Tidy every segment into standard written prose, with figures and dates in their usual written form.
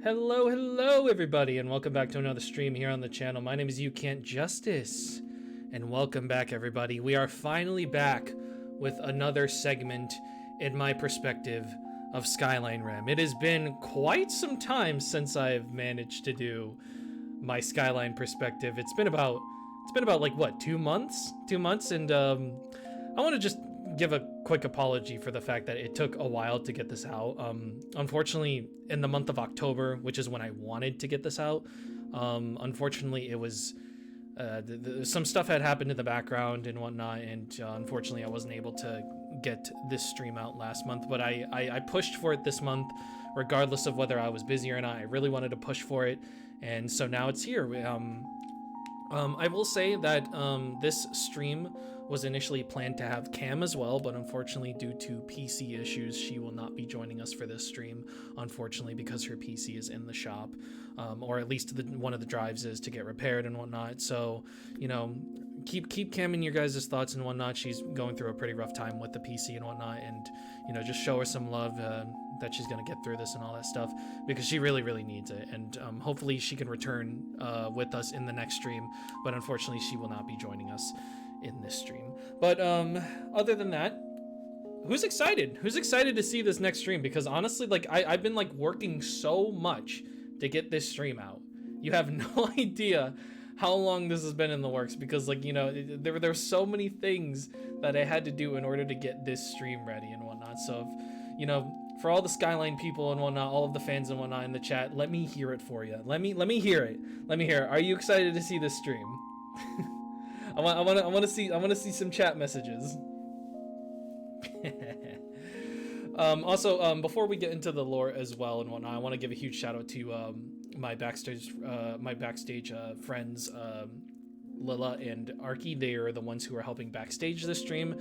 Hello everybody, and welcome back to another stream here on the channel. My name is You Can't Justice, and welcome back everybody. We are finally back with another segment in my perspective of Skyline Rem. It has been quite some time since I've managed to do my Skyline perspective. It's been about like what, 2 months? 2 months, and I want to just give a quick apology for the fact that it took a while to get this out. Unfortunately, in the month of October, which is when I wanted to get this out, unfortunately it was some stuff had happened in the background and whatnot, and unfortunately I wasn't able to get this stream out last month. But I pushed for it this month, regardless of whether I was busy or not. I really wanted to push for it, and so now it's here. I will say that this stream was initially planned to have Cam as well, but unfortunately due to PC issues, she will not be joining us for this stream, unfortunately, because her PC is in the shop, or at least one of the drives is to get repaired and whatnot. So, you know, keep Cam in your guys' thoughts and whatnot. She's going through a pretty rough time with the PC and whatnot, and, you know, just show her some love, that she's gonna get through this and all that stuff, because she really needs it. And hopefully she can return with us in the next stream, but unfortunately she will not be joining us in this stream. But other than that, who's excited to see this next stream? Because honestly, like, I've been like working so much to get this stream out. You have no idea how long this has been in the works, because, like, you know, there's so many things that I had to do in order to get this stream ready and whatnot. So if, you know, for all the Skyline people and whatnot, all of the fans and whatnot in the chat, let me hear it for you. Let me hear it. Let me hear it. Are you excited to see this stream? I want to see some chat messages. Also, before we get into the lore as well and whatnot, I want to give a huge shout out to my backstage friends, Lila and Arky. They are the ones who are helping backstage this stream.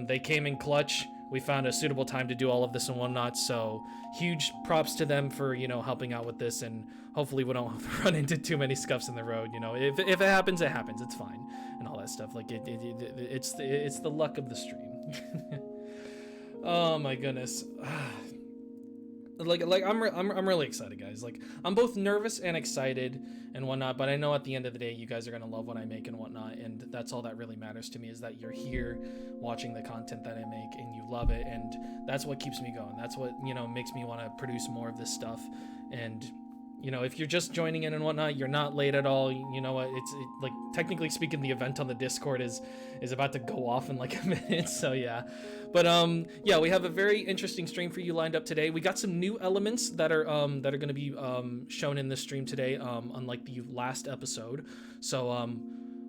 They came in clutch. We found a suitable time to do all of this and whatnot, so huge props to them for, you know, helping out with this, and hopefully we don't run into too many scuffs in the road. You know, if it happens, it happens. It's fine and all that stuff. Like it's the luck of the stream. Oh my goodness. Like I'm really excited, guys. Like, I'm both nervous and excited and whatnot, but I know at the end of the day you guys are gonna love what I make and whatnot, and that's all that really matters to me, is that you're here watching the content that I make and you love it, and that's what keeps me going. That's what, you know, makes me want to produce more of this stuff. And, you know, if you're just joining in and whatnot, you're not late at all. You know what? Like, technically speaking, the event on the Discord is about to go off in like a minute. So yeah, but yeah, we have a very interesting stream for you lined up today. We got some new elements that are going to be shown in this stream today, unlike the last episode. So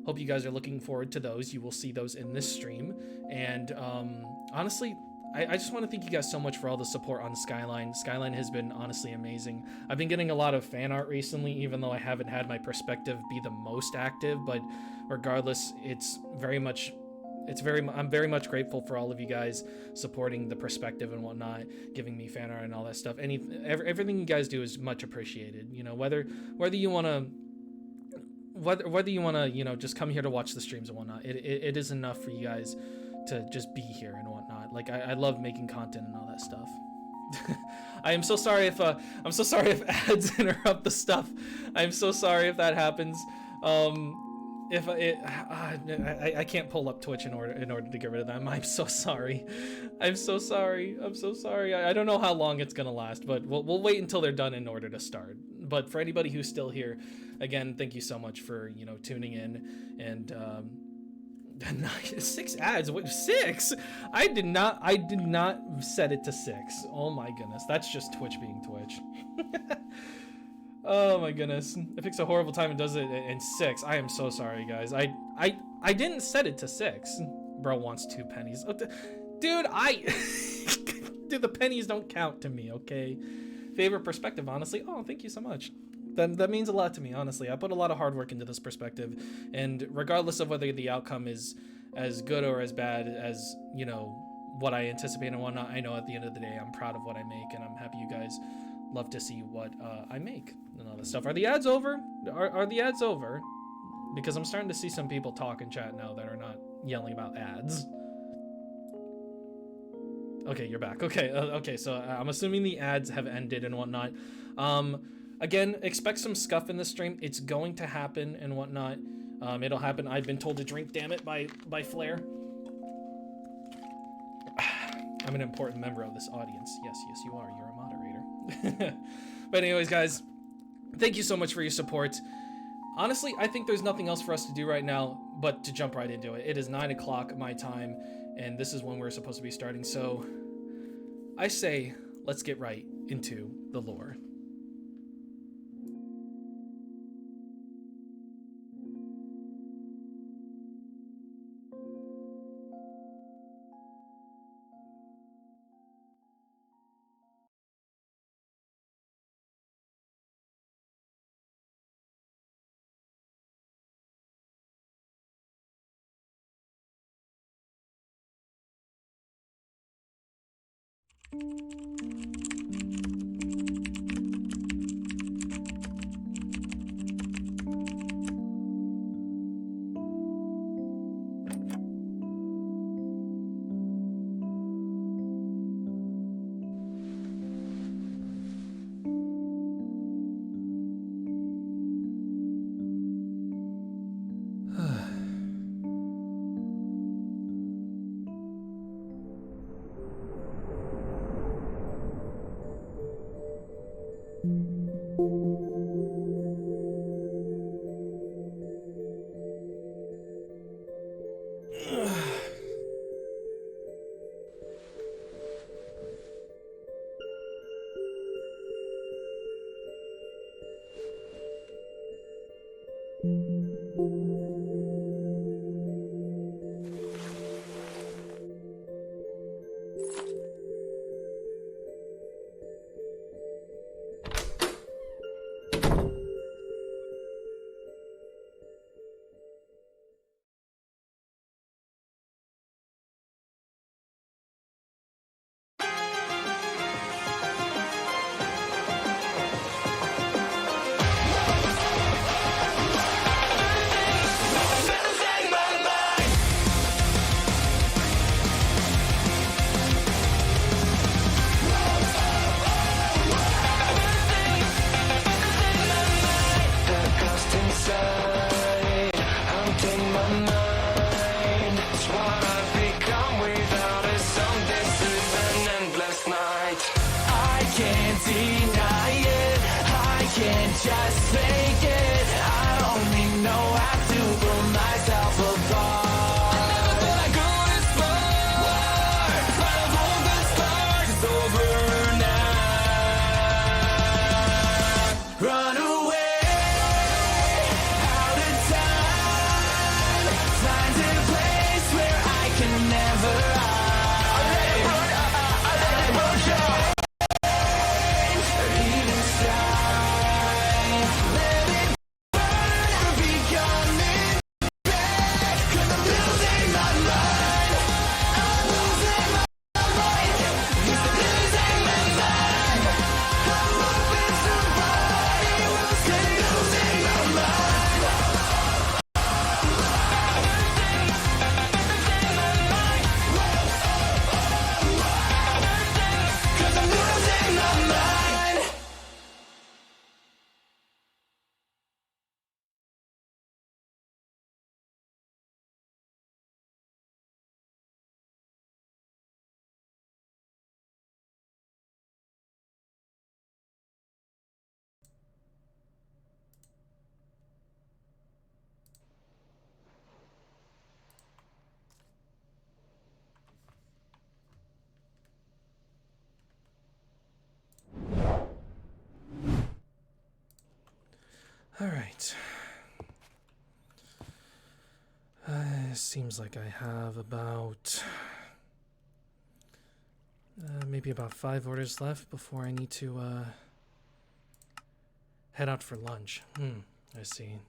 hope you guys are looking forward to those. You will see those in this stream. And honestly, I just want to thank you guys so much for all the support on Skyline. Skyline has been honestly amazing. I've been getting a lot of fan art recently, even though I haven't had my perspective be the most active, but regardless, I'm very much grateful for all of you guys supporting the perspective and whatnot, giving me fan art and all that stuff. Everything you guys do is much appreciated. You know, whether you want to, you know, just come here to watch the streams and whatnot, it is enough for you guys to just be here and whatnot. Like, I love making content and all that stuff. I'm so sorry if ads interrupt the stuff. I'm so sorry if that happens. I can't pull up Twitch in order to get rid of them. I'm so sorry. I don't know how long it's gonna last, but we'll wait until they're done in order to start. But for anybody who's still here, again, thank you so much for, you know, tuning in. And 6 ads. Wait, 6? I did not set it to 6. Oh my goodness, that's just Twitch being Twitch. Oh my goodness, it picks a horrible time and does it in 6. I am so sorry, guys. I didn't set it to 6. Bro wants 2 pennies. Oh, dude, dude, the pennies don't count to me. Okay, favorite perspective, honestly. Oh, thank you so much. That means a lot to me, honestly. I put a lot of hard work into this perspective, and regardless of whether the outcome is as good or as bad as, you know, what I anticipate and whatnot, I know at the end of the day I'm proud of what I make, and I'm happy you guys love to see what I make and all this stuff. Are the ads over? Are the ads over? Because I'm starting to see some people talk in chat now that are not yelling about ads. Okay, you're back. Okay, okay, so I'm assuming the ads have ended and whatnot. Again, expect some scuff in the stream. It's going to happen and whatnot. It'll happen. I've been told to drink, damn it, by Flair. I'm an important member of this audience. Yes, you are. You're a moderator. But anyways, guys, thank you so much for your support. Honestly, I think there's nothing else for us to do right now but to jump right into it. It is 9 o'clock my time, and this is when we're supposed to be starting. So I say, let's get right into the lore. All right. Seems like I have about maybe about 5 orders left before I need to head out for lunch. I see.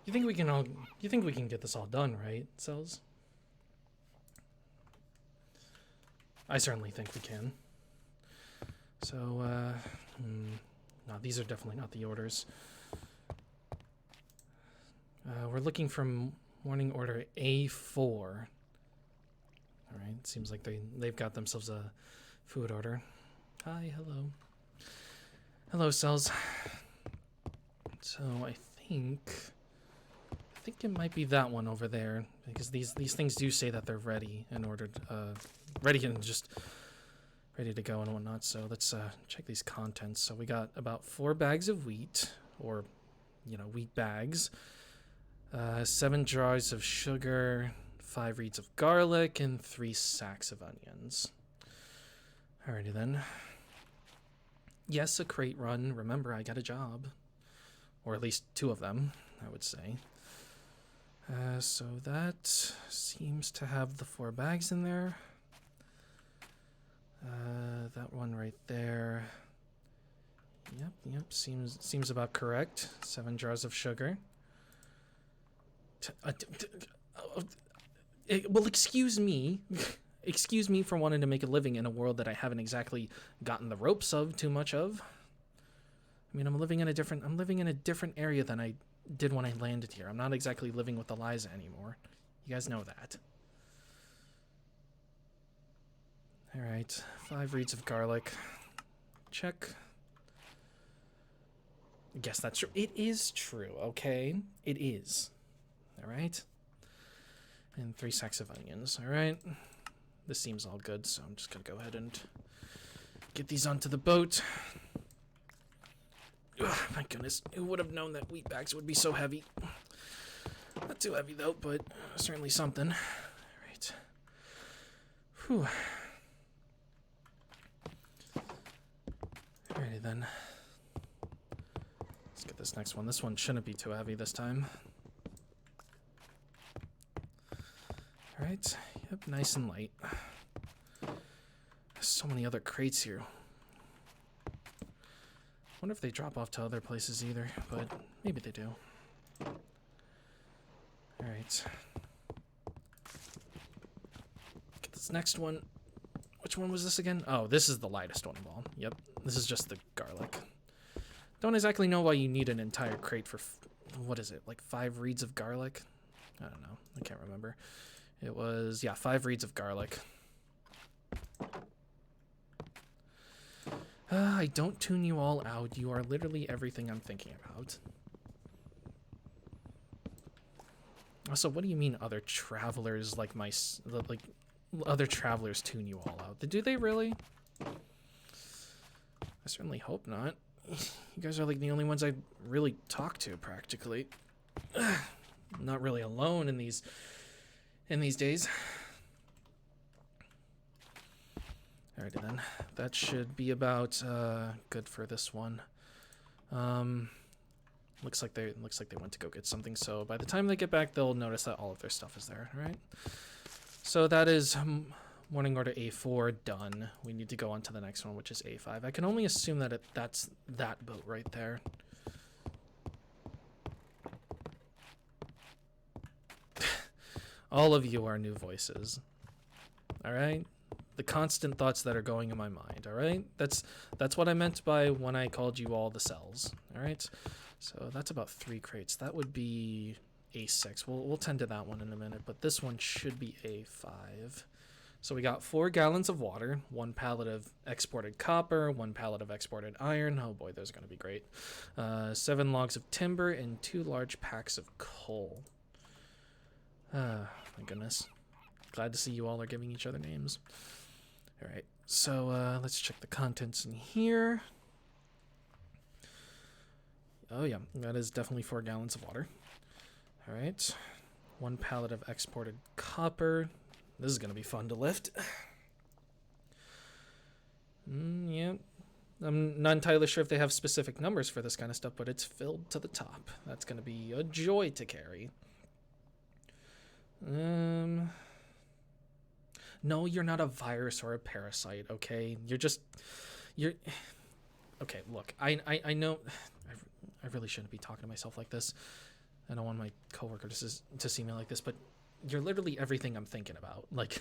You think we can get this all done, right, Cells? I certainly think we can. So, no, these are definitely not the orders. We're looking for morning order A4. All All right, seems like they've got themselves a food order. Hi, hello. Hello, cells. So I think it might be that one over there, because these things do say that they're ready in order to, ready and just ready to go and whatnot. So let's check these contents. So we got about 4 bags of wheat, or wheat bags, 7 jars of sugar, 5 reeds of garlic, and 3 sacks of onions. Alrighty then. Yes, a crate run. Remember, I got a job. Or at least 2 of them, I would say. So that seems to have the 4 bags in there. That one right there. Yep, seems about correct. 7 jars of sugar. Well, excuse me. Excuse me for wanting to make a living in a world that I haven't exactly gotten the ropes of too much of. I mean, I'm living in a different area than I did when I landed here. I'm not exactly living with Eliza anymore. You guys know that. All right, 5 reeds of garlic. Check. I guess that's true. It is true, okay? It is. All right. And 3 sacks of onions, all right? This seems all good, so I'm just gonna go ahead and get these onto the boat. Ugh, my goodness, who would have known that wheat bags would be so heavy? Not too heavy though, but certainly something. All right. Whew. Alrighty then. Let's get this next one. This one shouldn't be too heavy this time. Alright. Yep, nice and light. There's so many other crates here. Wonder if they drop off to other places either, but maybe they do. Alright. Get this next one. Which one was this again? Oh, this is the lightest one of all. Yep, this is just the garlic. Don't exactly know why you need an entire crate for, what is it, like 5 reeds of garlic? I don't know, I can't remember. It was, yeah, 5 reeds of garlic. I don't tune you all out. You are literally everything I'm thinking about. Also, what do you mean other travelers like other travelers tune you all out? Do they really? I certainly hope not. You guys are like the only ones I really talk to, practically. I'm not really alone in these days. Alrighty then, that should be about good for this one. Looks like they went to go get something. So by the time they get back, they'll notice that all of their stuff is there. All right. So that is morning order A4 done. We need to go on to the next one, which is A5. I can only assume that that's that boat right there. All of you are new voices. All right. The constant thoughts that are going in my mind, all right? That's what I meant by when I called you all the cells, all right? So that's about 3 crates. That would be A6. We'll tend to that one in a minute, but this one should be A5. So we got 4 gallons of water, 1 pallet of exported copper, 1 pallet of exported iron. Oh boy, those are going to be great. 7 logs of timber, and 2 large packs of coal. My goodness. Glad to see you all are giving each other names. All right, so let's check the contents in here. Oh yeah, that is definitely 4 gallons of water. All right, 1 pallet of exported copper. This is gonna be fun to lift. Yeah, I'm not entirely sure if they have specific numbers for this kind of stuff, but it's filled to the top. That's gonna be a joy to carry. No, you're not a virus or a parasite, okay? Okay, look, I know, I really shouldn't be talking to myself like this. I don't want my coworker to see me like this, but you're literally everything I'm thinking about. Like,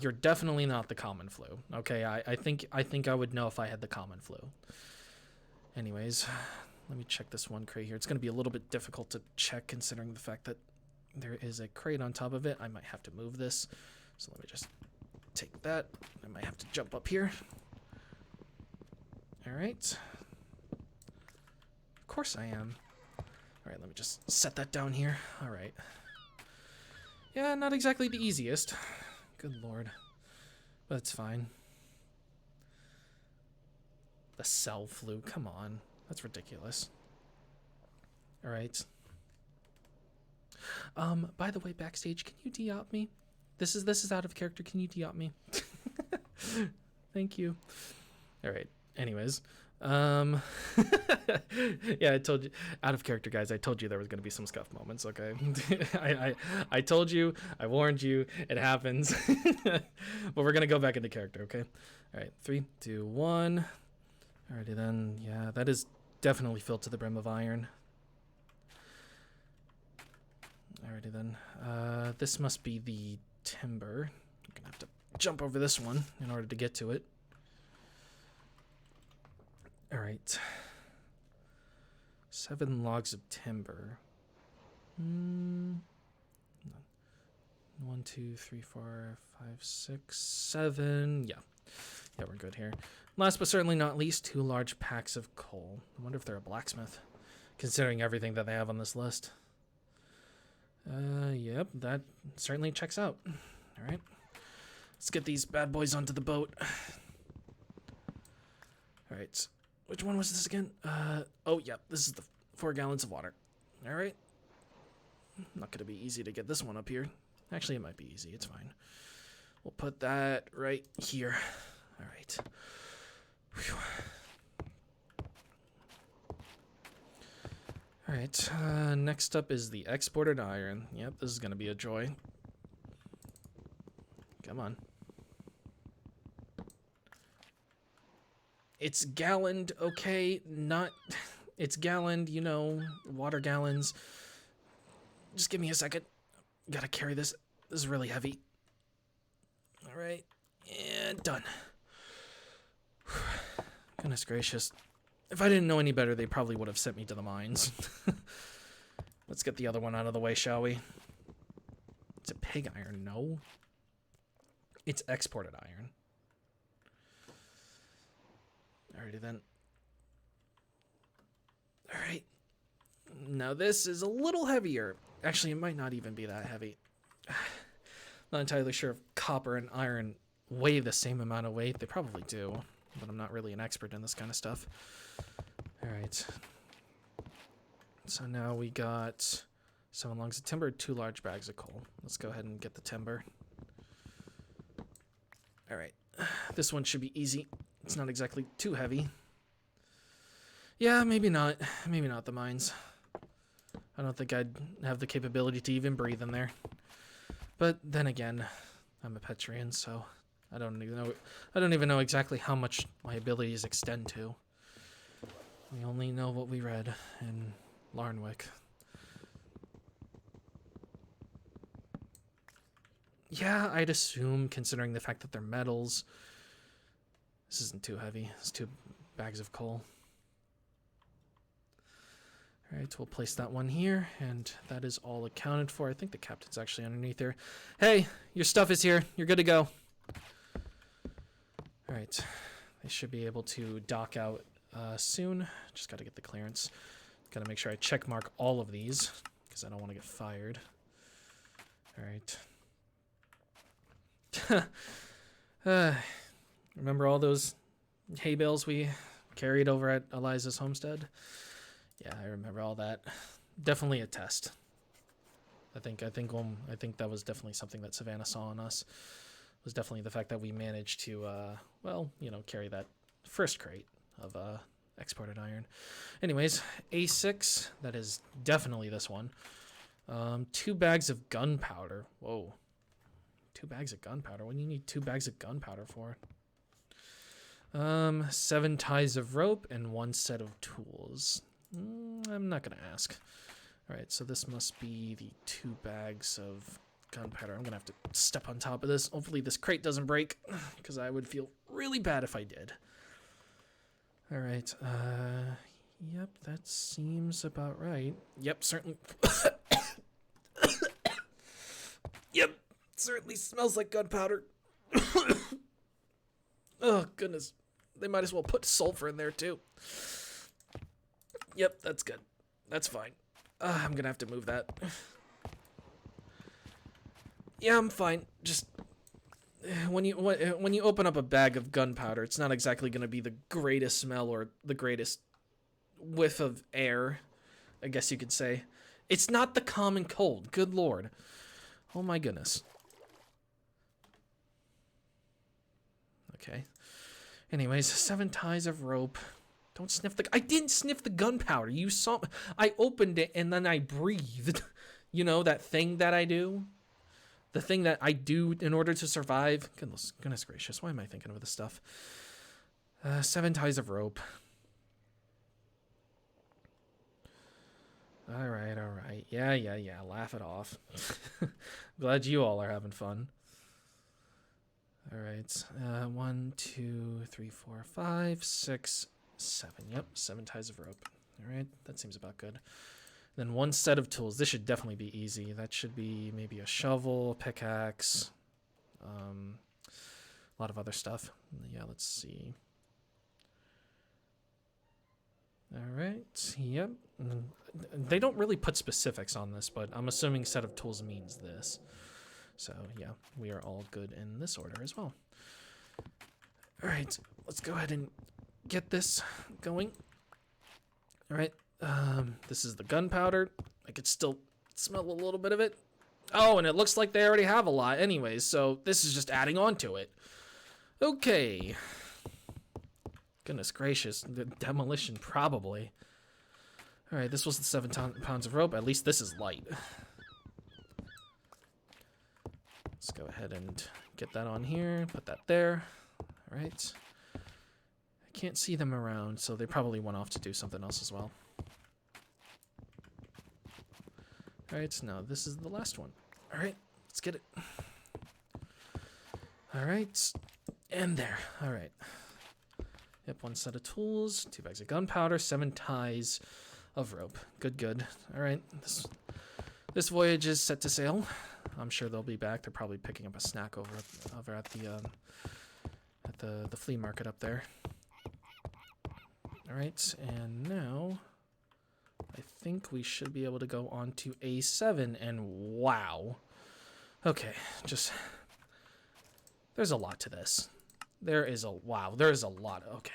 you're definitely not the common flu, okay? I think I would know if I had the common flu. Anyways, let me check this one crate here. It's going to be a little bit difficult to check considering the fact that there is a crate on top of it. I might have to move this. So let me just take that. I might have to jump up here. All right. Of course I am. All right, let me just set that down here. All right. Yeah, not exactly the easiest. Good lord. But it's fine. The cell flew. Come on. That's ridiculous. All right. By the way, backstage, can you de-op me? This is out of character. Can you de-op me? Thank you. All right. Anyways, yeah, I told you, out of character, guys. I told you there was going to be some scuff moments. Okay, I told you, I warned you. It happens. But we're gonna go back into character. Okay. All right. 3, 2, 1. Alrighty then. Yeah, that is definitely filled to the brim of iron. Alrighty then. This must be the timber. I'm gonna have to jump over this one in order to get to it. Alright. 7 logs of timber. 1, 2, 3, 4, 5, 6, 7. Yeah. Yeah, we're good here. Last but certainly not least, 2 large packs of coal. I wonder if they're a blacksmith, considering everything that they have on this list. Yep, that certainly checks out. All right, let's get these bad boys onto the boat. All right, which one was this again? Oh, yeah, this is the 4 gallons of water. All right, not gonna be easy to get this one up here. Actually, it might be easy. It's fine. We'll put that right here. All right. Whew. All right, next up is the exported iron. Yep, this is going to be a joy. Come on. It's galloned, okay, not... It's galloned, you know, water gallons. Just give me a second. Gotta carry this. This is really heavy. All right, and done. Goodness gracious. If I didn't know any better, they probably would have sent me to the mines. Let's get the other one out of the way, shall we? It's a pig iron. No. It's exported iron. Alrighty then. Alright. Now this is a little heavier. Actually, it might not even be that heavy. Not entirely sure if copper and iron weigh the same amount of weight. They probably do, but I'm not really an expert in this kind of stuff. All right. So now we got 7 logs of timber, 2 large bags of coal. Let's go ahead and get the timber. All right. This one should be easy. It's not exactly too heavy. Yeah, maybe not. Maybe not the mines. I don't think I'd have the capability to even breathe in there. But then again, I'm a Petrian, so I don't even know exactly how much my abilities extend to. We only know what we read in Larnwick. Yeah, I'd assume, considering the fact that they're metals. This isn't too heavy. It's 2 bags of coal. Alright, we'll place that one here, and that is all accounted for. I think the captain's actually underneath there. Hey, your stuff is here. You're good to go. Alright, they should be able to dock out soon. Just got to get the clearance. Got to make sure I check mark all of these, because I don't want to get fired. Alright. Remember all those hay bales we carried over at Eliza's homestead? Yeah, I remember all that. Definitely a test. I think that was definitely something that Savannah saw in us. Was definitely the fact that we managed to, well, you know, carry that first crate of exported iron. Anyways, A6, that is definitely this one. 2 bags of gunpowder. Whoa. 2 bags of gunpowder? What do you need 2 bags of gunpowder for? 7 ties of rope and 1 set of tools. I'm not going to ask. Alright, so this must be the 2 bags of gunpowder. I'm going to have to step on top of this. Hopefully this crate doesn't break, because I would feel really bad if I did. Alright, yep, that seems about right. Yep, certainly. certainly smells like gunpowder. Oh, goodness. They might as well put sulfur in there, too. Yep, that's good. That's fine. I'm gonna have to move that. Yeah, I'm fine. Just when you open up a bag of gunpowder, it's not exactly gonna be the greatest smell or the greatest whiff of air, I guess you could say. It's not the common cold. Good lord. Oh my goodness. Okay. Anyways, 7 ties of rope. Don't sniff the... I didn't sniff the gunpowder. You saw... I opened it and then I breathed. You know, that thing that I do? The thing that I do in order to survive? Goodness gracious, why am I thinking of this stuff? 7 ties of rope. Alright. Yeah. Laugh it off. Glad you all are having fun. Alright. 1, 2, 3, 4, 5, 6, 7. Yep, 7 ties of rope. Alright, that seems about good. Then 1 set of tools. This should definitely be easy. That should be maybe a shovel, pickaxe, a lot of other stuff. Yeah, let's see. Alright, yep. They don't really put specifics on this, but I'm assuming set of tools means this. So, yeah, we are all good in this order as well. Alright, let's go ahead and get this going. Alright, this is the gunpowder. I could still smell a little bit of it. Oh, and it looks like they already have a lot anyways, so this is just adding on to it. Okay. Goodness gracious, the demolition probably. Alright, this was the 7 pounds of rope. At least this is light. Let's go ahead and get that on here, put that there. Alright. I can't see them around, so they probably went off to do something else as well. Alright, now this is the last one. Alright, let's get it. Alright, and there. Alright. Yep, 1 set of tools, 2 bags of gunpowder, 7 ties of rope. Good. Alright, this voyage is set to sail. I'm sure they'll be back. They're probably picking up a snack over at the flea market up there. Alright, and now I think we should be able to go on to A7, and wow. Okay, just... There's a lot to this. There's a lot. Okay.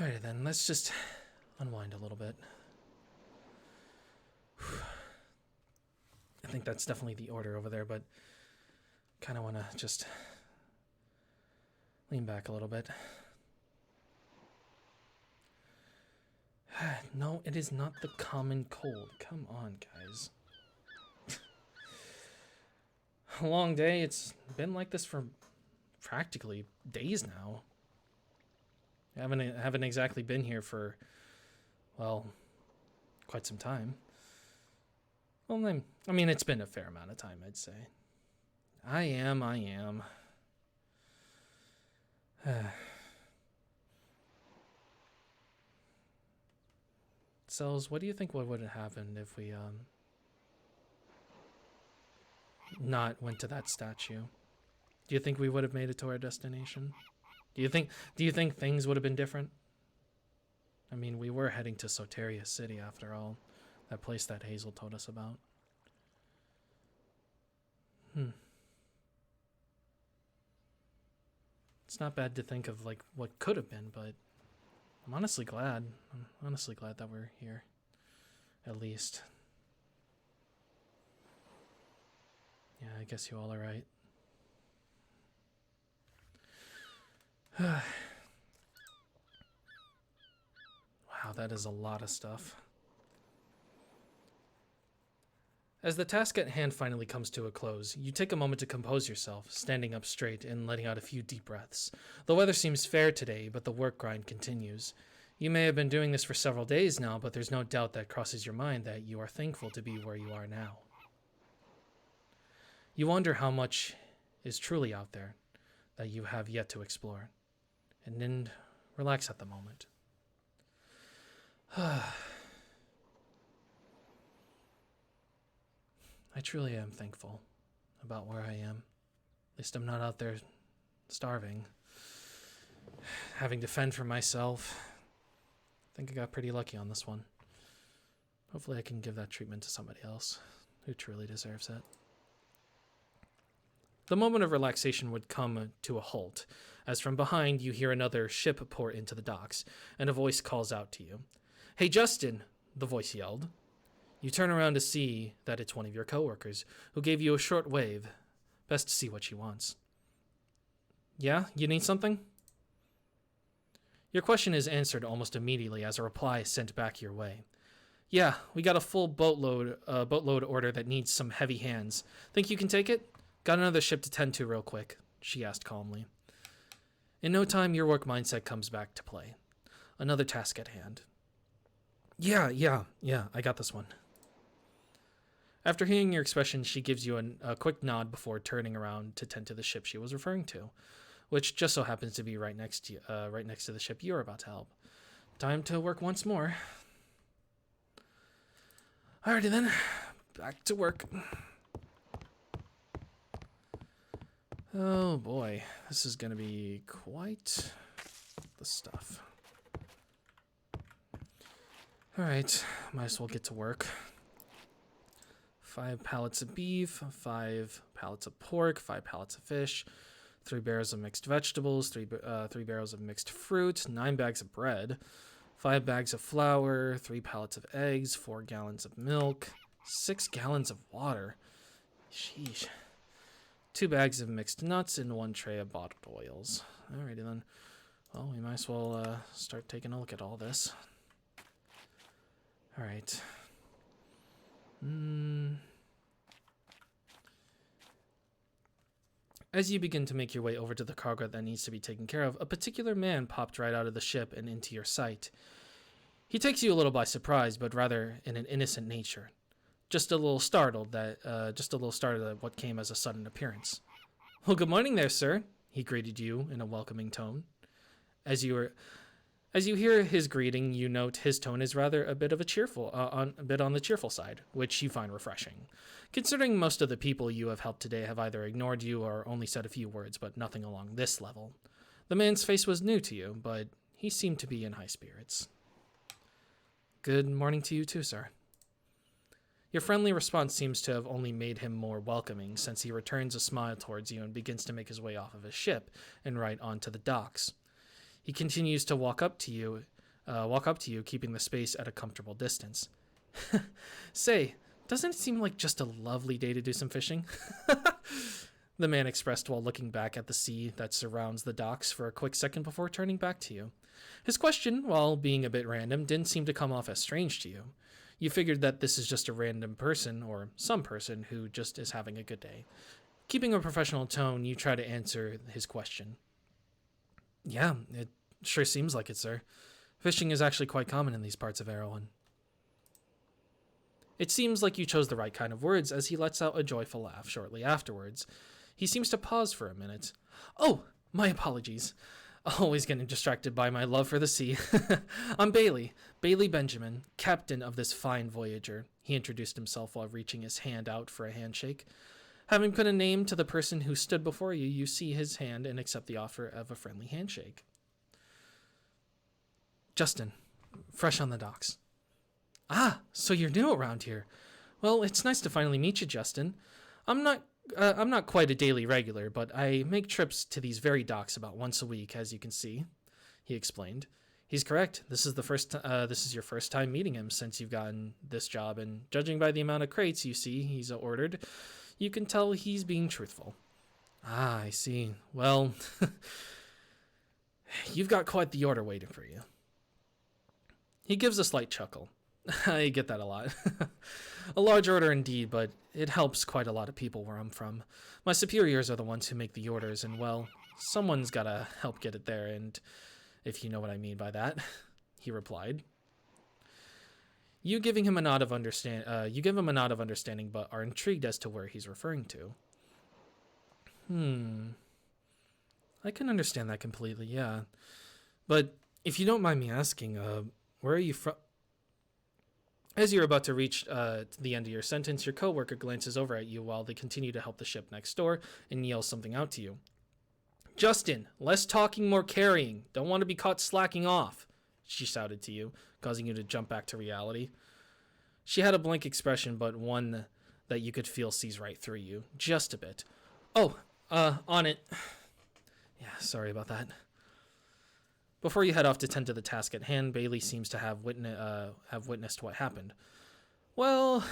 Alright then, let's just unwind a little bit. I think that's definitely the order over there, but kind of want to just lean back a little bit. No, it is not the common cold. Come on, guys. A long day. It's been like this for practically days now. I haven't exactly been here for, well, quite some time. Well, I mean, it's been a fair amount of time, I'd say. I am. Cells, what do you think would have happened if we, not went to that statue? Do you think we would have made it to our destination? Do you think things would have been different? I mean, we were heading to Soteria City after all. That place that Hazel told us about. It's not bad to think of, like, what could have been, but I'm honestly glad. I'm honestly glad that we're here. At least. Yeah, I guess you all are right. Wow, that is a lot of stuff. As the task at hand finally comes to a close, you take a moment to compose yourself, standing up straight and letting out a few deep breaths. The weather seems fair today, but the work grind continues. You may have been doing this for several days now, but there's no doubt that crosses your mind that you are thankful to be where you are now. You wonder how much is truly out there that you have yet to explore, and then relax at the moment. I truly am thankful about where I am. At least I'm not out there starving, having to fend for myself. I think I got pretty lucky on this one. Hopefully I can give that treatment to somebody else who truly deserves it. The moment of relaxation would come to a halt, as from behind you hear another ship pour into the docks, and a voice calls out to you. "Hey, Justin," the voice yelled. You turn around to see that it's one of your coworkers, who gave you a short wave. Best to see what she wants. "Yeah, you need something?" Your question is answered almost immediately as a reply is sent back your way. "Yeah, we got a full boatload order that needs some heavy hands. Think you can take it? Got another ship to tend to real quick," she asked calmly. In no time, your work mindset comes back to play. Another task at hand. Yeah, I got this one." After hearing your expression, she gives you a quick nod before turning around to tend to the ship she was referring to, which just so happens to be right next to the ship you're about to help. Time to work once more. Alrighty then, back to work. Oh boy, this is gonna be quite the stuff. Alright, might as well get to work. 5 pallets of beef, 5 pallets of pork, 5 pallets of fish, 3 barrels of mixed vegetables, 3 barrels of mixed fruit, 9 bags of bread, 5 bags of flour, 3 pallets of eggs, 4 gallons of milk, 6 gallons of water. Sheesh. 2 bags of mixed nuts, and 1 tray of bottled oils. Alrighty then. Well, we might as well start taking a look at all this. Alright. As you begin to make your way over to the cargo that needs to be taken care of, a particular man popped right out of the ship and into your sight. He takes you a little by surprise, but rather in an innocent nature. Just a little startled at what came as a sudden appearance. "Well, good morning there, sir," he greeted you in a welcoming tone. As you hear his greeting, you note his tone is rather a bit on the cheerful side, which you find refreshing, considering most of the people you have helped today have either ignored you or only said a few words, but nothing along this level. The man's face was new to you, but he seemed to be in high spirits. "Good morning to you too, sir." Your friendly response seems to have only made him more welcoming, since he returns a smile towards you and begins to make his way off of his ship and right onto the docks. He continues to walk up to you, keeping the space at a comfortable distance. "Say, doesn't it seem like just a lovely day to do some fishing?" The man expressed while looking back at the sea that surrounds the docks for a quick second before turning back to you. His question, while being a bit random, didn't seem to come off as strange to you. You figured that this is just a random person, or some person, who just is having a good day. Keeping a professional tone, you try to answer his question. "Yeah, it sure seems like it, sir. Fishing is actually quite common in these parts of Erewhon." It seems like you chose the right kind of words, as he lets out a joyful laugh shortly afterwards. He seems to pause for a minute. "Oh, my apologies. Always getting distracted by my love for the sea. I'm Bailey Benjamin, captain of this fine Voyager," he introduced himself while reaching his hand out for a handshake. Having put a name to the person who stood before you, you see his hand and accept the offer of a friendly handshake. "Justin, fresh on the docks." "Ah, so you're new around here. Well, it's nice to finally meet you, Justin. I'm not quite a daily regular, but I make trips to these very docks about once a week, as you can see," he explained. He's correct. This is your first time meeting him since you've gotten this job, and judging by the amount of crates you see he's ordered, you can tell he's being truthful. "Ah, I see. Well, you've got quite the order waiting for you." He gives a slight chuckle. "I get that a lot. A large order indeed, but it helps quite a lot of people where I'm from. My superiors are the ones who make the orders, and well, someone's gotta help get it there, and if you know what I mean by that," he replied. You give him a nod of understanding, but are intrigued as to where he's referring to. I can understand that completely, yeah. But if you don't mind me asking, where are you from? As you're about to reach the end of your sentence, your coworker glances over at you while they continue to help the ship next door and yells something out to you. Justin, less talking, more carrying. Don't want to be caught slacking off, she shouted to you, causing you to jump back to reality. She had a blank expression, but one that you could feel sees right through you, just a bit. Oh, on it. Yeah, sorry about that. Before you head off to tend to the task at hand, Bailey seems to have witnessed what happened. Well,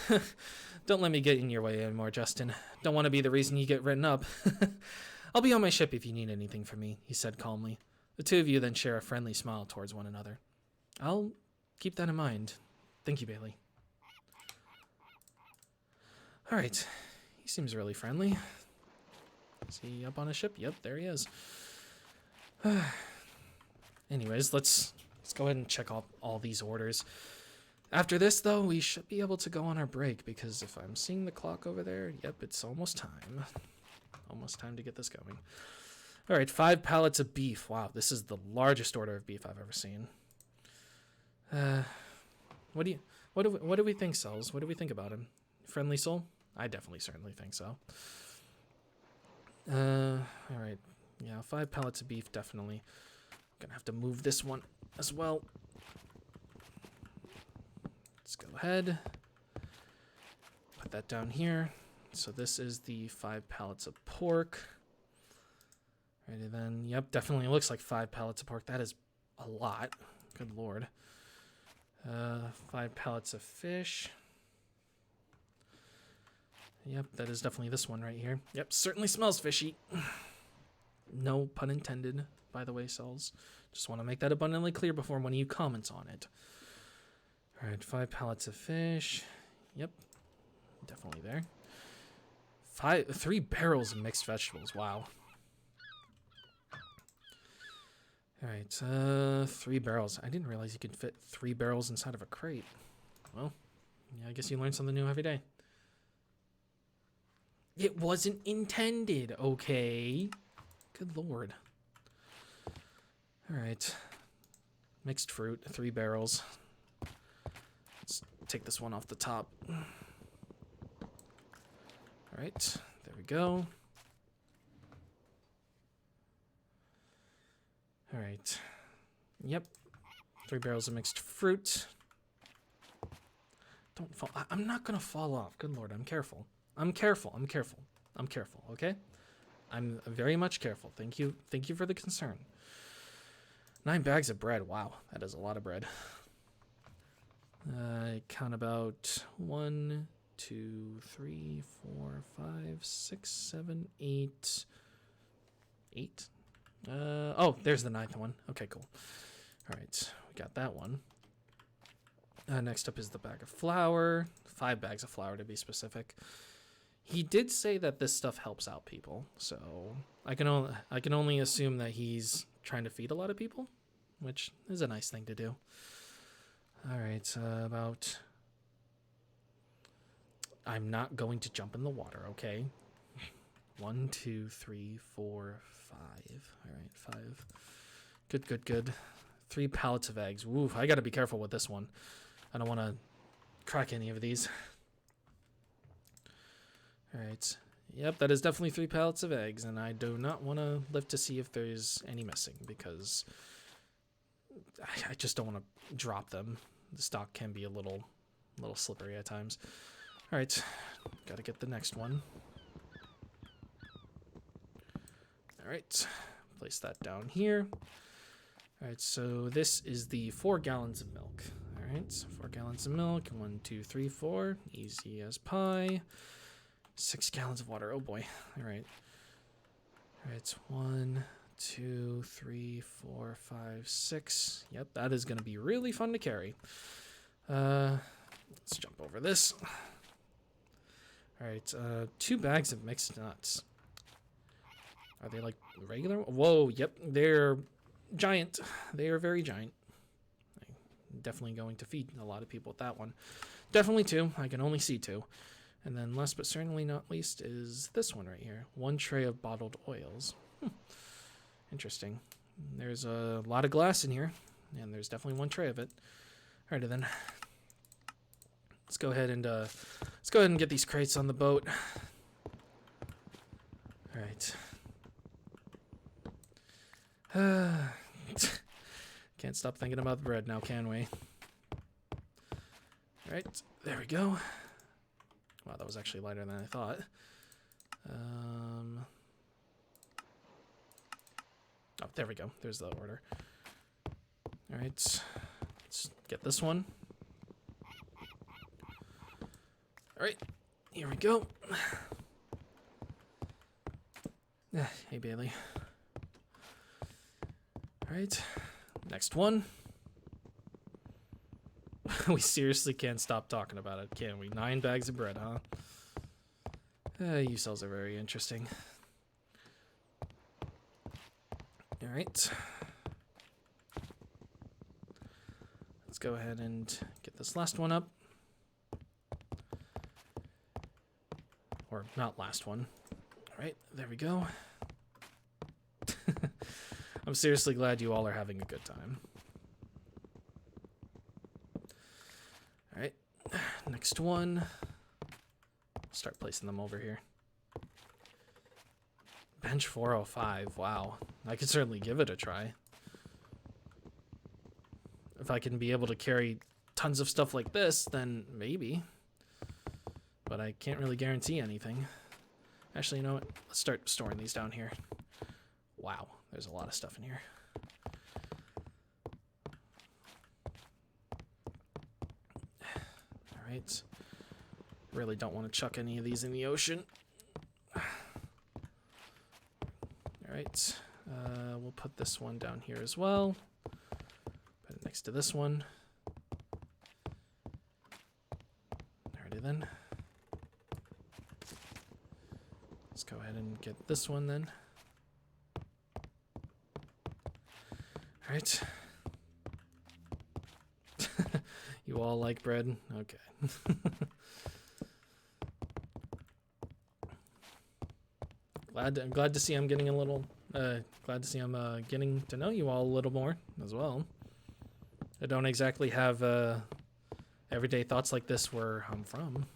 don't let me get in your way anymore, Justin. Don't want to be the reason you get written up. I'll be on my ship if you need anything from me, he said calmly. The two of you then share a friendly smile towards one another. I'll keep that in mind. Thank you, Bailey. All right. He seems really friendly. Is he up on a ship? Yep, there he is. Anyways, let's go ahead and check all these orders. After this, though, we should be able to go on our break, because if I'm seeing the clock over there, yep, it's almost time. Almost time to get this going. All right, 5 pallets of beef. Wow, this is the largest order of beef I've ever seen. What do we think, Cells? What do we think about him? Friendly soul? I definitely certainly think so. All right. Yeah, 5 pallets of beef, definitely. Gonna have to move this one as well. Let's go ahead. Put that down here. So this is the 5 pallets of pork. Righty then. Yep, definitely looks like 5 pallets of pork. That is a lot. Good lord. 5 pallets of fish. Yep, that is definitely this one right here. Yep, certainly smells fishy. No pun intended, by the way, Cells. Just want to make that abundantly clear before one of you comments on it. All right, 5 pallets of fish. Yep, definitely there. 3 barrels of mixed vegetables. Wow. All right, 3 barrels. I didn't realize you could fit 3 barrels inside of a crate. Well, yeah, I guess you learn something new every day. It wasn't intended, okay? Good lord. All right. Mixed fruit, 3 barrels. Let's take this one off the top. All right, there we go. All right. Yep. 3 barrels of mixed fruit. Don't fall. I'm not going to fall off. Good lord, I'm careful. I'm careful, okay? I'm very much careful. Thank you for the concern. 9 bags of bread. Wow, that is a lot of bread. I count about 1, 2, 3, 4, 5, 6, 7, 8. 8? Oh, there's the 9th one. Okay, cool. All right, we got that one. Next up is the bag of flour. 5 bags of flour to be specific. He did say that this stuff helps out people, so I can only assume that he's trying to feed a lot of people, which is a nice thing to do. All right, about... I'm not going to jump in the water, okay? 1, 2, 3, 4, 5. All right, 5. Good. 3 pallets of eggs. Woof, I got to be careful with this one. I don't want to crack any of these. All right. Yep, that is definitely 3 pallets of eggs, and I do not want to lift to see if there's any missing, because I just don't want to drop them. The stock can be a little slippery at times. All right, got to get the next one. All right, place that down here. All right, so this is the 4 gallons of milk. All right, so 4 gallons of milk. 1, 2, 3, 4. Easy as pie. 6 gallons of water. Oh boy. All right. All right, 1, 2, 3, 4, 5, 6. Yep, that is going to be really fun to carry. Let's jump over this. All right, 2 bags of mixed nuts. Are they like regular? Whoa, yep, they're giant. They are very giant. I'm definitely going to feed a lot of people with that one. Definitely 2. I can only see 2. And then last but certainly not least is this one right here. 1 tray of bottled oils. Interesting. There's a lot of glass in here, and there's definitely 1 tray of it. Alrighty then. let's go ahead and get these crates on the boat. All right. Can't stop thinking about the bread now, can we? All right, there we go. Wow, that was actually lighter than I thought. Oh, there we go. There's the order. All right, let's get this one. All right, here we go. Hey, Bailey. All right, next one. We seriously can't stop talking about it, can we? 9 bags of bread, huh? You cells are very interesting. All right. Let's go ahead and get this last one up. Or not last one. All right, there we go. I'm seriously glad you all are having a good time. All right, next one. Start placing them over here. Bench 405, wow. I could certainly give it a try. If I can be able to carry tons of stuff like this, then maybe. But I can't really guarantee anything. Actually, you know what? Let's start storing these down here. Wow, there's a lot of stuff in here. All right. Really don't want to chuck any of these in the ocean. All right. We'll put this one down here as well. Put it next to this one. Alrighty then. Let's go ahead and get this one then. All right. You all like bread? Okay. Glad to see I'm getting a little, glad to see I'm getting to know you all a little more as well. I don't exactly have everyday thoughts like this where I'm from.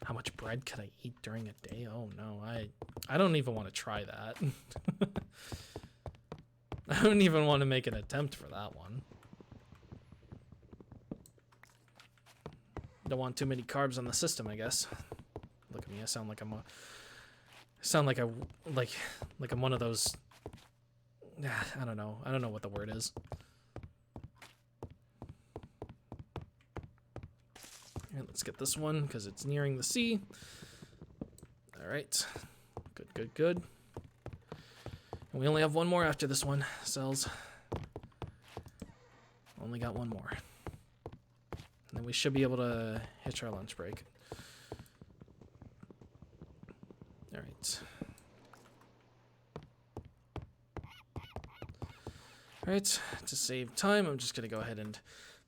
How much bread could I eat during a day? Oh no, I don't even want to try that. I don't even want to make an attempt for that one. Don't want too many carbs on the system, I guess. Look at me, I sound like I'm one of those. I don't know what the word is. Here, let's get this one because it's nearing the sea. All right, good. And we only have one more after this one. Cells. Only got one more. And then we should be able to hitch our lunch break. All right. All right, to save time, I'm just going to go ahead and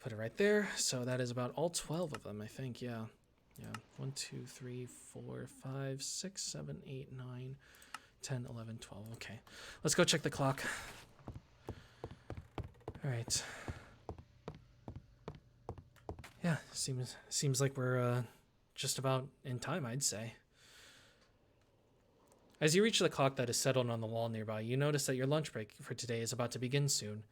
put it right there. So that is about all 12 of them, I think. Yeah. 1, 2, 3, 4, 5, 6, 7, 8, 9, 10, 11, 12. Okay. Let's go check the clock. All right. Yeah, seems like we're just about in time, I'd say. As you reach the clock that is settled on the wall nearby, you notice that your lunch break for today is about to begin soon.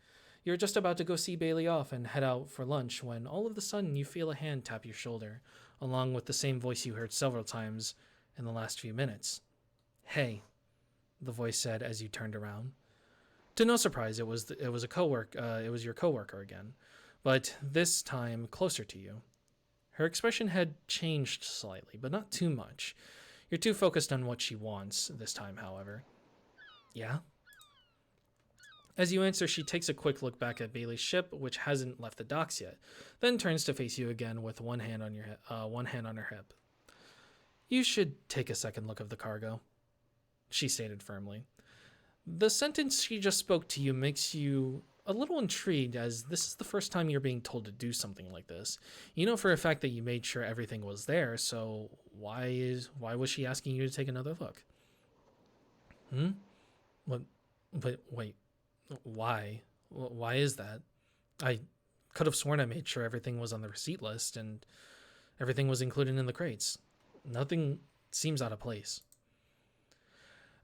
You're just about to go see Bailey off and head out for lunch when all of a sudden you feel a hand tap your shoulder, along with the same voice you heard several times in the last few minutes. "Hey," the voice said as you turned around. To no surprise, it was your coworker again, but this time closer to you. Her expression had changed slightly, but not too much. You're too focused on what she wants this time, however. "Yeah?" As you answer, she takes a quick look back at Bailey's ship, which hasn't left the docks yet, then turns to face you again with one hand on her hip. "You should take a second look of the cargo," she stated firmly. The sentence she just spoke to you makes you a little intrigued, as this is the first time you're being told to do something like this. You know for a fact that you made sure everything was there, so why was she asking you to take another look? But wait, why? Why is that? I Could have sworn I made sure everything was on the receipt list and everything was included in the crates. Nothing seems out of place.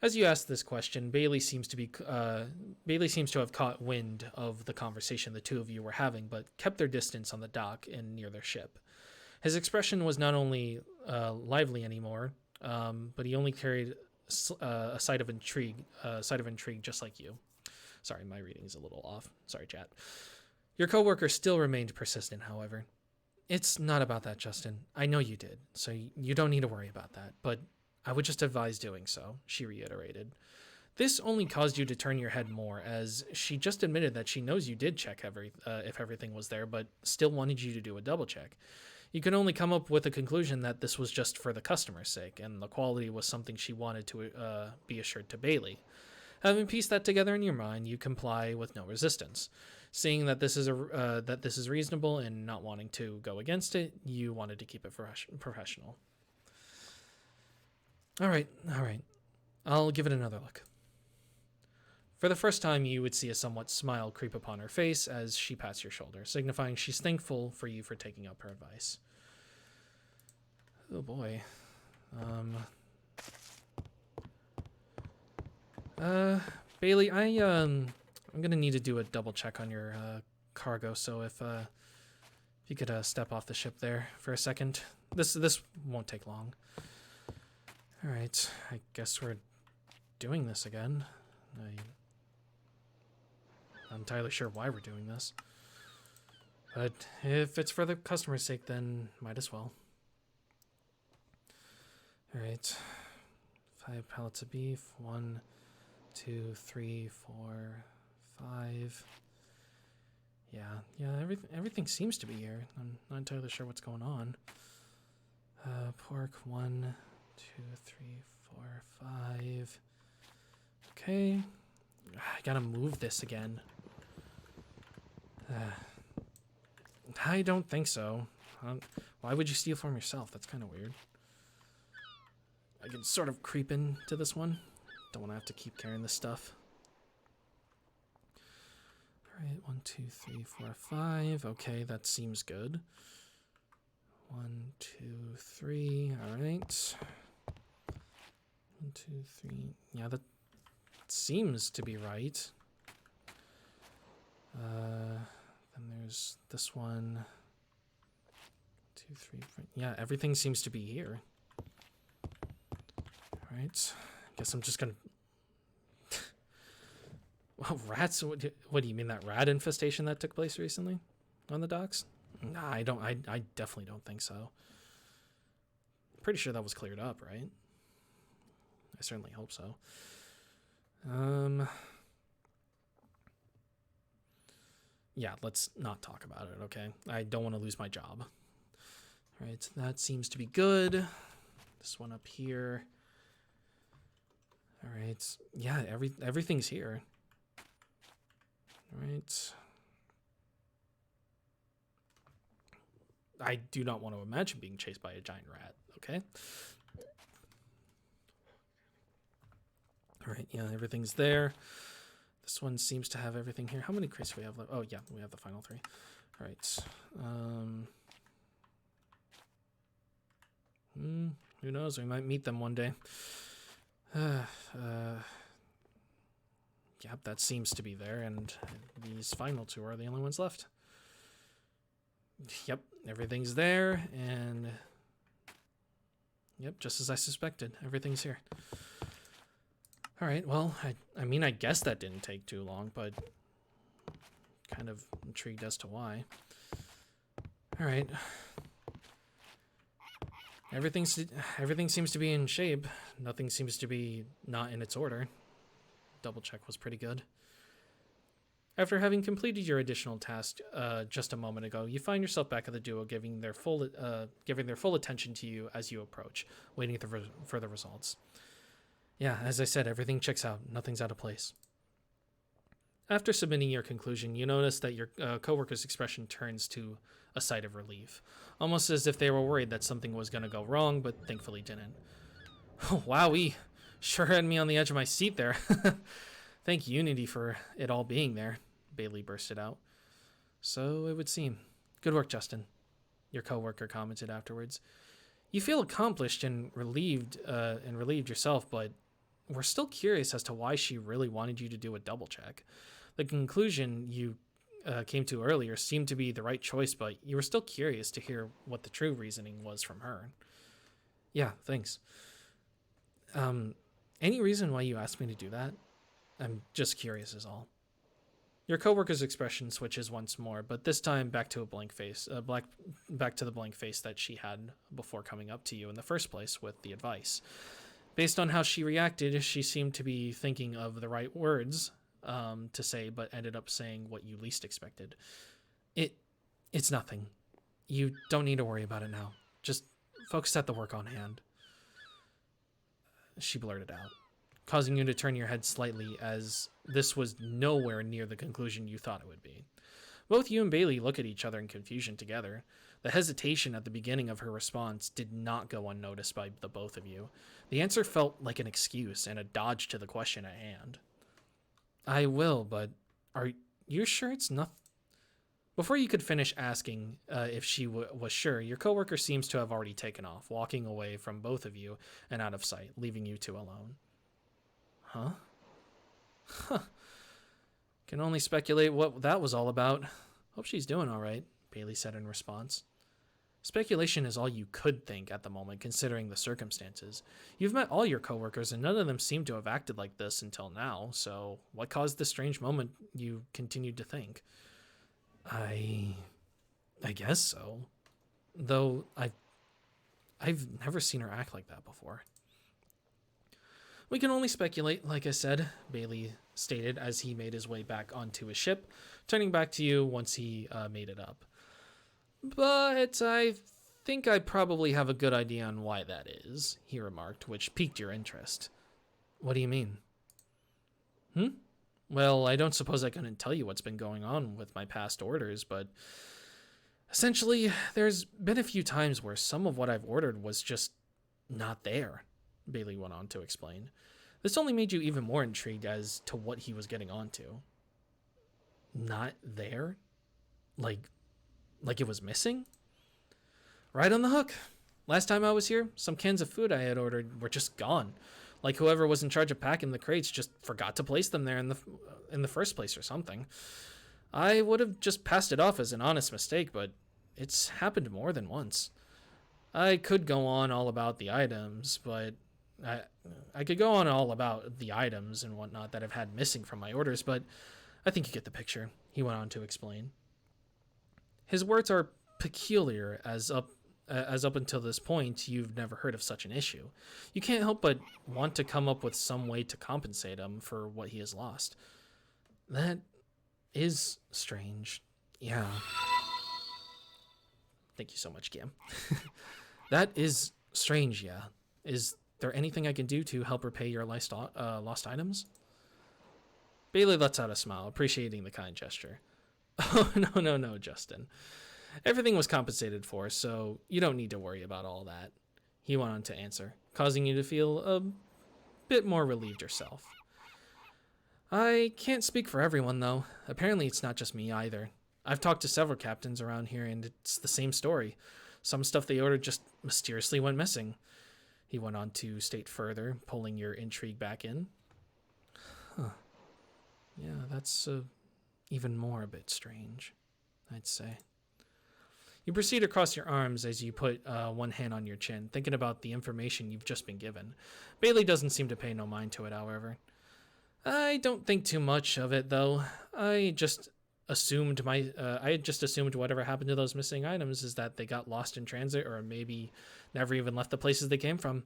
As you ask this question, Bailey seems to have caught wind of the conversation the two of you were having, but kept their distance on the dock and near their ship. His expression was not only lively anymore, but he only carried a side of intrigue, just like you. Sorry, my reading is a little off. Sorry, chat. Your coworker still remained persistent, however. It's not about that, Justin. I know you did, so you don't need to worry about that, but I would just advise doing so, she reiterated. This only caused you to turn your head more, as she just admitted that she knows you did check if everything was there, but still wanted you to do a double check. You could only come up with a conclusion that this was just for the customer's sake, and the quality was something she wanted to be assured to Bailey. Having pieced that together in your mind, you comply with no resistance. Seeing that this is reasonable and not wanting to go against it, you wanted to keep it professional. All right. I'll give it another look. For the first time, you would see a somewhat smile creep upon her face as she pats your shoulder, signifying she's thankful for you for taking up her advice. Oh boy. Bailey, I'm gonna need to do a double check on your cargo, so if you could step off the ship there for a second. This won't take long. All right, I guess we're doing this again. I'm not entirely sure why we're doing this, but if it's for the customer's sake, then might as well. All right, 5 pallets of beef. 1, 2, 3, 4, 5. Yeah. Everything seems to be here. I'm not entirely sure what's going on. Pork. 1, 2, 3, 4, 5. Okay. I gotta move this again. I don't think so. Why would you steal from yourself? That's kind of weird. I can sort of creep into this one. Don't want to have to keep carrying this stuff. Alright, 1, 2, 3, 4, 5. Okay, that seems good. 1, 2, 3. Alright. 1, 2, 3. Yeah, that seems to be right. Then there's this one. 2, 3, 4. Yeah, everything seems to be here. Alright. Guess I'm just gonna... Well, rats? What do you mean, that rat infestation that took place recently on the docks? Nah, I definitely don't think so. Pretty sure that was cleared up, right? I certainly hope so. Yeah, let's not talk about it, okay? I don't want to lose my job. All right, that seems to be good. This one up here. All right, yeah, everything's here. All right. I do not want to imagine being chased by a giant rat, okay? All right, yeah, everything's there. This one seems to have everything here. How many crates do we have left? Oh, yeah, we have the final 3. All right. Who knows? We might meet them one day. Yep, that seems to be there, and these final 2 are the only ones left. Yep, everything's there, and... Yep, just as I suspected. Everything's here. All right, well, I mean, I guess that didn't take too long, but kind of intrigued as to why. All right. Everything seems to be in shape. Nothing seems to be not in its order. Double check was pretty good. After having completed your additional task just a moment ago, you find yourself back at the duo, giving their full attention to you as you approach, waiting for the results. Yeah, as I said, everything checks out. Nothing's out of place. After submitting your conclusion, you notice that your coworker's expression turns to a sight of relief, almost as if they were worried that something was going to go wrong, but thankfully didn't. Oh, wowee. Sure had me on the edge of my seat there. Thank Unity for it all being there, Bailey bursted out. So it would seem. Good work, Justin, your coworker commented afterwards. You feel accomplished and relieved yourself, but we're still curious as to why she really wanted you to do a double check. The conclusion you came to earlier seemed to be the right choice, but you were still curious to hear what the true reasoning was from her. Yeah, thanks. Any reason why you asked me to do that? I'm just curious is all. Your coworker's expression switches once more, but this time back to a blank face, back to the blank face that she had before coming up to you in the first place with the advice. Based on how she reacted, she seemed to be thinking of the right words to say, but ended up saying what you least expected. It's nothing. You don't need to worry about it now. Just focus at the work on hand. She blurted out, causing you to turn your head slightly as this was nowhere near the conclusion you thought it would be. Both you and Bailey look at each other in confusion together. The hesitation at the beginning of her response did not go unnoticed by the both of you. The answer felt like an excuse and a dodge to the question at hand. I will, but are you sure it's nothing? Before you could finish asking if she was sure, your coworker seems to have already taken off, walking away from both of you and out of sight, leaving you two alone. Huh? Huh. Can only speculate what that was all about. Hope she's doing all right, Bailey said in response. Speculation is all you could think at the moment, considering the circumstances. You've met all your coworkers, and none of them seem to have acted like this until now, so what caused this strange moment you continued to think? I guess so. Though I've never seen her act like that before. We can only speculate, like I said, Bailey stated as he made his way back onto his ship, turning back to you once he made it up. But I think I probably have a good idea on why that is, he remarked, which piqued your interest. What do you mean? Well, I don't suppose I couldn't tell you what's been going on with my past orders, but essentially, there's been a few times where some of what I've ordered was just not there, Bailey went on to explain. This only made you even more intrigued as to what he was getting onto. Not there? Like it was missing? Right on the hook. Last time I was here, some cans of food I had ordered were just gone. Like whoever was in charge of packing the crates just forgot to place them there in the first place or something. I would have just passed it off as an honest mistake, but it's happened more than once. I could go on all about the items, but I could go on all about the items and whatnot that I've had missing from my orders, but I think you get the picture, he went on to explain. His words are peculiar as up until this point, you've never heard of such an issue. You can't help but want to come up with some way to compensate him for what he has lost. That is strange. Yeah. Thank you so much, Gam. That is strange, yeah. Is there anything I can do to help repay your lost items? Bailey lets out a smile, appreciating the kind gesture. Oh, no, Justin. Everything was compensated for, so you don't need to worry about all that, he went on to answer, causing you to feel a bit more relieved yourself. I can't speak for everyone, though. Apparently it's not just me either. I've talked to several captains around here, and it's the same story. Some stuff they ordered just mysteriously went missing, he went on to state further, pulling your intrigue back in. Huh. Yeah, that's even more a bit strange, I'd say. You proceed to cross your arms as you put one hand on your chin, thinking about the information you've just been given. Bailey doesn't seem to pay no mind to it, however. I don't think too much of it, though. I just assumed whatever happened to those missing items is that they got lost in transit or maybe never even left the places they came from.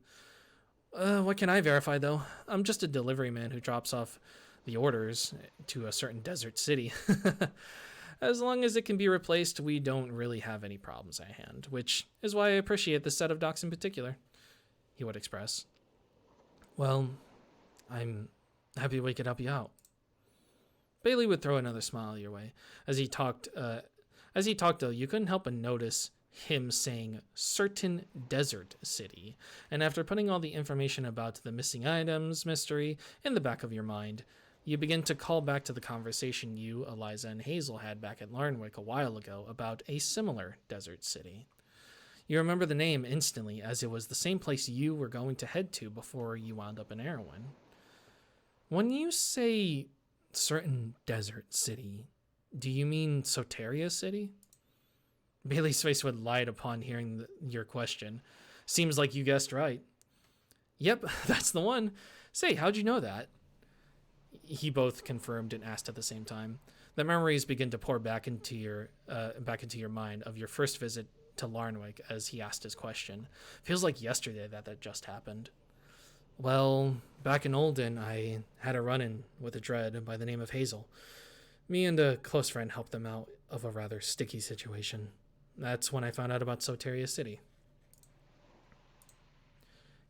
What can I verify, though? I'm just a delivery man who drops off the orders to a certain desert city. As long as it can be replaced, we don't really have any problems at hand, which is why I appreciate this set of docs in particular, he would express. Well, I'm happy we could help you out. Bailey would throw another smile your way. As he talked, though, you couldn't help but notice him saying certain desert city, and after putting all the information about the missing items mystery in the back of your mind, You begin to call back to the conversation you, Eliza, and Hazel had back at Larnwick a while ago about a similar desert city. You remember the name instantly, as it was the same place you were going to head to before you wound up in Erewhon. When you say certain desert city, do you mean Soteria City? Bailey's face would light upon hearing your question. Seems like you guessed right. Yep, that's the one. Say, how'd you know that? He both confirmed and asked at the same time. The memories begin to pour back into your mind of your first visit to Larnwick as he asked his question. Feels like yesterday that just happened. Well, back in Olden, I had a run-in with a dread by the name of Hazel. Me and a close friend helped them out of a rather sticky situation. That's when I found out about Soteria City.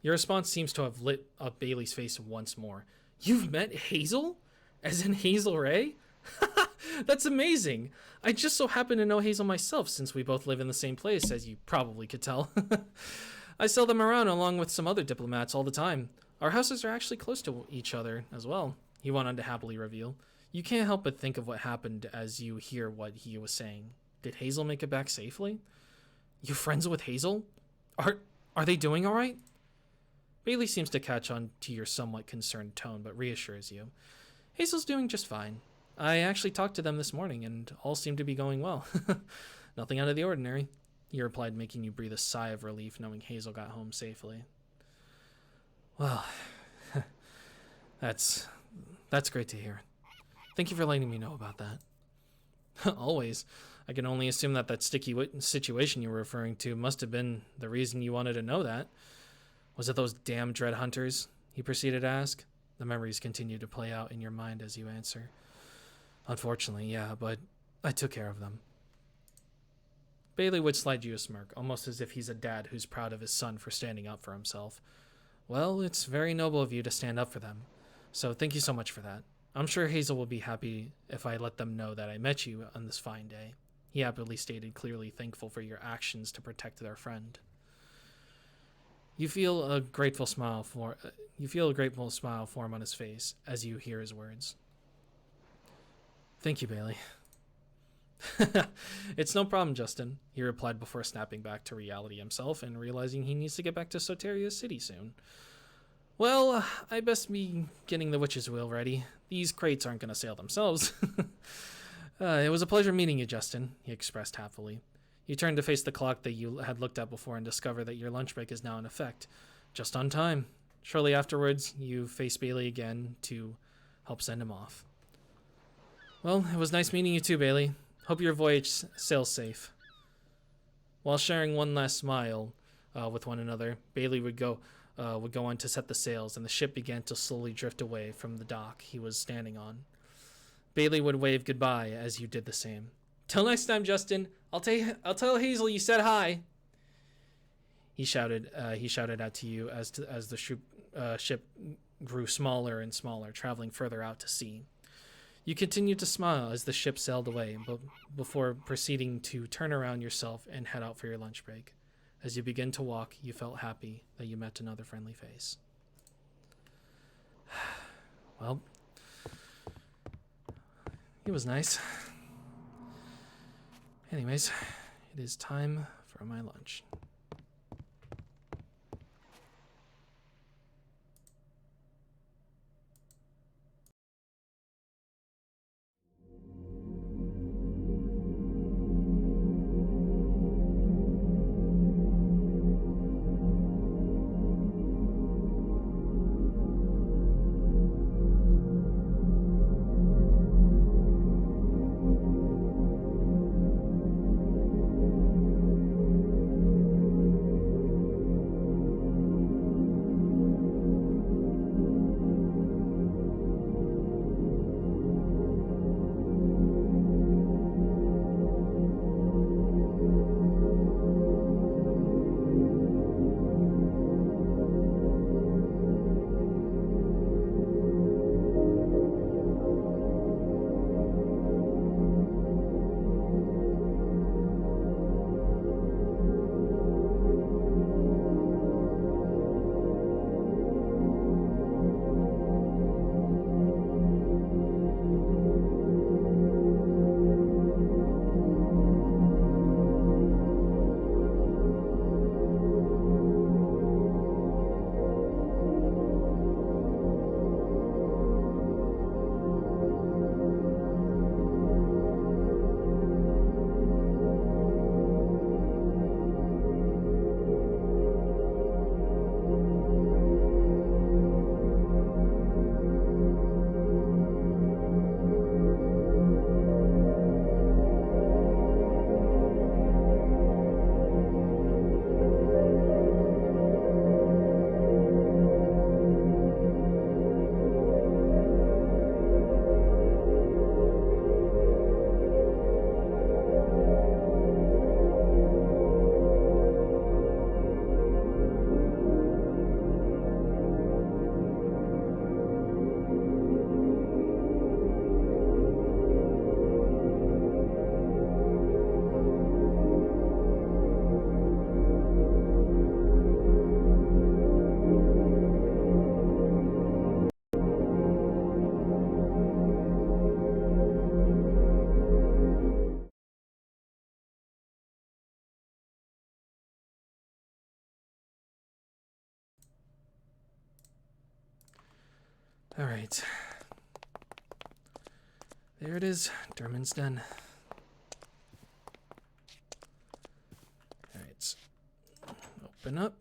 Your response seems to have lit up Bailey's face once more. You've met Hazel? As in Hazel Ray? That's amazing. I just so happen to know Hazel myself since we both live in the same place, as you probably could tell. I sell them around along with some other diplomats all the time. Our houses are actually close to each other as well, he went on to happily reveal. You can't help but think of what happened as you hear what he was saying. Did Hazel make it back safely? You friends with Hazel? Are they doing all right? Bailey seems to catch on to your somewhat concerned tone, but reassures you. Hazel's doing just fine. I actually talked to them this morning, and all seemed to be going well. Nothing out of the ordinary, he replied, making you breathe a sigh of relief knowing Hazel got home safely. Well, that's great to hear. Thank you for letting me know about that. Always. I can only assume that sticky situation you were referring to must have been the reason you wanted to know that. Was it those damn dread hunters? He proceeded to ask. The memories continue to play out in your mind as you answer. Unfortunately, yeah, but I took care of them. Bailey would slide you a smirk, almost as if he's a dad who's proud of his son for standing up for himself. Well, it's very noble of you to stand up for them, so thank you so much for that. I'm sure Hazel will be happy if I let them know that I met you on this fine day. He happily stated, clearly thankful for your actions to protect their friend. You feel a grateful smile form on his face as you hear his words. Thank you, Bailey. It's no problem, Justin, he replied before snapping back to reality himself and realizing he needs to get back to Soteria City soon. Well, I best be getting the witch's wheel ready. These crates aren't going to sail themselves. It was a pleasure meeting you, Justin, he expressed happily. You turned to face the clock that you had looked at before and discover that your lunch break is now in effect. Just on time. Shortly afterwards, you face Bailey again to help send him off. Well, it was nice meeting you too, Bailey. Hope your voyage sails safe. While sharing one last smile with one another, Bailey would go on to set the sails, and the ship began to slowly drift away from the dock he was standing on. Bailey would wave goodbye as you did the same. Till next time, Justin. I'll tell Hazel you said hi. He shouted out to you as the ship grew smaller and smaller, traveling further out to sea. You continued to smile as the ship sailed away, but before proceeding to turn around yourself and head out for your lunch break. As you begin to walk, you felt happy that you met another friendly face. Well, it was nice. Anyways, it is time for my lunch. All right. There it is, Derman's Den. All right. Open up.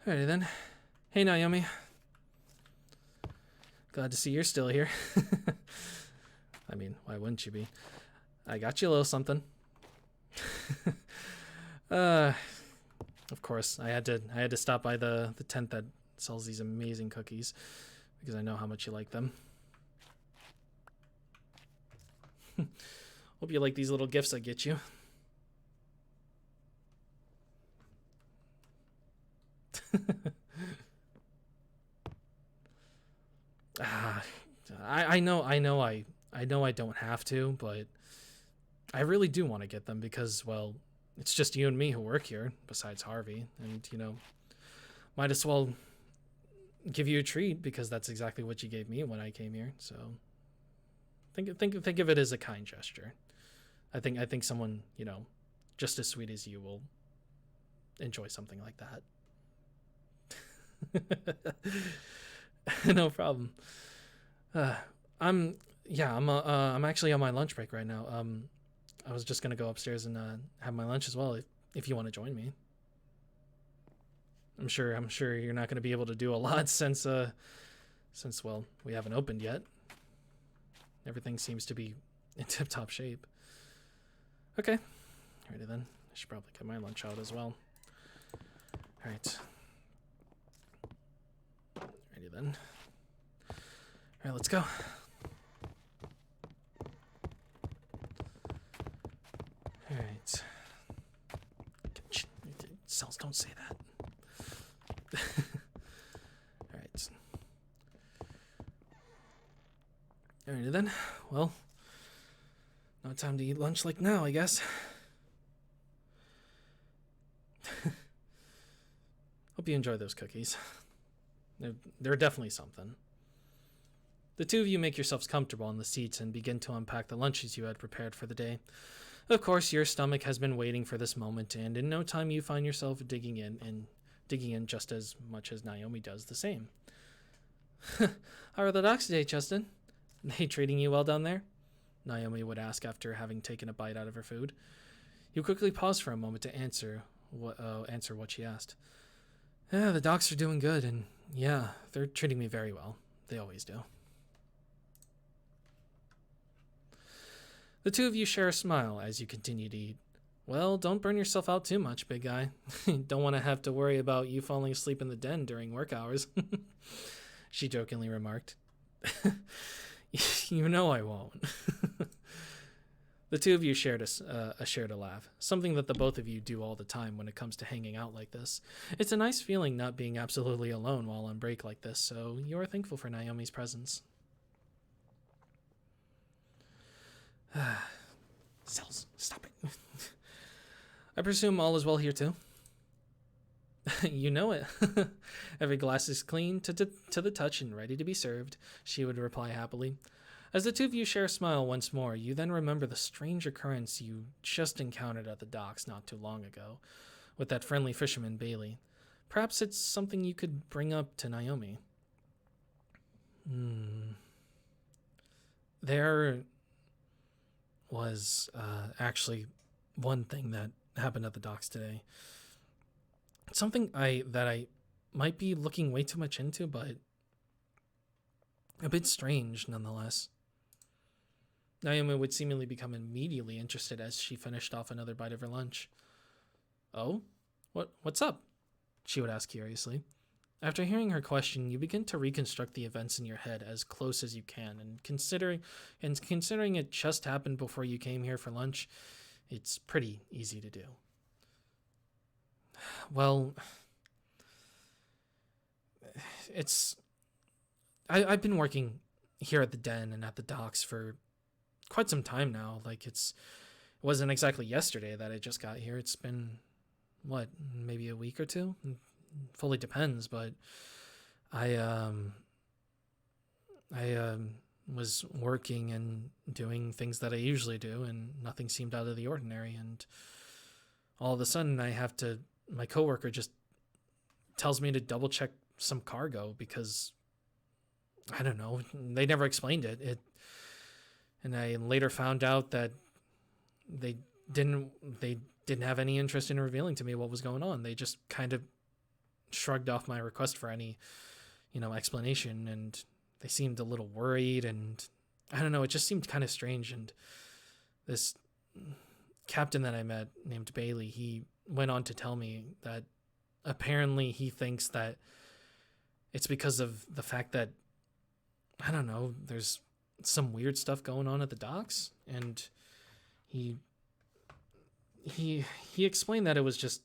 Alrighty then. Hey, Naomi. Glad to see you're still here. I mean, why wouldn't you be? I got you a little something. Of course, I had to stop by the tent that sells these amazing cookies because I know how much you like them. Hope you like these little gifts I get you. I know I don't have to, but I really do want to get them because, well, it's just you and me who work here, besides Harvey, and, you know, might as well give you a treat because that's exactly what you gave me when I came here. So think of it as a kind gesture. I think someone, you know, just as sweet as you will enjoy something like that. No problem. I'm actually on my lunch break right now. I was just gonna go upstairs and have my lunch as well if you want to join me. I'm sure you're not gonna be able to do a lot since well, we haven't opened yet. Everything seems to be in tip-top shape. Okay, alrighty then. I should probably get my lunch out as well. All right. Alrighty then. All right, let's go. All right. Cells, don't say that. All right. Alrighty then. Well, no time to eat lunch like now, I guess. Hope you enjoy those cookies. They're definitely something. The two of you make yourselves comfortable on the seats and begin to unpack the lunches you had prepared for the day. Of course, your stomach has been waiting for this moment, and in no time you find yourself digging in just as much as Naomi does the same. How are the docks today, Justin? They treating you well down there? Naomi would ask after having taken a bite out of her food. You quickly paused for a moment to answer what she asked. Yeah, the docs are doing good, and yeah, they're treating me very well. They always do. The two of you share a smile as you continue to eat. Well, don't burn yourself out too much, big guy. Don't want to have to worry about you falling asleep in the den during work hours. She jokingly remarked. You know I won't. The two of you shared a laugh, something that the both of you do all the time when it comes to hanging out like this. It's a nice feeling not being absolutely alone while on break like this, so you are thankful for Naomi's presence. Cells, stop it. I presume all is well here too? You know it. Every glass is clean to the touch and ready to be served, she would reply happily. As the two of you share a smile once more, you then remember the strange occurrence you just encountered at the docks not too long ago, with that friendly fisherman Bailey. Perhaps it's something you could bring up to Naomi. There was actually one thing that happened at the docks today. Something that I might be looking way too much into, but a bit strange nonetheless. Naomi would seemingly become immediately interested as she finished off another bite of her lunch. Oh? What's up? She would ask curiously. After hearing her question, you begin to reconstruct the events in your head as close as you can, and considering it just happened before you came here for lunch, it's pretty easy to do. Well, I've been working here at the den and at the docks for quite some time now. Like, it wasn't exactly yesterday that I just got here. It's been, maybe a week or two? Fully depends, but I was working and doing things that I usually do, and nothing seemed out of the ordinary, and all of a sudden my coworker just tells me to double check some cargo because I don't know. They never explained it. And I later found out that they didn't have any interest in revealing to me what was going on. They just kind of shrugged off my request for any, explanation, and they seemed a little worried, and I don't know, it just seemed kind of strange. And this captain that I met named Bailey, he went on to tell me that apparently he thinks that it's because of the fact that, I don't know, there's some weird stuff going on at the docks, and he explained that it was just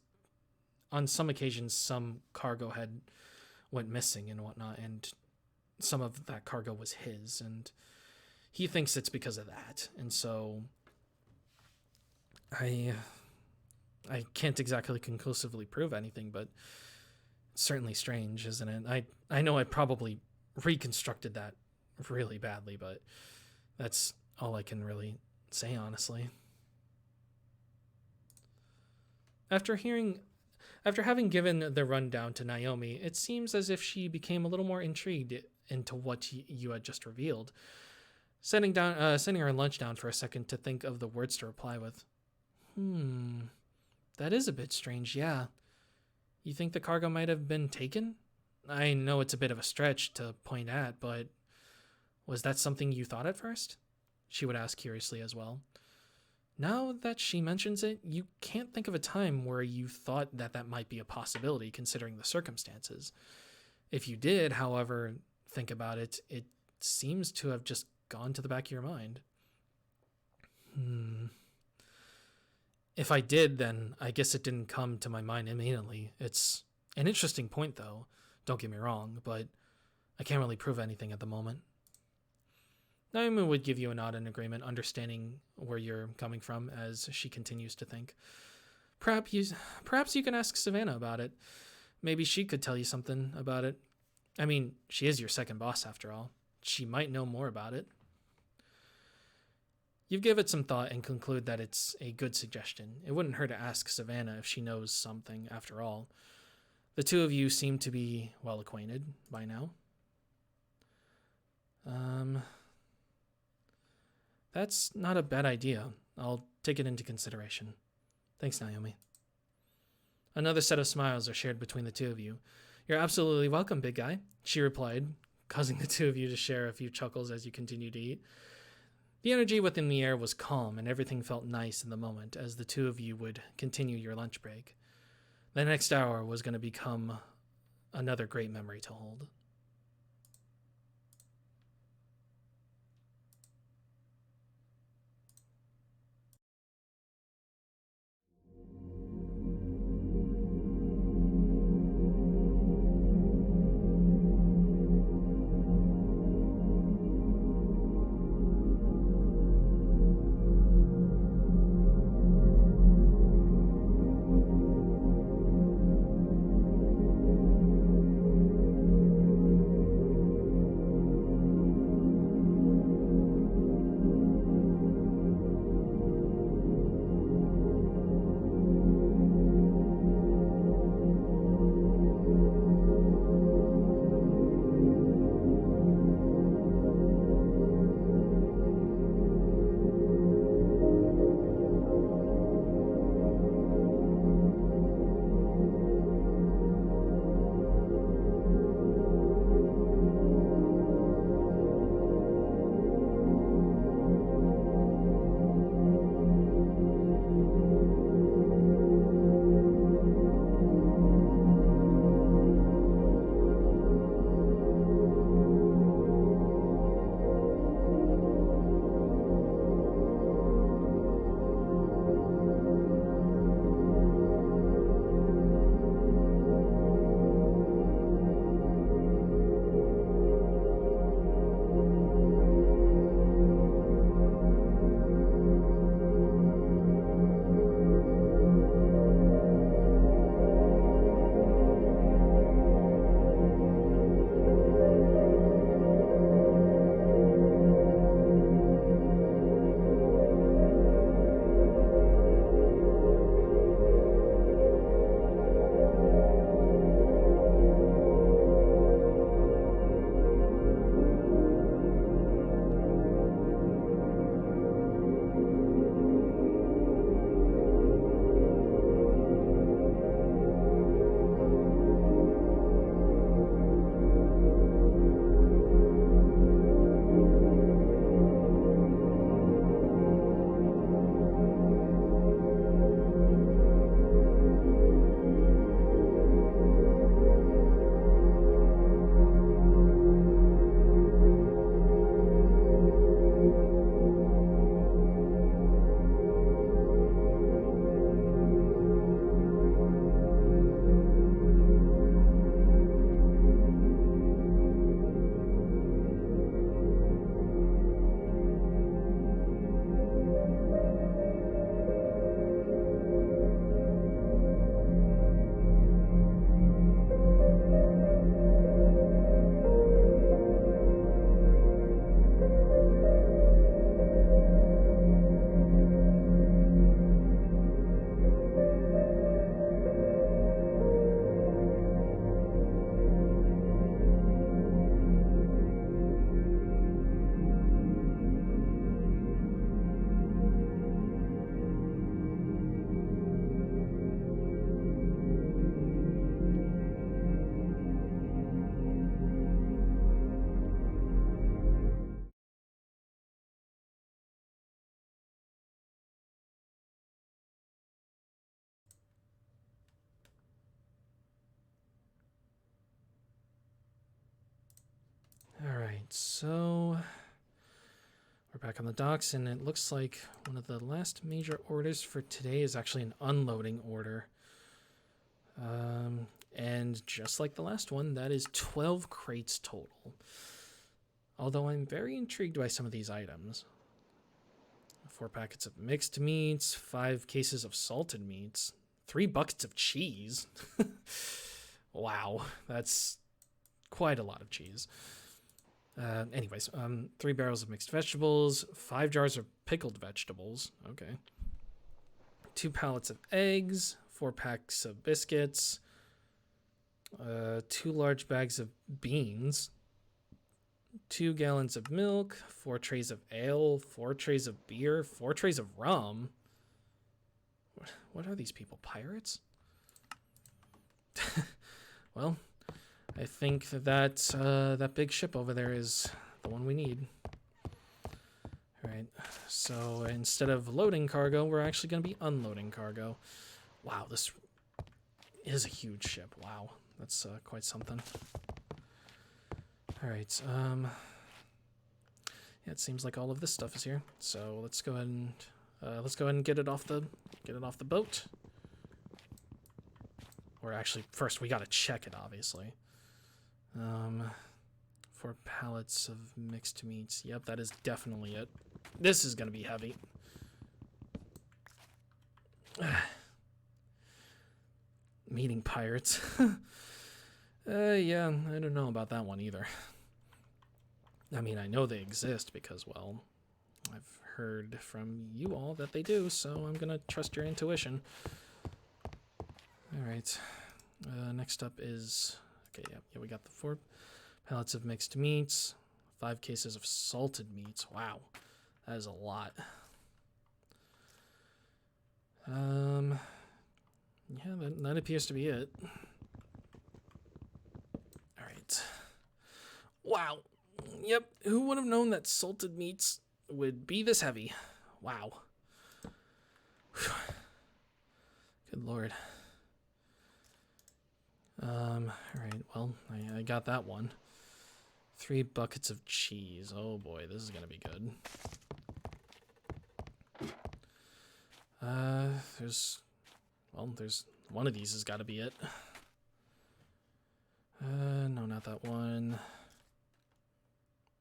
on some occasions some cargo had went missing and whatnot, and some of that cargo was his, and he thinks it's because of that. And so I can't exactly conclusively prove anything, but it's certainly strange, isn't it? I know I probably reconstructed that really badly, but that's all I can really say, honestly. After having given the rundown to Naomi, it seems as if she became a little more intrigued into what you had just revealed, sending her lunch down for a second to think of the words to reply with. That is a bit strange, yeah. You think the cargo might have been taken? I know it's a bit of a stretch to point at, but was that something you thought at first? She would ask curiously as well. Now that she mentions it, you can't think of a time where you thought that might be a possibility considering the circumstances. If you did, however, think about it, it seems to have just gone to the back of your mind. If I did, then I guess it didn't come to my mind immediately. It's an interesting point, though, don't get me wrong, but I can't really prove anything at the moment. Naomi would give you a nod in agreement, understanding where you're coming from as she continues to think. Perhaps you can ask Savannah about it. Maybe she could tell you something about it. I mean, she is your second boss after all. She might know more about it. You give it some thought and conclude that it's a good suggestion. It wouldn't hurt to ask Savannah if she knows something after all. The two of you seem to be well acquainted by now. That's not a bad idea. I'll take it into consideration. Thanks, Naomi. Another set of smiles are shared between the two of you. You're absolutely welcome, big guy, she replied, causing the two of you to share a few chuckles as you continue to eat. The energy within the air was calm, and everything felt nice in the moment as the two of you would continue your lunch break. The next hour was going to become another great memory to hold. so we're back on the docks, and it looks like one of the last major orders for today is actually an unloading order. And just like the last one, that is 12 crates total. Although I'm very intrigued by some of these items. 4 packets of mixed meats, 5 cases of salted meats, 3 buckets of cheese. Wow, that's quite a lot of cheese. Anyways, 3 barrels of mixed vegetables, 5 jars of pickled vegetables. Okay. 2 pallets of eggs, 4 packs of biscuits, 2 large bags of beans, 2 gallons of milk, 4 trays of ale, 4 trays of beer, 4 trays of rum. What are these people, pirates? Well, I think that big ship over there is the one we need. All right, so instead of loading cargo, we're actually going to be unloading cargo. Wow, this is a huge ship. Wow, that's quite something. All right, yeah, it seems like all of this stuff is here. So let's go ahead and get it off the boat. Or actually, first we got to check it, obviously. 4 pallets of mixed meats. Yep, that is definitely it. This is gonna be heavy. Meeting pirates. Yeah, I don't know about that one either. I mean, I know they exist because, well, I've heard from you all that they do, so I'm gonna trust your intuition. All right. Next up is, okay, yeah, we got the 4 pallets of mixed meats, 5 cases of salted meats. Wow, that is a lot. Yeah, that appears to be it. All right. Wow. Yep. Who would have known that salted meats would be this heavy? Wow. Whew. Good Lord. All right. Well, I got that one. 3 buckets of cheese. Oh boy, this is gonna be good. There's one of these has got to be it. No, not that one.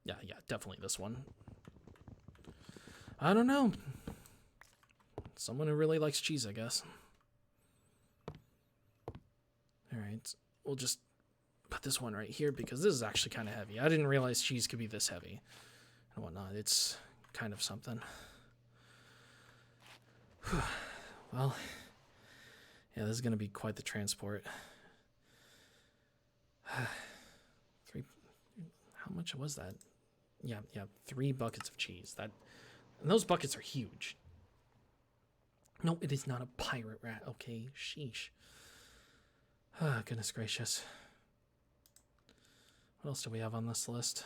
Yeah, definitely this one. I don't know. Someone who really likes cheese, I guess. All right, we'll just put this one right here because this is actually kind of heavy. I didn't realize cheese could be this heavy and whatnot. It's kind of something. Whew. Well, yeah, this is going to be quite the transport. 3, how much was that? Yeah, 3 buckets of cheese. And those buckets are huge. No, it is not a pirate rat. Okay, sheesh. Ah, goodness gracious. What else do we have on this list?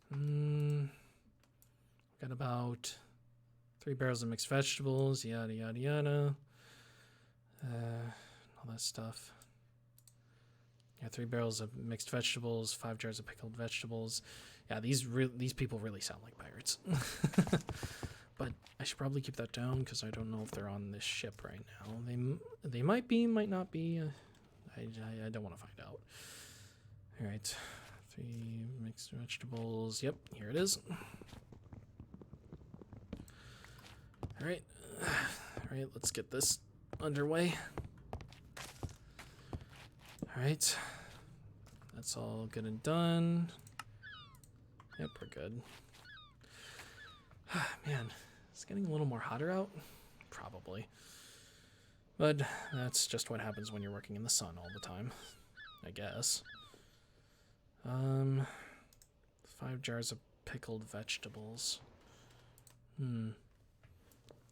Got about 3 barrels of mixed vegetables, yada, yada, yada. All that stuff. Yeah, 3 barrels of mixed vegetables, 5 jars of pickled vegetables. Yeah, these people really sound like pirates. But I should probably keep that down because I don't know if they're on this ship right now. They might be, might not be. I don't want to find out. All right, 3 mixed vegetables. Yep, here it is. All right, let's get this underway. All right, that's all good and done. Yep, we're good. Man, it's getting a little more hotter out. Probably. But that's just what happens when you're working in the sun all the time, I guess. 5 jars of pickled vegetables.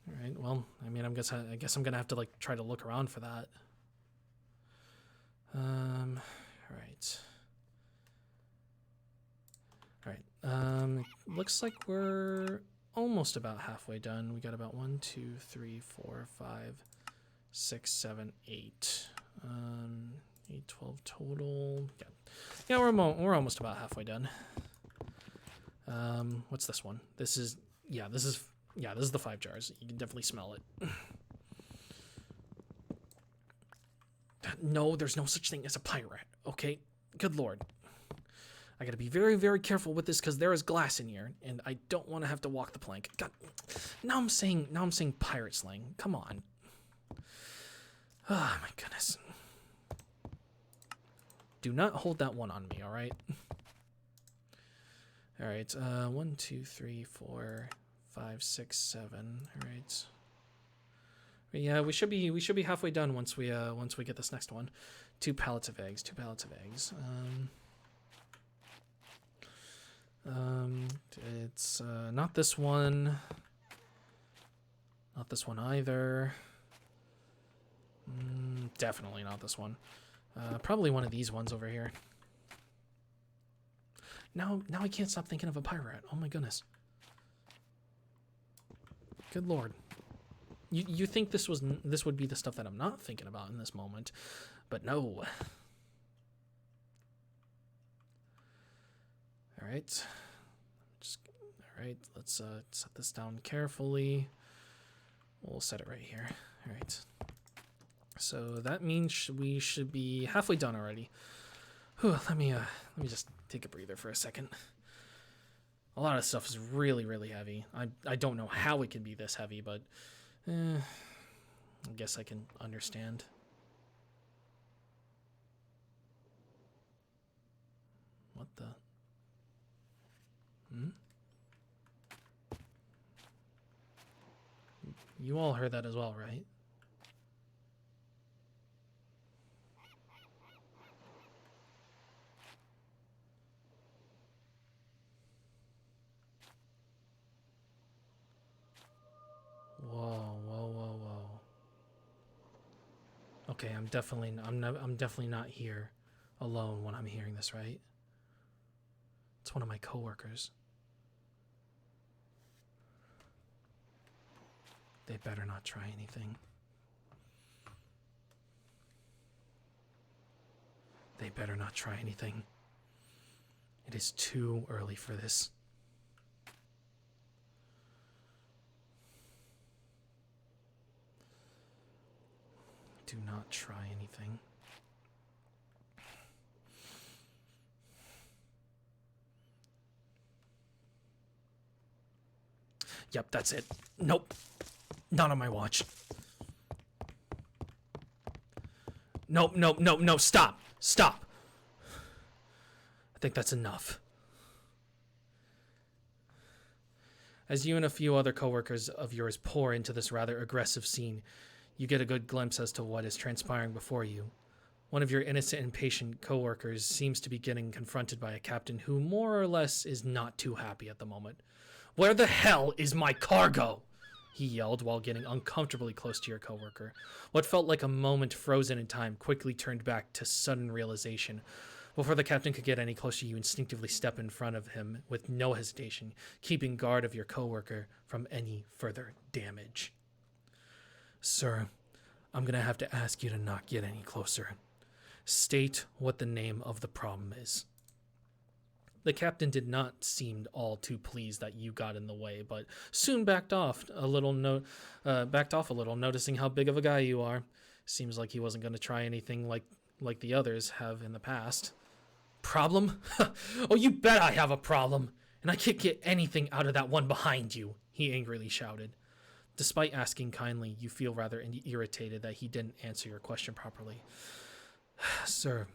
All right, well, I mean, I guess I'm gonna have to like try to look around for that. All right. Looks like we're almost about halfway done. We got about 1, 2, 3, 4, 5, 6, 7, 8. 812 total. Yeah, we're almost about halfway done. What's this one? This is the 5 jars. You can definitely smell it. No, there's no such thing as a pirate. Okay, good lord. I gotta be very, very careful with this because there is glass in here, and I don't want to have to walk the plank. God, now I'm saying pirate slang. Come on. Oh my goodness. Do not hold that one on me, all right? All right. 1, 2, 3, 4, 5, 6, 7. All right. Yeah, we should be halfway done once we get this next one. 2 pallets of eggs. 2 pallets of eggs. It's not this one. Not this one either. Definitely not this one. Probably one of these ones over here. Now I can't stop thinking of a pirate. Oh my goodness. Good lord. You think this would be the stuff that I'm not thinking about in this moment, but no. All right. All right, let's set this down carefully. We'll set it right here. All right. So that means we should be halfway done already. Whew, let me just take a breather for a second. A lot of stuff is really, really heavy. I don't know how it can be this heavy, but I guess I can understand. What the? You all heard that as well, right? Whoa. Okay, I'm definitely not here alone when I'm hearing this, right? It's one of my coworkers. They better not try anything. They better not try anything. It is too early for this. Do not try anything. Yep, that's it. Nope. Not on my watch. Nope. Stop. I think that's enough. As you and a few other coworkers of yours pour into this rather aggressive scene, you get a good glimpse as to what is transpiring before you. One of your innocent and patient coworkers seems to be getting confronted by a captain who more or less is not too happy at the moment. "Where the hell is my cargo?" he yelled while getting uncomfortably close to your coworker. What felt like a moment frozen in time quickly turned back to sudden realization. Before the captain could get any closer, you instinctively step in front of him with no hesitation, keeping guard of your coworker from any further damage. "Sir, I'm going to have to ask you to not get any closer. State what the name of the problem is." The captain did not seem all too pleased that you got in the way, but soon backed off a little, noticing how big of a guy you are. Seems like he wasn't going to try anything like the others have in the past. "Problem? Oh, you bet I have a problem, and I can't get anything out of that one behind you," he angrily shouted. Despite asking kindly, you feel rather irritated that he didn't answer your question properly. "Sir,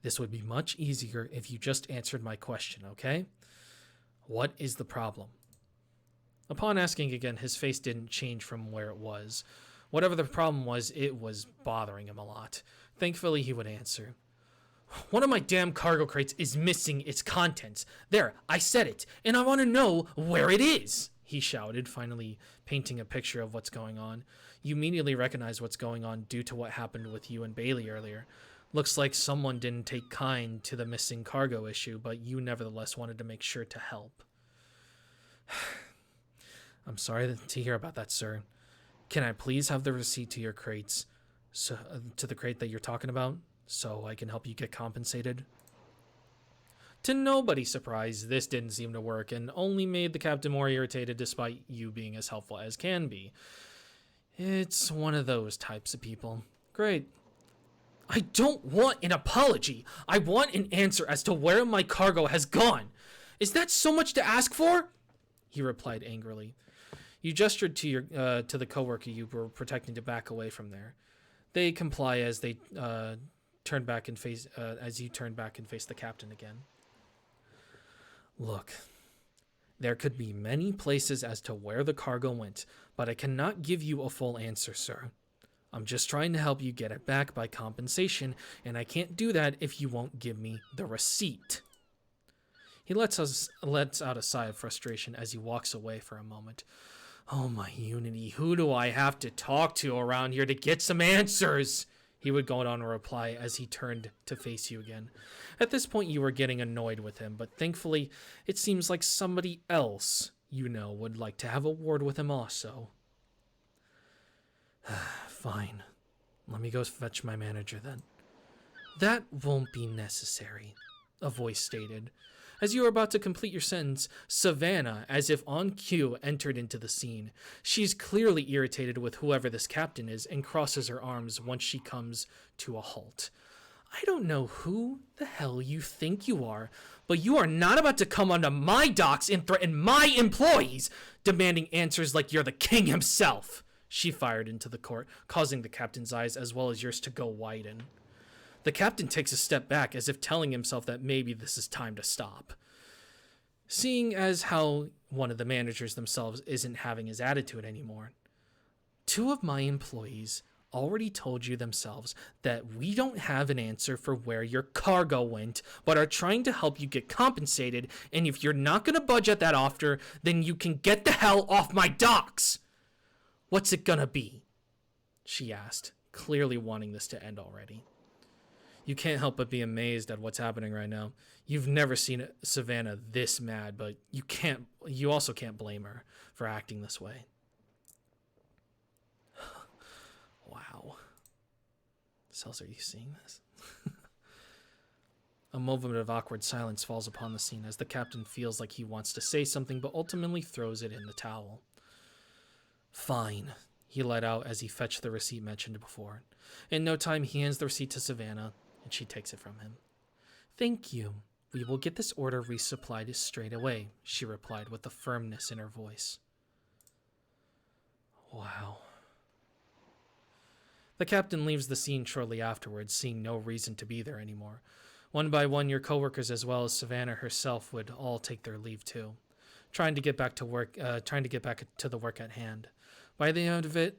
this would be much easier if you just answered my question, okay? What is the problem?" Upon asking again, his face didn't change from where it was. Whatever the problem was, it was bothering him a lot. Thankfully, he would answer. "One of my damn cargo crates is missing its contents. There, I said it, and I want to know where it is," he shouted, finally painting a picture of what's going on. You immediately recognize what's going on due to what happened with you and Bailey earlier. Looks like someone didn't take kind to the missing cargo issue, but you nevertheless wanted to make sure to help. "I'm sorry to hear about that, sir. Can I please have the receipt to your crates, to the crate that you're talking about?" so I can help you get compensated. To nobody's surprise, this didn't seem to work and only made the captain more irritated despite you being as helpful as can be. It's one of those types of people. Great. I don't want an apology. I want an answer as to where my cargo has gone. Is that so much to ask for? He replied angrily. You gestured to the coworker you were protecting to back away from there. They comply as they turn back and face as you turn back and face the captain again. Look, there could be many places as to where the cargo went, but I cannot give you a full answer, sir. I'm just trying to help you get it back by compensation, and I can't do that if you won't give me the receipt. He lets out a sigh of frustration as he walks away for a moment. Oh my unity, who do I have to talk to around here to get some answers? He would go on to reply as he turned to face you again. At this point, you were getting annoyed with him, but thankfully, it seems like somebody else you know would like to have a word with him also. Fine. Let me go fetch my manager then. That won't be necessary, a voice stated. As you were about to complete your sentence, Savannah, as if on cue, entered into the scene. She's clearly irritated with whoever this captain is and crosses her arms once she comes to a halt. I don't know who the hell you think you are, but you are not about to come onto my docks and threaten my employees, demanding answers like you're the king himself. She fired into the court, causing the captain's eyes as well as yours to go widen. The captain takes a step back as if telling himself that maybe this is time to stop. Seeing as how one of the managers themselves isn't having his attitude anymore. Two of my employees already told you themselves that we don't have an answer for where your cargo went, but are trying to help you get compensated, and if you're not going to budge at that offer, then you can get the hell off my docks. What's it gonna be? She asked, clearly wanting this to end already. You can't help but be amazed at what's happening right now. You've never seen Savannah this mad, but you also can't blame her for acting this way. Wow. Cells, are you seeing this? A moment of awkward silence falls upon the scene as the captain feels like he wants to say something but ultimately throws it in the towel. Fine, he let out as he fetched the receipt mentioned before. In no time, he hands the receipt to Savannah, and she takes it from him. Thank you. We will get this order resupplied straight away, she replied with a firmness in her voice. Wow. The captain leaves the scene shortly afterwards, seeing no reason to be there anymore. One by one, your coworkers as well as Savannah herself would all take their leave too, trying to get back to the work at hand. By the end of it,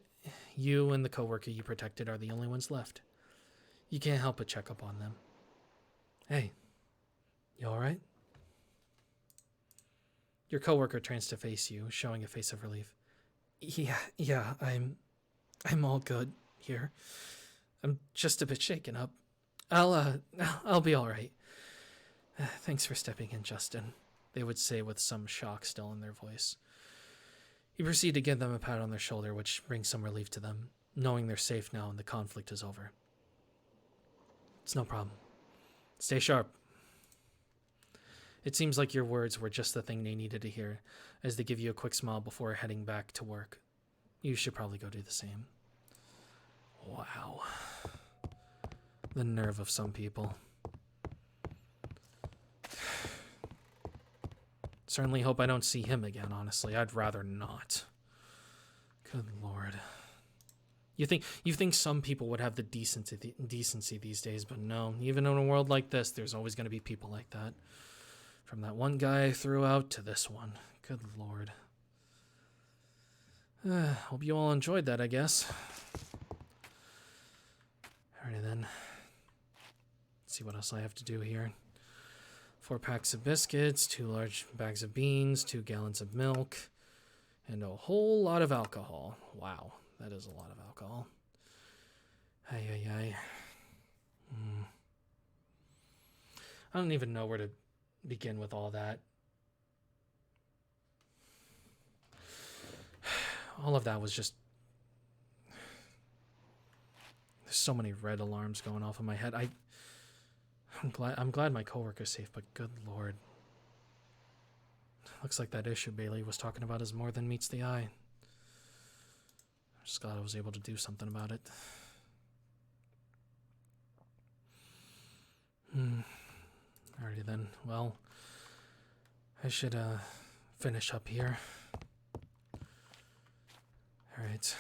you and the coworker you protected are the only ones left. You can't help but check up on them. Hey, you all right? Your coworker turns to face you, showing a face of relief. Yeah, I'm all good here. I'm just a bit shaken up. I'll be all right. Thanks for stepping in, Justin, they would say with some shock still in their voice. You proceed to give them a pat on their shoulder, which brings some relief to them, knowing they're safe now and the conflict is over. It's no problem. Stay sharp. It seems like your words were just the thing they needed to hear, as they give you a quick smile before heading back to work. You should probably go do the same. Wow. The nerve of some people. Certainly hope I don't see him again, honestly. I'd rather not. Good Lord. You think some people would have the decency these days, but no. Even in a world like this, there's always going to be people like that. From that one guy I threw out to this one. Good Lord. Hope you all enjoyed that, I guess. Alrighty then. Let's see what else I have to do here. 4 packs of biscuits, 2 large bags of beans, 2 gallons of milk, and a whole lot of alcohol. Wow, that is a lot of alcohol. I don't even know where to begin with all that. All of that was just... There's so many red alarms going off in my head. I'm glad my coworker's safe, but good lord. Looks like that issue Bailey was talking about is more than meets the eye. I'm just glad I was able to do something about it. Alrighty then. Well, I should finish up here. Alright.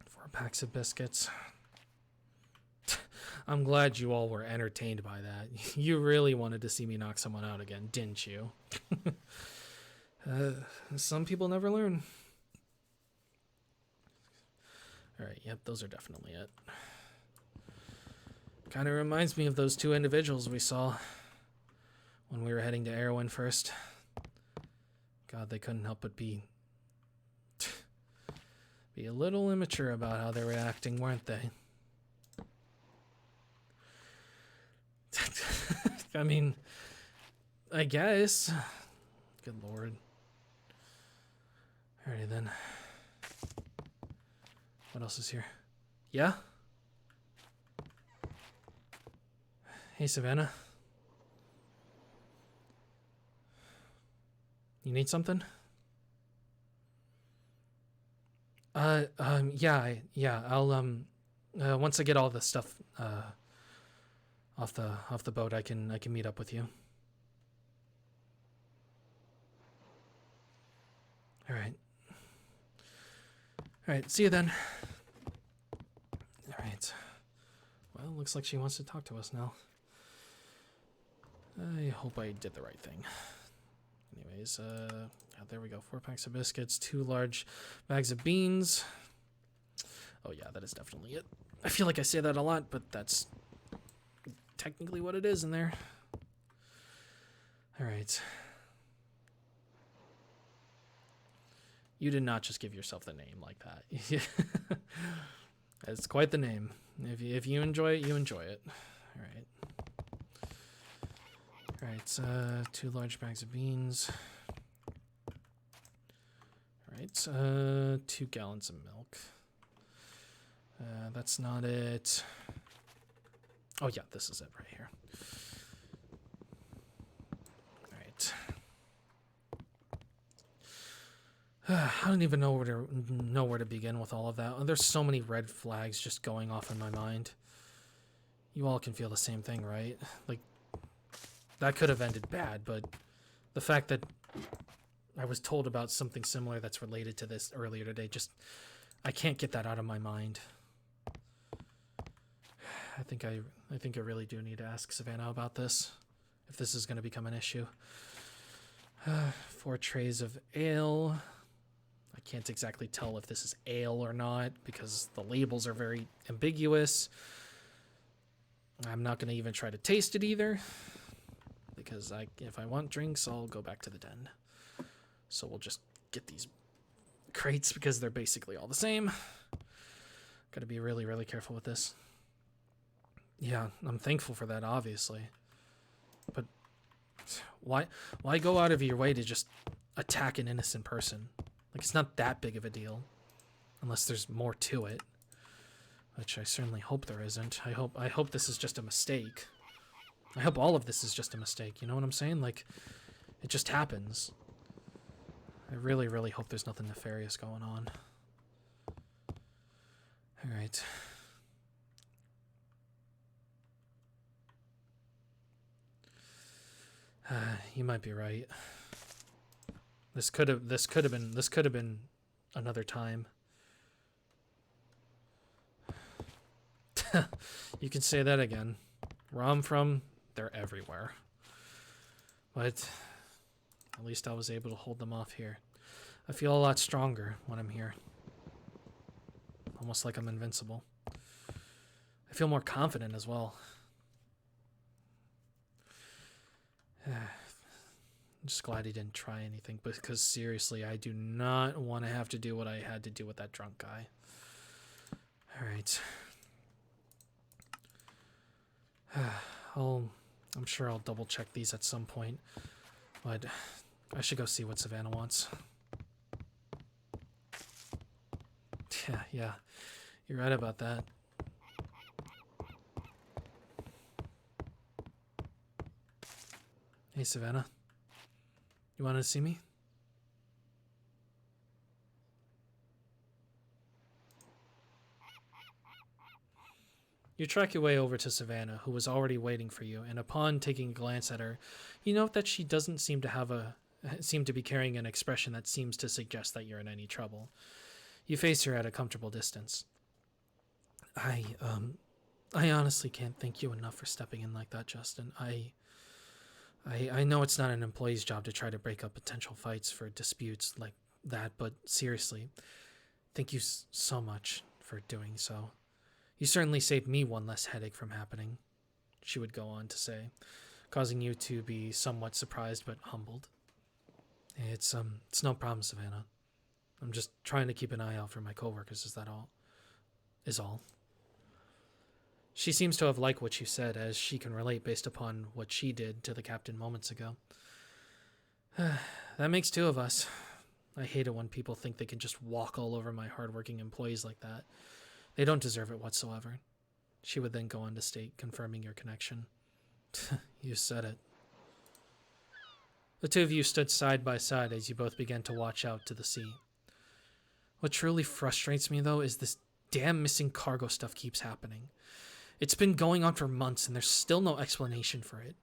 4 packs of biscuits. I'm glad you all were entertained by that. You really wanted to see me knock someone out again, didn't you? Some people never learn. Alright, yep, those are definitely it. Kind of reminds me of those 2 individuals we saw when we were heading to Erwin first. God, they couldn't help but be a little immature about how they were acting, weren't they? I mean, I guess. Good lord. Alrighty then. What else is here? Yeah? Hey, Savannah. You need something? Yeah, I'll, once I get all the stuff, off the boat, I can meet up with you. Alright, see you then. Alright. Well, looks like she wants to talk to us now. I hope I did the right thing. Anyways, there we go. 4 packs of biscuits, 2 large bags of beans. Oh yeah, that is definitely it. I feel like I say that a lot, but that's technically what it is in there. Alright. You did not just give yourself the name like that. It's quite the name. If you enjoy it, you enjoy it. Alright. Alright, 2 large bags of beans. Alright, 2 gallons of milk. That's not it. Oh yeah, this is it right here. Alright. I don't even know where to begin with all of that. There's so many red flags just going off in my mind. You all can feel the same thing, right? Like, that could have ended bad, but the fact that I was told about something similar that's related to this earlier today, just, I can't get that out of my mind. I think I really do need to ask Savannah about this, if this is going to become an issue. 4 trays of ale. I can't exactly tell if this is ale or not because the labels are very ambiguous. I'm not going to even try to taste it either because if I want drinks, I'll go back to the den. So we'll just get these crates because they're basically all the same. Got to be really, really careful with this. Yeah, I'm thankful for that, obviously. But why go out of your way to just attack an innocent person? Like, it's not that big of a deal. Unless there's more to it. Which I certainly hope there isn't. I hope this is just a mistake. I hope all of this is just a mistake, you know what I'm saying? Like, it just happens. I really, really hope there's nothing nefarious going on. Alright. You might be right. This could have been another time. You can say that again. Where I'm from, they're everywhere. But at least I was able to hold them off here. I feel a lot stronger when I'm here. Almost like I'm invincible. I feel more confident as well. I'm just glad he didn't try anything, because seriously, I do not want to have to do what I had to do with that drunk guy. Alright. I'm sure I'll double check these at some point, but I should go see what Savannah wants. Yeah, you're right about that. Hey, Savannah. You wanted to see me? You track your way over to Savannah, who was already waiting for you, and upon taking a glance at her, you note that she doesn't seem to be carrying an expression that seems to suggest that you're in any trouble. You face her at a comfortable distance. I honestly can't thank you enough for stepping in like that, Justin. I know it's not an employee's job to try to break up potential fights for disputes like that, but seriously, thank you so much for doing so. You certainly saved me one less headache from happening, she would go on to say, causing you to be somewhat surprised but humbled. It's no problem, Savannah. I'm just trying to keep an eye out for my coworkers, is all. She seems to have liked what you said, as she can relate based upon what she did to the captain moments ago. That makes two of us. I hate it when people think they can just walk all over my hardworking employees like that. They don't deserve it whatsoever. She would then go on to state, confirming your connection. You said it. The two of you stood side by side as you both began to watch out to the sea. What truly frustrates me, though, is this damn missing cargo stuff keeps happening. It's been going on for months, and there's still no explanation for it.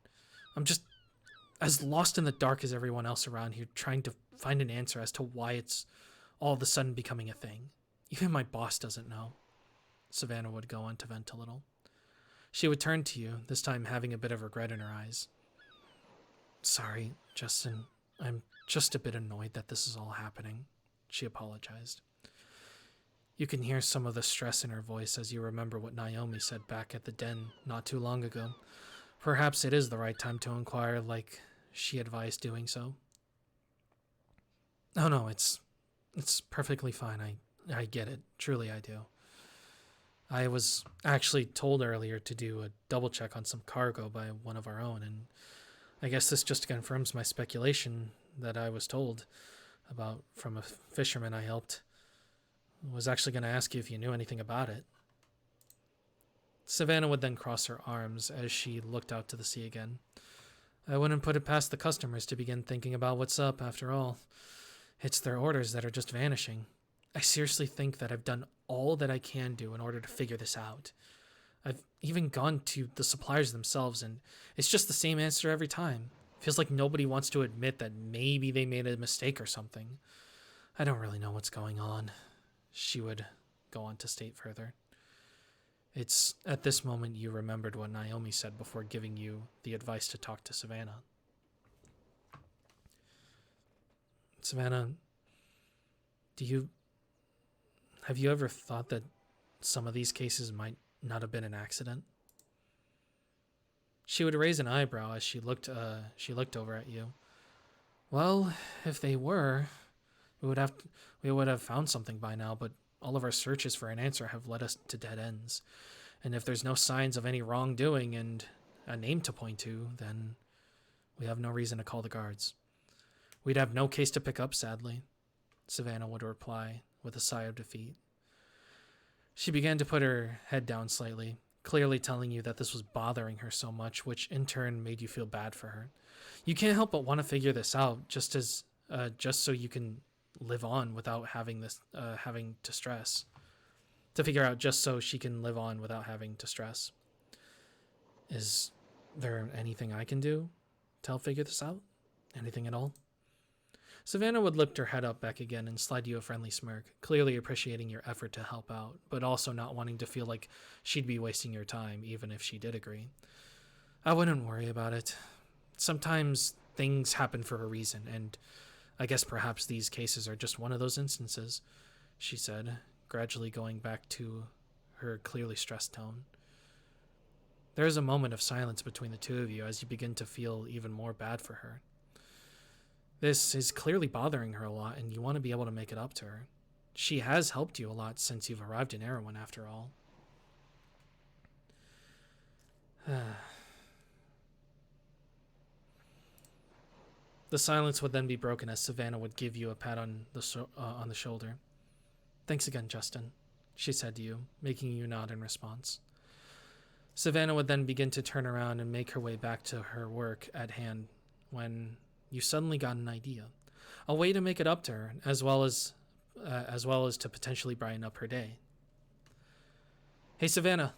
I'm just as lost in the dark as everyone else around here, trying to find an answer as to why it's all of a sudden becoming a thing. Even my boss doesn't know. Savannah would go on to vent a little. She would turn to you, this time having a bit of regret in her eyes. Sorry, Justin. I'm just a bit annoyed that this is all happening, she apologized. You can hear some of the stress in her voice as you remember what Naomi said back at the den not too long ago. Perhaps it is the right time to inquire, like she advised doing so. Oh no, it's perfectly fine. I get it. Truly I do. I was actually told earlier to do a double check on some cargo by one of our own, and I guess this just confirms my speculation that I was told about from a fisherman I helped. I was actually going to ask you if you knew anything about it. Savannah would then cross her arms as she looked out to the sea again. I wouldn't put it past the customers to begin thinking about what's up, after all. It's their orders that are just vanishing. I seriously think that I've done all that I can do in order to figure this out. I've even gone to the suppliers themselves, and it's just the same answer every time. Feels like nobody wants to admit that maybe they made a mistake or something. I don't really know what's going on, she would go on to state further. It's at this moment you remembered what Naomi said before giving you the advice to talk to Savannah. Savannah, have you ever thought that some of these cases might not have been an accident? She would raise an eyebrow as she looked over at you. Well, if they were, we would have found something by now, but all of our searches for an answer have led us to dead ends. And if there's no signs of any wrongdoing and a name to point to, then we have no reason to call the guards. We'd have no case to pick up, sadly, Savannah would reply with a sigh of defeat. She began to put her head down slightly, clearly telling you that this was bothering her so much, which in turn made you feel bad for her. You can't help but want to figure this out, just so you can live on without having to stress. To figure out just so she can live on without having to stress. Is there anything I can do to help figure this out? Anything at all? Savannah would lift her head up back again and slide you a friendly smirk, clearly appreciating your effort to help out, but also not wanting to feel like she'd be wasting your time, even if she did agree. I wouldn't worry about it. Sometimes things happen for a reason, and I guess perhaps these cases are just one of those instances, she said, gradually going back to her clearly stressed tone. There is a moment of silence between the two of you as you begin to feel even more bad for her. This is clearly bothering her a lot, and you want to be able to make it up to her. She has helped you a lot since you've arrived in Erewhon, after all. The silence would then be broken as Savannah would give you a pat on the shoulder. Thanks again, Justin, she said to you, making you nod in response. Savannah would then begin to turn around and make her way back to her work at hand when you suddenly got an idea, a way to make it up to her, as well as to potentially brighten up her day. "Hey, Savannah."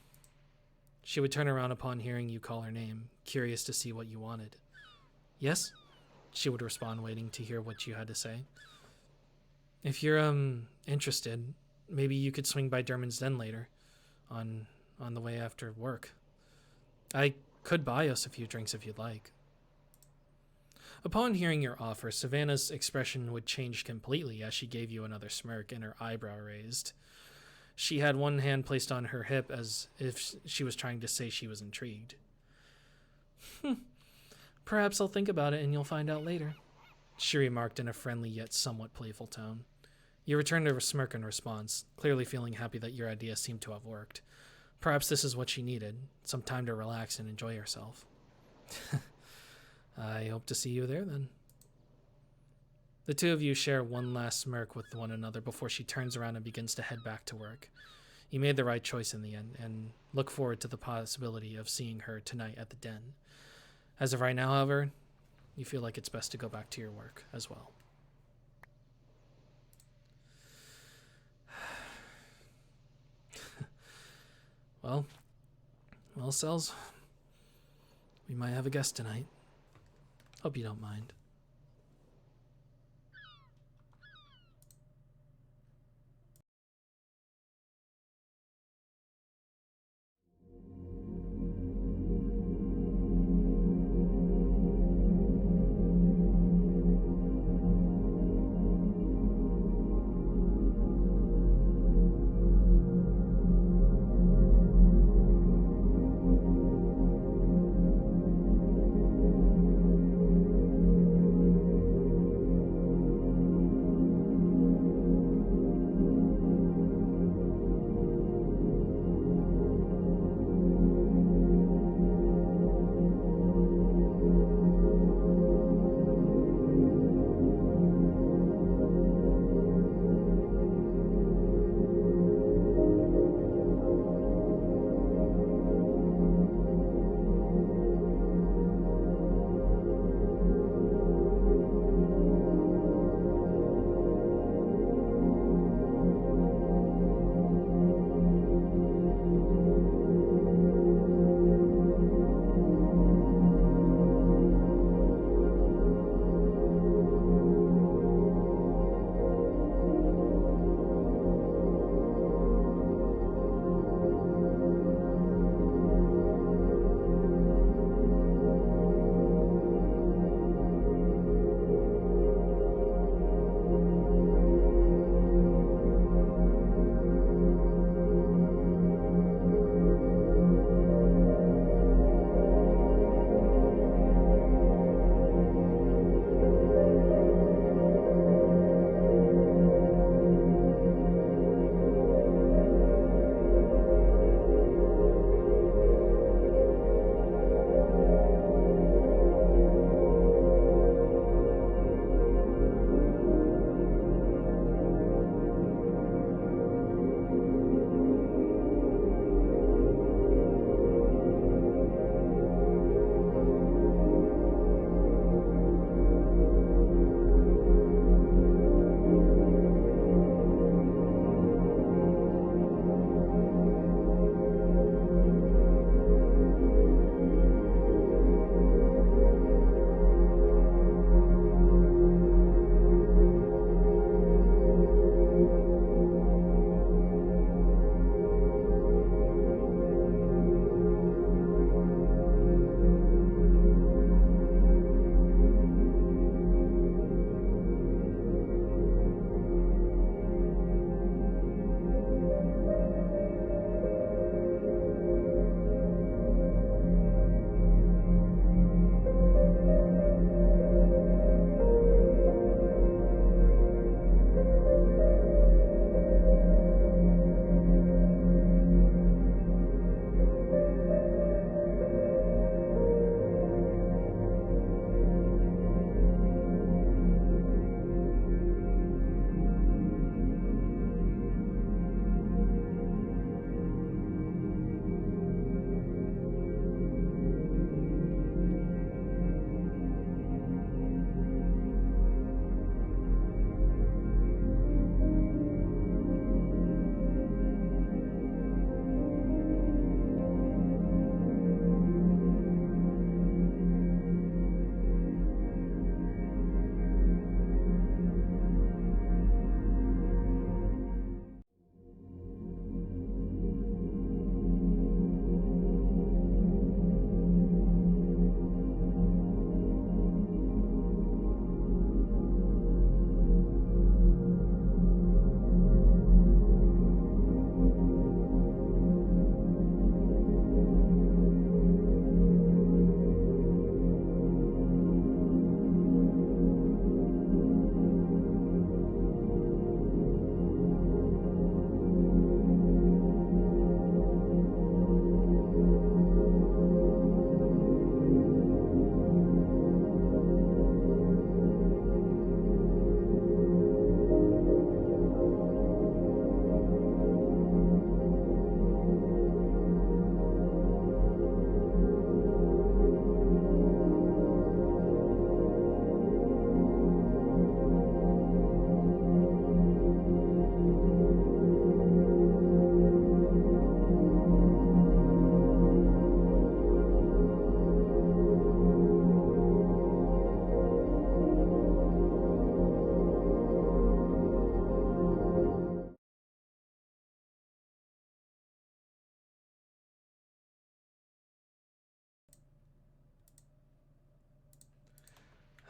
She would turn around upon hearing you call her name, curious to see what you wanted. "Yes?" She would respond, waiting to hear what you had to say. "If you're interested, maybe you could swing by Derman's Den later, on the way after work. I could buy us a few drinks if you'd like." Upon hearing your offer, Savannah's expression would change completely as she gave you another smirk and her eyebrow raised. She had one hand placed on her hip as if she was trying to say she was intrigued. "Perhaps I'll think about it and you'll find out later," she remarked in a friendly yet somewhat playful tone. You returned a smirk in response, clearly feeling happy that your idea seemed to have worked. Perhaps this is what she needed, some time to relax and enjoy herself. "I hope to see you there then." The two of you share one last smirk with one another before she turns around and begins to head back to work. You made the right choice in the end, and look forward to the possibility of seeing her tonight at the Den. As of right now, however, you feel like it's best to go back to your work as well. Well, Cells, we might have a guest tonight. Hope you don't mind.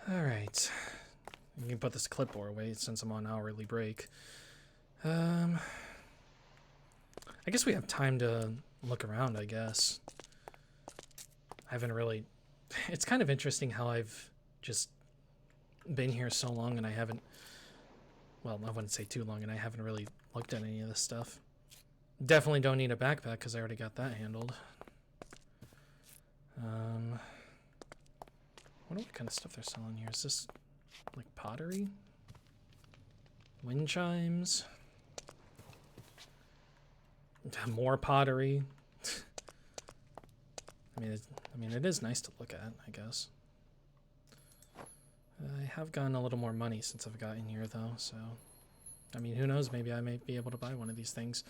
All right. You can put this clipboard away since I'm on hourly break. I guess we have time to look around, I guess. I haven't really... It's kind of interesting how I've just been here so long and I haven't... Well, I wouldn't say too long, and I haven't really looked at any of this stuff. Definitely don't need a backpack because I already got that handled. I wonder what kind of stuff they're selling here. Is this like pottery? Wind chimes? More pottery? I mean, it is nice to look at, I guess. I have gotten a little more money since I've gotten here, though, so... I mean, who knows? Maybe I might be able to buy one of these things.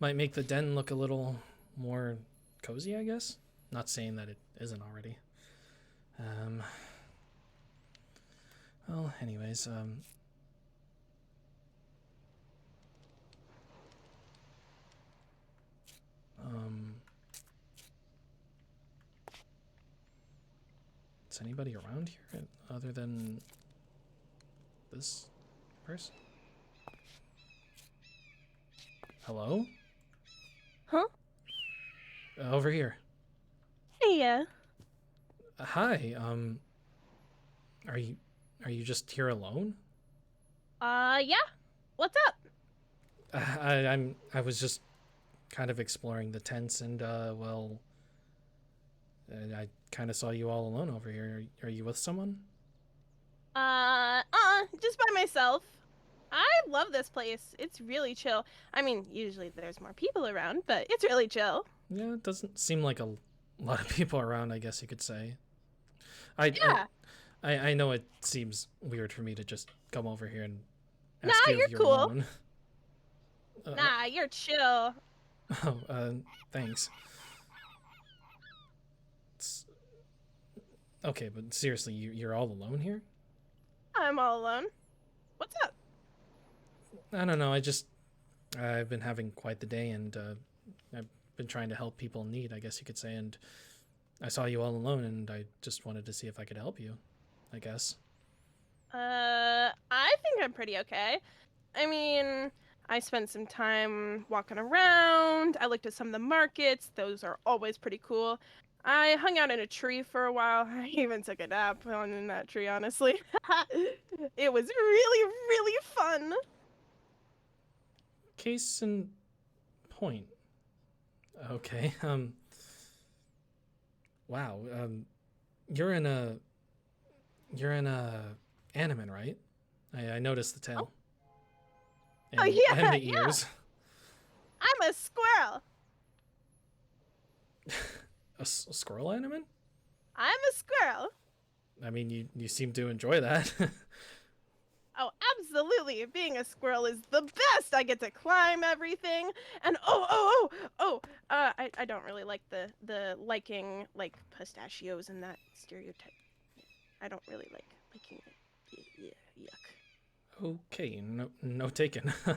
Might make the den look a little more cozy, I guess? Not saying that it isn't already. Well, anyways, is anybody around here other than this person? Hello? Huh? Over here. Hey, Hi, are you just here alone? yeah. What's up? I was just kind of exploring the tents and, well, I kind of saw you all alone over here. Are you with someone? Just by myself. I love this place. It's really chill. I mean, usually there's more people around, but it's really chill. Yeah, it doesn't seem like a lot of people around, I guess you could say. Yeah. I know it seems weird for me to just come over here and Nah, ask you you're if you're cool. alone. Nah, you're chill. Oh, thanks. Okay, but seriously, you're all alone here? I'm all alone. What's up? I don't know, I've been having quite the day, and I've been trying to help people in need, I guess you could say, and I saw you all alone, and I just wanted to see if I could help you, I guess. I think I'm pretty okay. I mean, I spent some time walking around. I looked at some of the markets. Those are always pretty cool. I hung out in a tree for a while. I even took a nap in that tree, honestly. It was really, really fun. Case in point. Okay, wow, you're in a animan, right? I noticed the tail. Oh, yeah, and the yeah. ears. I'm a squirrel. A squirrel animan? I'm a squirrel. I mean, you seem to enjoy that. Oh, absolutely. Being a squirrel is the best. I get to climb everything. And I don't really like the liking like pistachios and that stereotype. I don't really like liking it. Yeah, yuck. Okay, no taken. I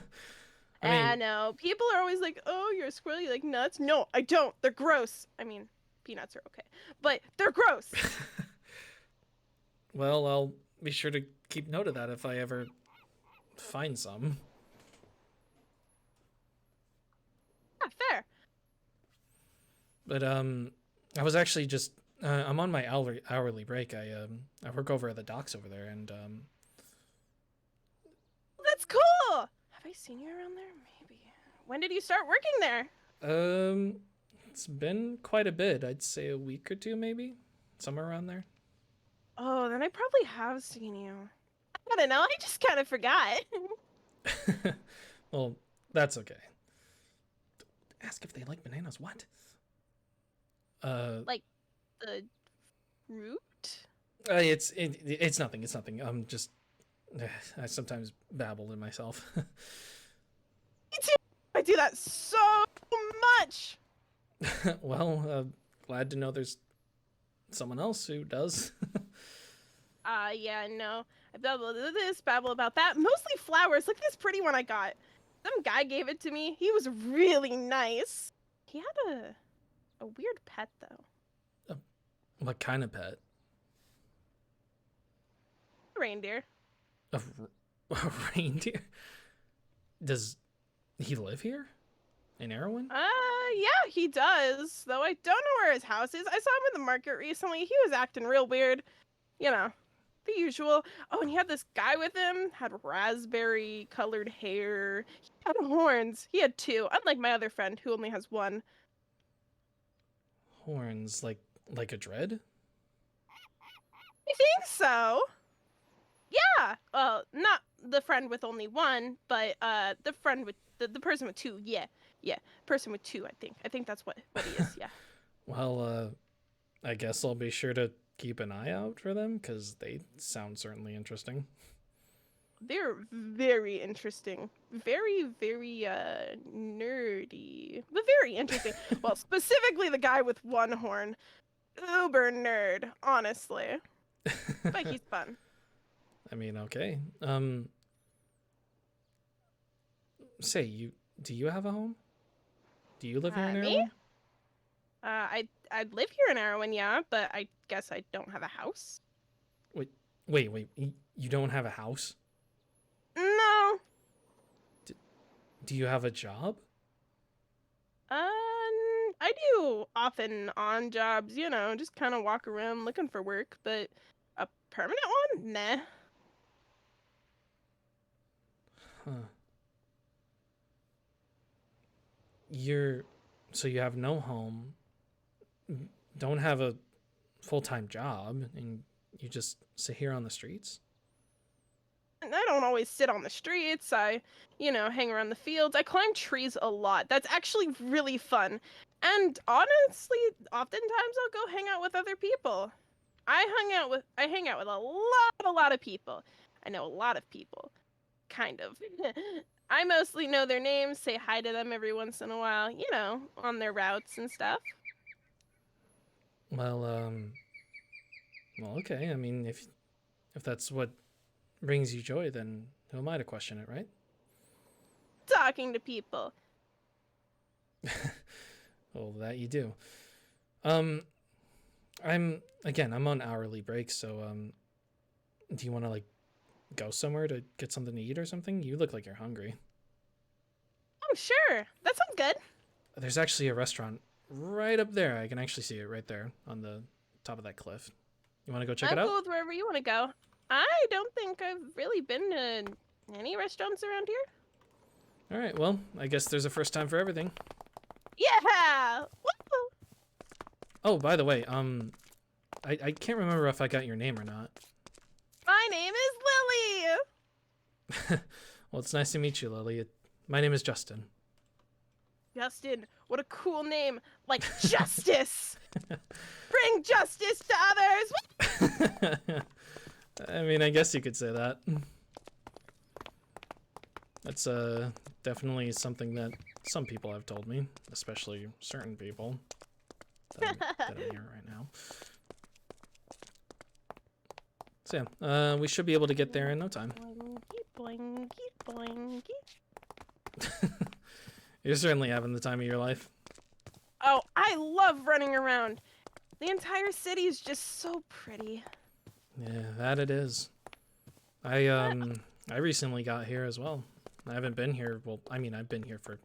I mean, know. People are always like, "Oh, you're a squirrel. You like nuts?" No, I don't. They're gross. I mean, peanuts are okay, but they're gross. well, I'll be sure to keep note of that if I ever find some. Yeah, fair. But I was actually just I'm on my hourly break. I work over at the docks over there, and That's cool. Have I seen you around there? Maybe. When did you start working there? it's been quite a bit. I'd say a week or two, maybe, somewhere around there. Oh, then I probably have seen you. I don't know. I just kind of forgot. Well, that's okay. Ask if they like bananas. What? Like the fruit? It's nothing. It's nothing. Just I sometimes babble to myself. Me too. I do that so much. Well, glad to know there's someone else who does. Yeah, no. I babble this, babble about that. Mostly flowers. Look at this pretty one I got. Some guy gave it to me. He was really nice. He had a weird pet though. What kind of pet? Reindeer. A reindeer? Does he live here in Erwin? Yeah, he does. Though I don't know where his house is. I saw him in the market recently. He was acting real weird. You know, the usual. Oh, and he had this guy with him. Had raspberry colored hair. He had horns. He had two. Unlike my other friend, who only has one. Horns, like a dread? I think so. Yeah. Well, not the friend with only one, but the friend with the person with two. Yeah. Yeah. Person with two, I think. I think that's what he is. Yeah. Well, I guess I'll be sure to keep an eye out for them, because they sound certainly interesting. They're very interesting. Very, very nerdy. But very interesting. Well, specifically the guy with one horn. Uber nerd, honestly. But he's fun. I mean, okay. Do you have a home? Do you live here in Me? Erwin? I'd live here in Erwin, yeah, but I guess I don't have a house. Wait. You don't have a house? No. Do you have a job? I do off and on jobs, you know, just kind of walk around looking for work, but a permanent one? Nah. Huh. So you have no home, don't have a full-time job, and you just sit here on the streets? I don't always sit on the streets. I, hang around the fields. I climb trees a lot. That's actually really fun. And honestly, oftentimes I'll go hang out with other people. I hang out with a lot of people. I know a lot of people. Kind of. I mostly know their names, say hi to them every once in a while, on their routes and stuff. Well, okay. I mean, if that's what brings you joy, then who am I to question it, right? Talking to people. Well, that you do. I'm on hourly break, so do you want to go somewhere to get something to eat or something? You look like you're hungry. Oh, sure. That sounds good. There's actually a restaurant right up there. I can actually see it right there on the top of that cliff. You want to go check it out? I'll go with wherever you want to go. I don't think I've really been to any restaurants around here. All right, well, I guess there's a first time for everything. Yeah! Woo! Oh, by the way, I can't remember if I got your name or not. My name is Lily! Well, it's nice to meet you, Lily. My name is Justin. Justin, what a cool name. Like justice! Bring justice to others! I mean, I guess you could say that. That's definitely something that some people have told me, especially certain people that I'm here right now. So yeah, we should be able to get there in no time. Boingy, boingy, boingy. You're certainly having the time of your life. Oh, I love running around. The entire city is just so pretty. Yeah, that it is. I recently got here as well. I haven't been here. Well, I mean, I've been here for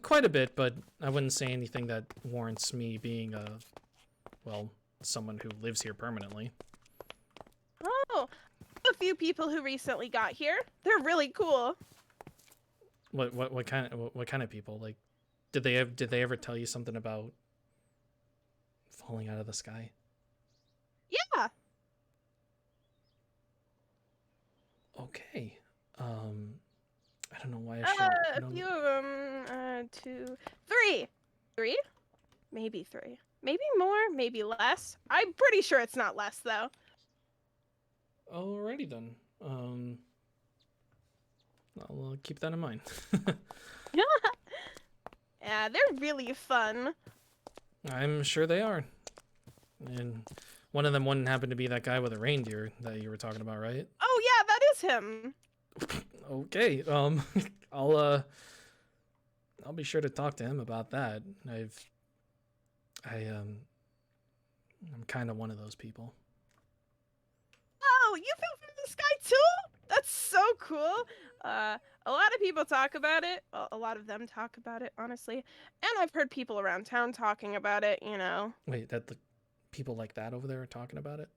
quite a bit, but I wouldn't say anything that warrants me being someone who lives here permanently. Oh, a few people who recently got here. They're really cool. What kind of people? Like, did they ever tell you something about falling out of the sky? Yeah. Okay. I don't know why I should. A few of them. 2, 3. 3? Maybe 3. Maybe more, maybe less. I'm pretty sure it's not less, though. Alrighty then. I'll keep that in mind. Yeah, they're really fun. I'm sure they are. And one of them wouldn't happen to be that guy with a reindeer that you were talking about, right? Oh yeah, that is him. Okay. I'll be sure to talk to him about that. I'm kind of one of those people. you fell from the sky too? That's so cool. A lot of people talk about it. Well, a lot of them talk about it, honestly. And I've heard people around town talking about it, you know. Wait, that the people like that over there are talking about it?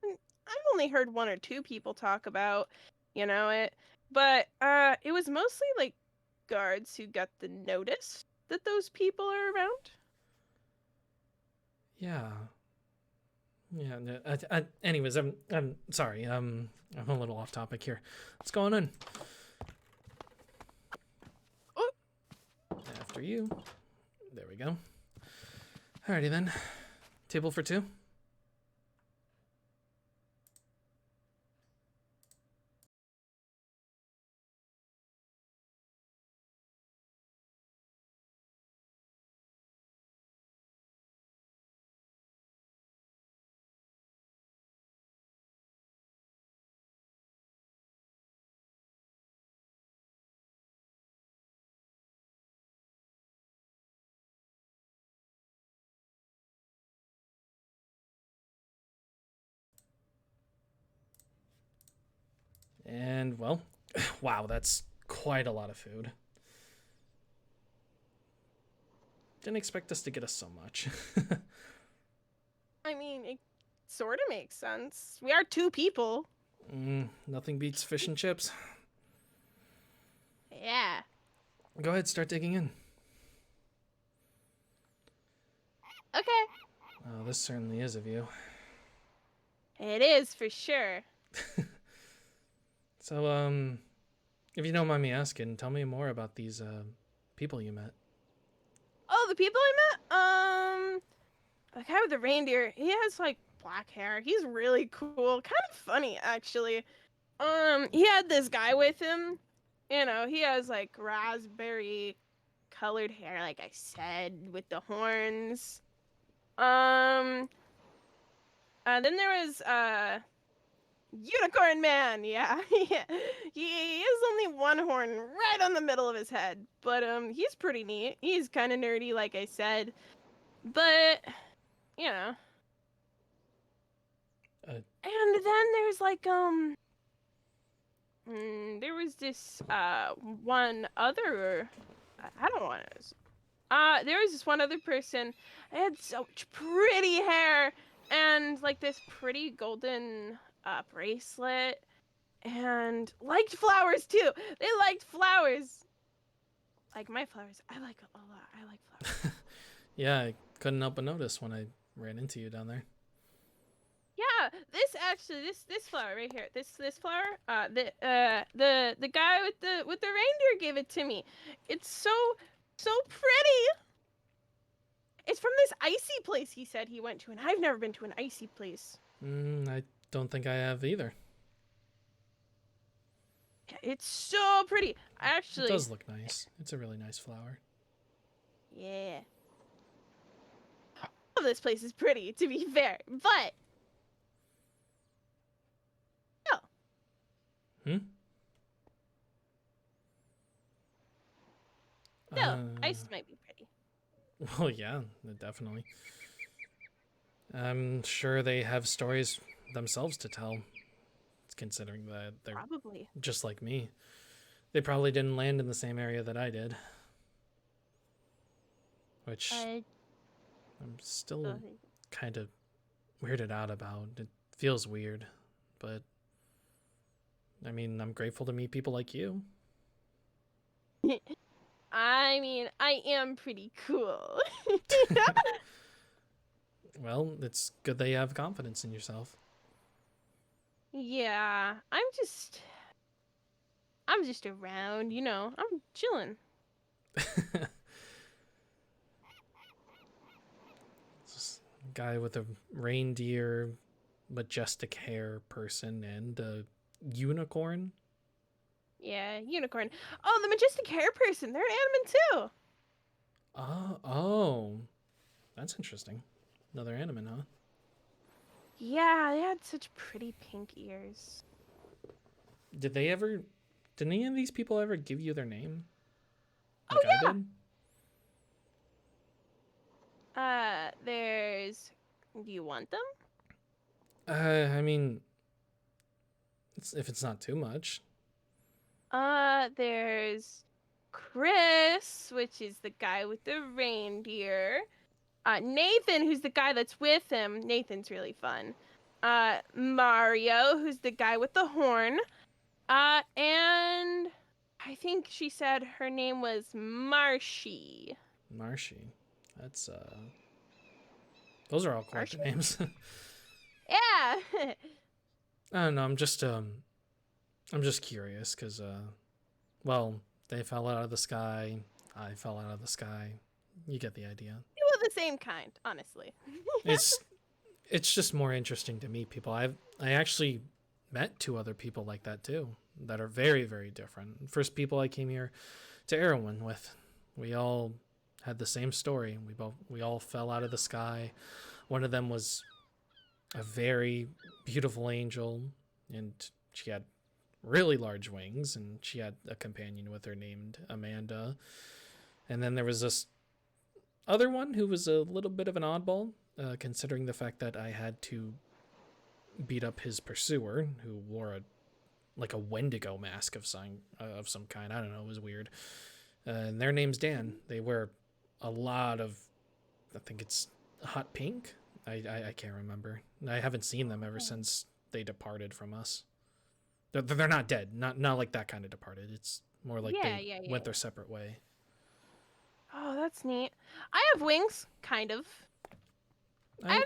I've only heard one or two people talk about, it. But it was mostly like guards who got the notice that those people are around. Yeah. Yeah. No, anyways, I'm sorry. I'm a little off topic here. What's going on? Oh. After you. There we go. Alrighty then. Table for two. And, well, wow, that's quite a lot of food. Didn't expect us to get us so much. I mean, it sort of makes sense. We are two people. Nothing beats fish and chips. Yeah. Go ahead, start digging in. Okay. Oh, this certainly is a view. It is for sure. So, if you don't mind me asking, tell me more about these, people you met. Oh, the people I met? The guy with the reindeer, he has like black hair. He's really cool. Kind of funny, actually. He had this guy with him. He has like raspberry colored hair, like I said, with the horns. Then there was, Unicorn Man, yeah. He has only one horn right on the middle of his head. But he's pretty neat. He's kind of nerdy, like I said. But, you know. And then there's like there was this one other I don't want to there was this one other person. I had such pretty hair and like this pretty golden bracelet and liked flowers too. They liked flowers. Like my flowers. I like a lot. I like flowers. Yeah, I couldn't help but notice when I ran into you down there. Yeah, this flower right here. This flower. The guy with the reindeer gave it to me. It's so pretty. It's from this icy place he said he went to, and I've never been to an icy place. I don't think I have either. It's so pretty. Actually, it does look nice. It's a really nice flower. Yeah. All of this place is pretty, to be fair, but no. No, ice might be pretty. Well, yeah, definitely. I'm sure they have stories themselves to tell, considering that they're probably just like me. They probably didn't land in the same area that I did. Which I'm still kind of weirded out about. It feels weird, but I mean, I'm grateful to meet people like you. I mean, I am pretty cool. Well, it's good that you have confidence in yourself. Yeah, I'm just around, I'm chilling. This guy with a reindeer, majestic hair person and a unicorn. Yeah, unicorn. Oh, the majestic hair person. They're an animan too. Oh, that's interesting. Another animan, huh? Yeah, they had such pretty pink ears. Did any of these people ever give you their name? Like I did? Do you want them? I mean, if it's not too much. There's Chris, which is the guy with the reindeer. Nathan, who's the guy that's with him. Nathan's really fun. Mario, who's the guy with the horn. And I think she said her name was Marshie. Marshie. That's those are all quite the Marshie? names. Yeah. I don't know, I'm just curious because well, they fell out of the sky, I fell out of the sky. You get the idea. They were the same kind, honestly. It's it's just more interesting to meet people. I actually met two other people like that too, that are very, very different. First people I came here to Erewhon with. We all had the same story. We all fell out of the sky. One of them was a very beautiful angel, and she had really large wings, and she had a companion with her named Amanda. And then there was this other one who was a little bit of an oddball, considering the fact that I had to beat up his pursuer, who wore a Wendigo mask of some kind. I don't know. It was weird. And their name's Dan. They wear a lot of, I think it's hot pink. I can't remember. I haven't seen them ever since they departed from us. They're not dead. Not like that kind of departed. It's more like they went their separate way. Oh, that's neat. I have wings, kind of. I have...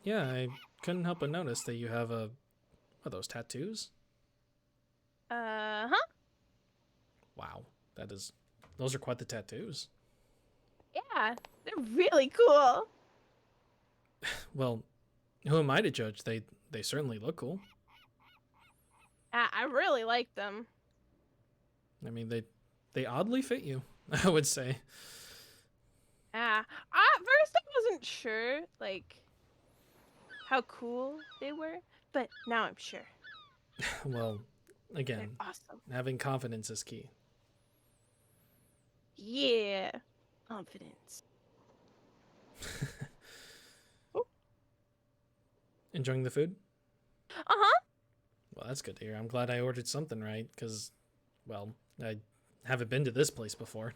Yeah, I couldn't help but notice that you have are those tattoos? Uh-huh. Wow, those are quite the tattoos. Yeah, they're really cool. Well, who am I to judge? They certainly look cool. I really like them. I mean, they oddly fit you, I would say. At first I wasn't sure, like, how cool they were, but now I'm sure. Well, again, they're awesome. Having confidence is key. Yeah, confidence. Enjoying the food? Uh-huh. Well, that's good to hear. I'm glad I ordered something right, because, well, I haven't been to this place before.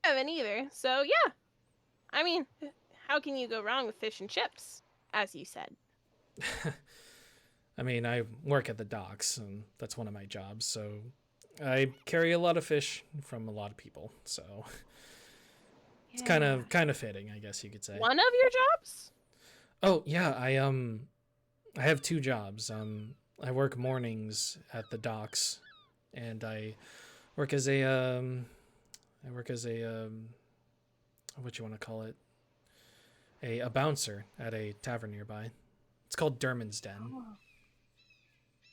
I haven't either, so yeah. I mean, how can you go wrong with fish and chips, as you said? I mean, I work at the docks, and that's one of my jobs, so I carry a lot of fish from a lot of people, so it's kind of fitting, I guess you could say. One of your jobs? Oh, yeah, I have two jobs. I work mornings at the docks, and I work as a what you want to call it? A bouncer at a tavern nearby. It's called Derman's Den.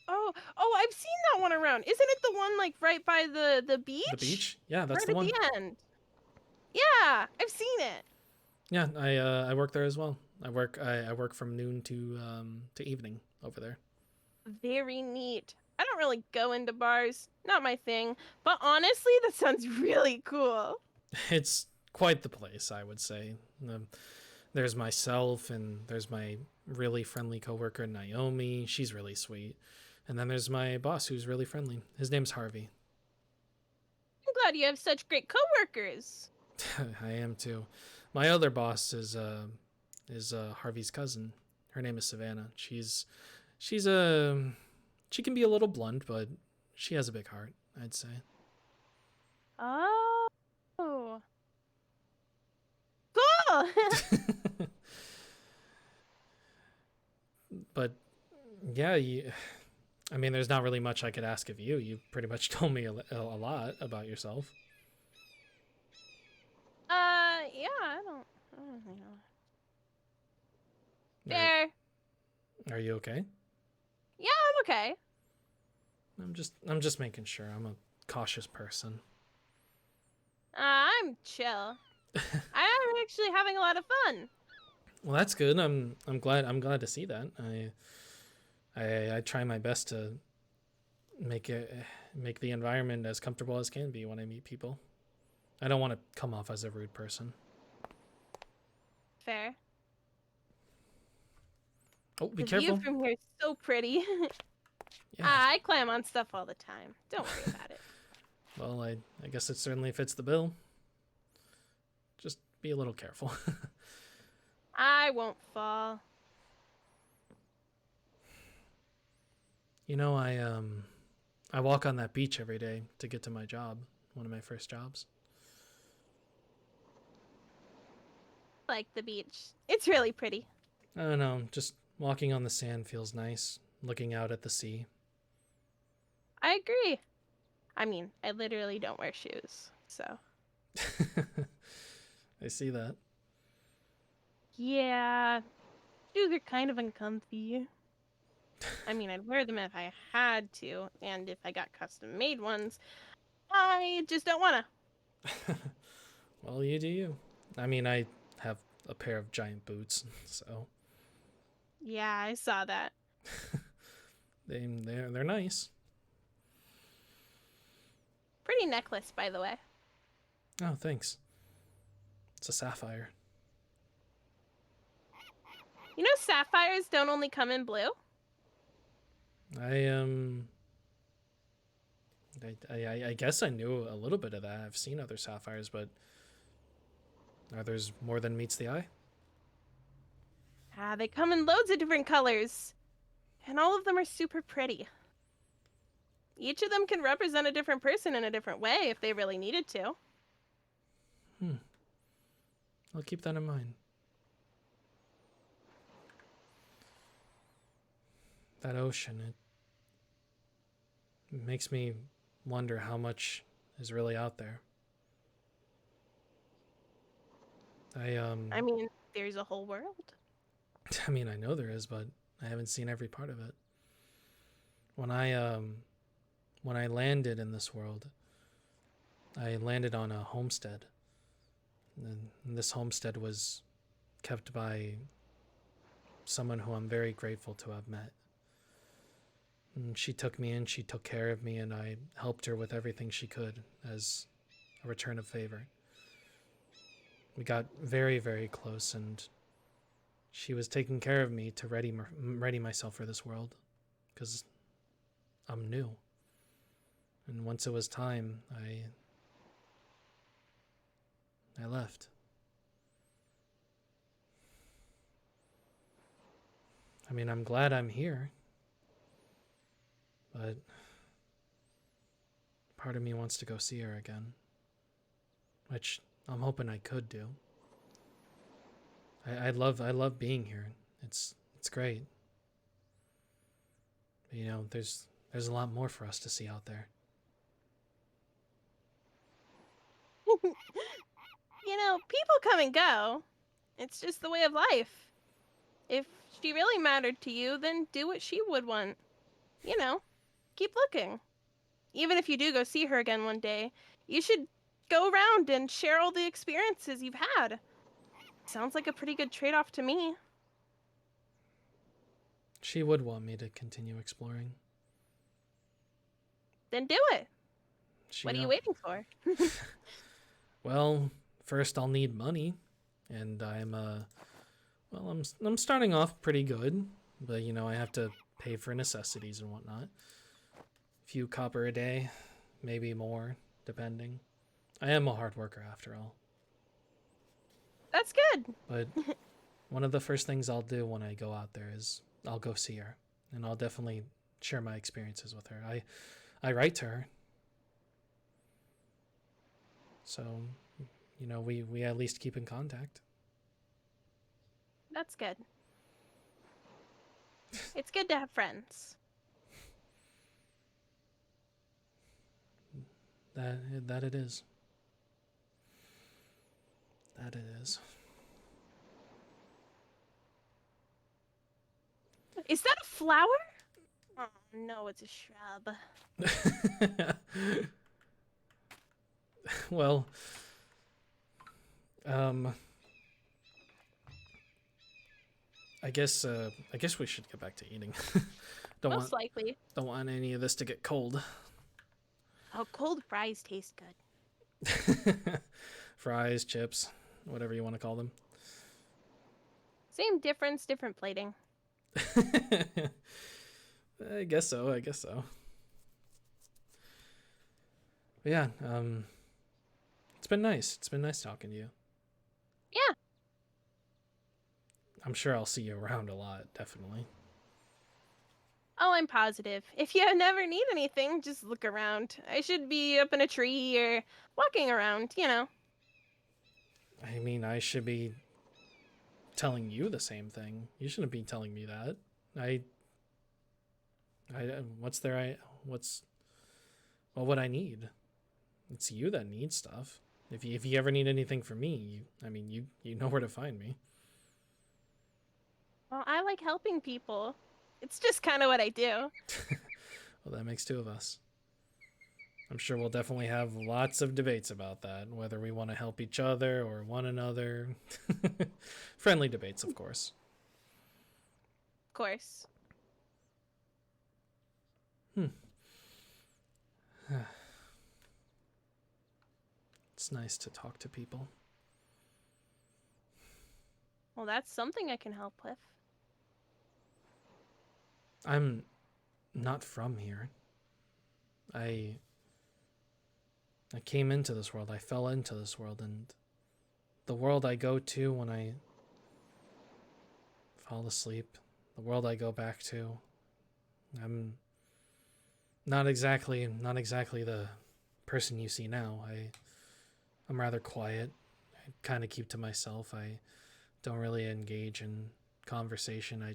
Oh, I've seen that one around. Isn't it the one like right by the beach? The beach? Yeah, that's right the one. At the end. Yeah, I've seen it. Yeah, I work there as well. I work from noon to evening over there. Very neat. I don't really go into bars, not my thing, but honestly, that sounds really cool. It's quite the place, I would say. There's myself, and there's my really friendly coworker Naomi. She's really sweet. And then there's my boss, who's really friendly. His name's Harvey. I'm glad you have such great coworkers. I am too. My other boss is Harvey's cousin. Her name is Savannah. She can be a little blunt, but she has a big heart, I'd say. Oh. Cool. But yeah, I mean, there's not really much I could ask of you. You pretty much told me a lot about yourself. Yeah, I don't know. There. Are you okay? Yeah, I'm okay. I'm just making sure. I'm a cautious person. I'm chill. I'm actually having a lot of fun. Well, that's good. I'm glad to see that. I try my best to make the environment as comfortable as can be when I meet people. I don't want to come off as a rude person. fair. Oh, be The careful. view from here is so pretty. Yeah. I climb on stuff all the time. Don't worry about it. Well, I guess it certainly fits the bill. Just be a little careful. I won't fall. You know, I walk on that beach every day to get to my job, one of my first jobs. Like the beach. It's really pretty. I don't know, just walking on the sand feels nice, looking out at the sea. I agree. I mean, I literally don't wear shoes, so. I see that. Yeah, shoes are kind of uncomfy. I mean, I'd wear them if I had to, and if I got custom made ones. I just don't wanna. Well, you do you. I mean, I have a pair of giant boots, so Yeah, I saw that. they're nice. Pretty necklace, by the way. Oh, thanks. It's a sapphire. You know, sapphires don't only come in blue. I guess I knew a little bit of that. I've seen other sapphires, but are there's more than meets the eye? They come in loads of different colors, and all of them are super pretty. Each of them can represent a different person in a different way if they really needed to. I'll keep that in mind. That ocean, it makes me wonder how much is really out there. I mean, there's a whole world. I mean, I know there is, but I haven't seen every part of it. When I landed in this world, I landed on a homestead. And this homestead was kept by someone who I'm very grateful to have met. And she took me in, she took care of me, and I helped her with everything she could as a return of favor. We got very, very close, and she was taking care of me to ready myself for this world, because I'm new. And once it was time, I left. I mean, I'm glad I'm here, but part of me wants to go see her again, which I'm hoping I could do. I love being here. It's great. But, you know, there's a lot more for us to see out there. You know, people come and go. It's just the way of life. If she really mattered to you, then do what she would want. You know, keep looking. Even if you do go see her again one day, you should go around and share all the experiences you've had. Sounds like a pretty good trade-off to me. She would want me to continue exploring. Then do it. What are you waiting for? Well, first I'll need money, and I'm starting off pretty good, but you know, I have to pay for necessities and whatnot. A few copper a day, maybe more, depending. I am a hard worker after all. That's good. But one of the first things I'll do when I go out there is I'll go see her, and I'll definitely share my experiences with her. I write to her. So, you know, we at least keep in contact. That's good. It's good to have friends. That it is. That it is. Is that a flower? Oh, no, it's a shrub. Well, I guess we should get back to eating. Most likely. Don't want any of this to get cold. Oh, cold fries taste good. Fries, chips, whatever you want to call them. Same difference, different plating. I guess so. But yeah, it's been nice. It's been nice talking to you. Yeah. I'm sure I'll see you around a lot, definitely. Oh, I'm positive. If you never need anything, just look around. I should be up in a tree or walking around, you know. I mean, I should be telling you the same thing. You shouldn't be telling me that. What would I need? It's you that needs stuff. If you ever need anything from me, you know where to find me. Well, I like helping people. It's just kind of what I do. Well, that makes two of us. I'm sure we'll definitely have lots of debates about that, whether we want to help each other or one another. Friendly debates, of course. Of course. It's nice to talk to people. Well, that's something I can help with. I'm not from here. I came into this world. I fell into this world, and the world I go to when I fall asleep, the world I go back to, I'm not exactly the person you see now. I'm rather quiet. I kind of keep to myself. I don't really engage in conversation. I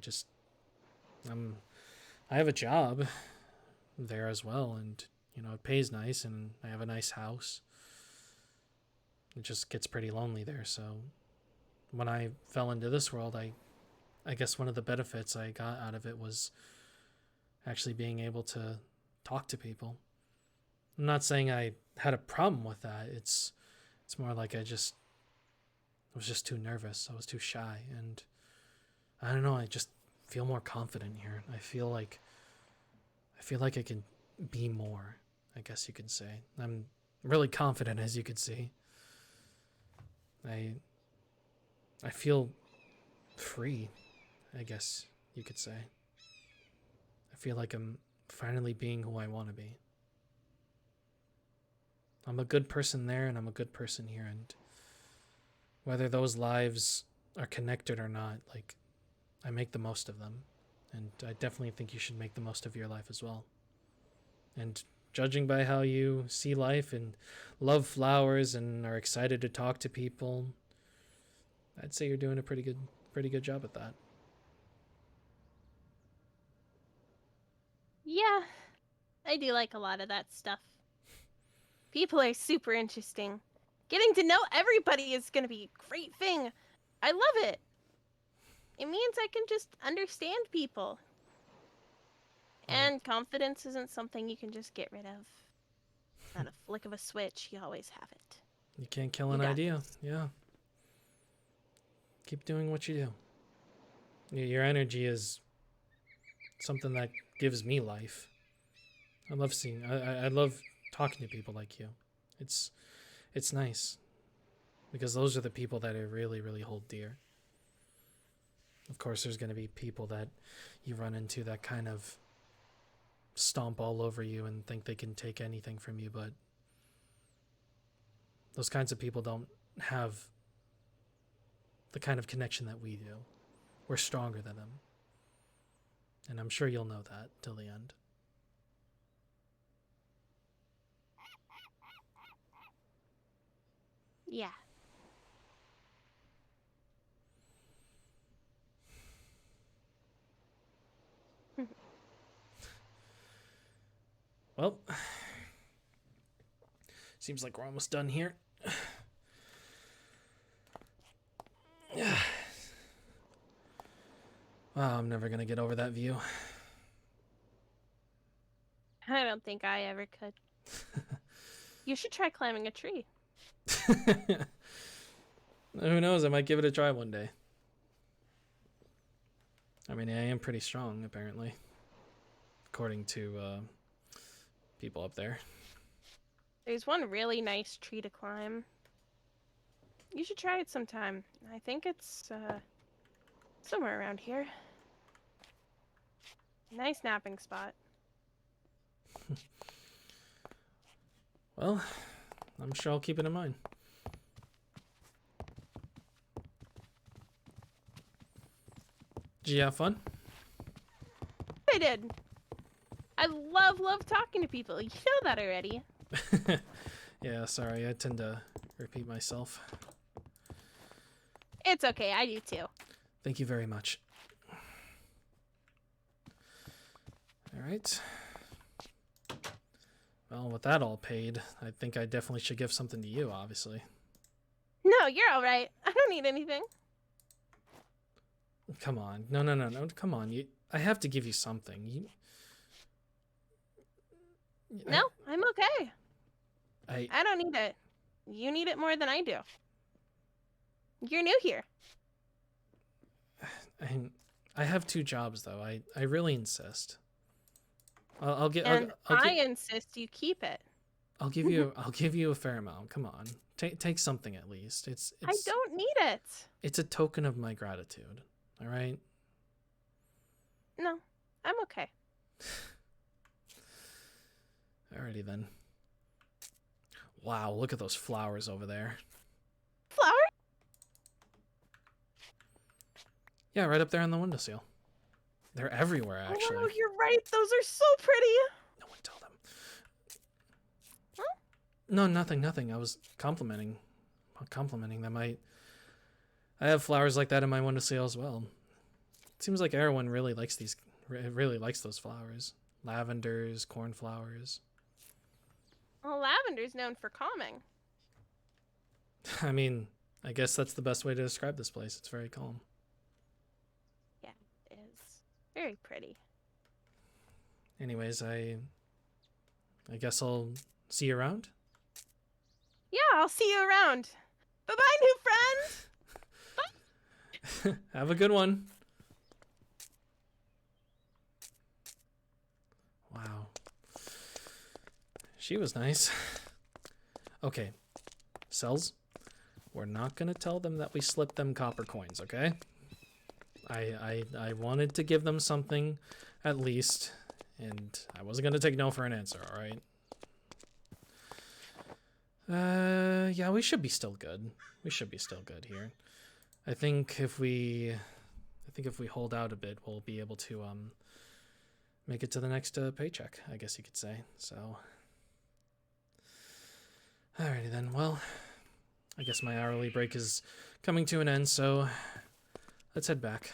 have a job there as well, and it pays nice, and I have a nice house. It just gets pretty lonely there. So when I fell into this world, I guess one of the benefits I got out of it was actually being able to talk to people. I'm not saying I had a problem with that. It's more like I was just too nervous. I was too shy, and I don't know, I just feel more confident here. I feel like I can be more, I guess you could say. I'm really confident, as you could see. I feel free, I guess you could say. I feel like I'm finally being who I want to be. I'm a good person there, and I'm a good person here, and whether those lives are connected or not, like, I make the most of them. And I definitely think you should make the most of your life as well. And judging by how you see life and love flowers and are excited to talk to people, I'd say you're doing a pretty good job at that. Yeah, I do like a lot of that stuff. People are super interesting. Getting to know everybody is going to be a great thing. I love it. It means I can just understand people. And confidence isn't something you can just get rid of. It's not a flick of a switch. You always have it. You can't kill an idea. Yeah. Keep doing what you do. Your energy is something that gives me life. I love talking to people like you. It's nice. Because those are the people that I really, really hold dear. Of course, there's going to be people that you run into that kind of stomp all over you and think they can take anything from you, but those kinds of people don't have the kind of connection that we do. We're stronger than them. And I'm sure you'll know that till the end. Yeah. Well, seems like we're almost done here. Wow, I'm never gonna get over that view. I don't think I ever could. You should try climbing a tree. Who knows? I might give it a try one day. I mean, I am pretty strong, apparently. According to people up there. There's one really nice tree to climb. You should try it sometime. I think it's Somewhere around here. Nice napping spot. Well, I'm sure I'll keep it in mind. Did you have fun? I did. I love talking to people. You know that already. Yeah, sorry, I tend to repeat myself. It's okay, I do too. Thank you very much. Alright. Well, with that all paid, I think I definitely should give something to you, obviously. No, you're alright. I don't need anything. Come on. No, come on. I have to give you something. No, I'm okay. I don't need it. You need it more than I do. You're new here. I have 2 jobs though. I really insist. I'll insist you keep it. I'll give you a fair amount. Come on. Take something at least. I don't need it. It's a token of my gratitude. All right? No, I'm okay. Alrighty then. Wow, look at those flowers over there. Flower? Yeah, right up there on the windowsill. They're everywhere, actually. Oh, you're right. Those are so pretty. No one tell them. Huh? No, nothing. I was complimenting them. I have flowers like that in my windowsill as well. It seems like everyone really likes those flowers. Lavenders, cornflowers. Well, lavender's known for calming. I mean, I guess that's the best way to describe this place. It's very calm. Yeah, it is. Very pretty. Anyways, I guess I'll see you around. Yeah, I'll see you around. Bye-bye, new friend. Have a good one. Wow. She was nice. Okay. Cells, we're not going to tell them that we slipped them copper coins, okay? I wanted to give them something at least, and I wasn't going to take no for an answer, all right? Yeah, we should be still good. We should be still good here. I think if we hold out a bit, we'll be able to make it to the next paycheck, I guess you could say. So, alrighty then. Well, I guess my hourly break is coming to an end, so let's head back.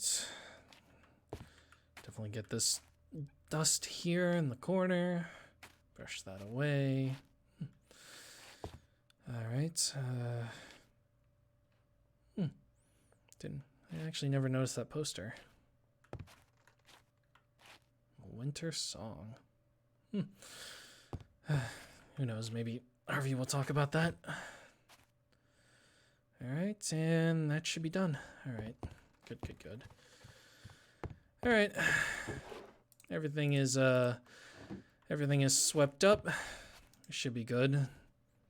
right. Definitely get this dust here in the corner. Brush that away. All right. I actually never noticed that poster. Winter Song. Who knows? Maybe Harvey will talk about that. All right, and that should be done. All right. Good. All right. Everything is swept up. It should be good.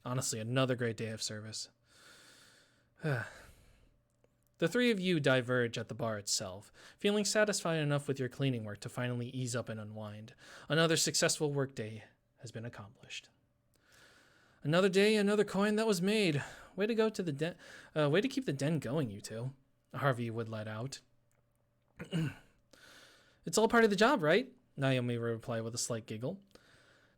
Honestly, another great day of service. The three of you diverge at the bar itself, feeling satisfied enough with your cleaning work to finally ease up and unwind. Another successful workday has been accomplished. Another day, another coin that was made. Way to go to the den. Way to keep the den going, you two. Harvey would let out. It's all part of the job, right? Naomi would reply with a slight giggle.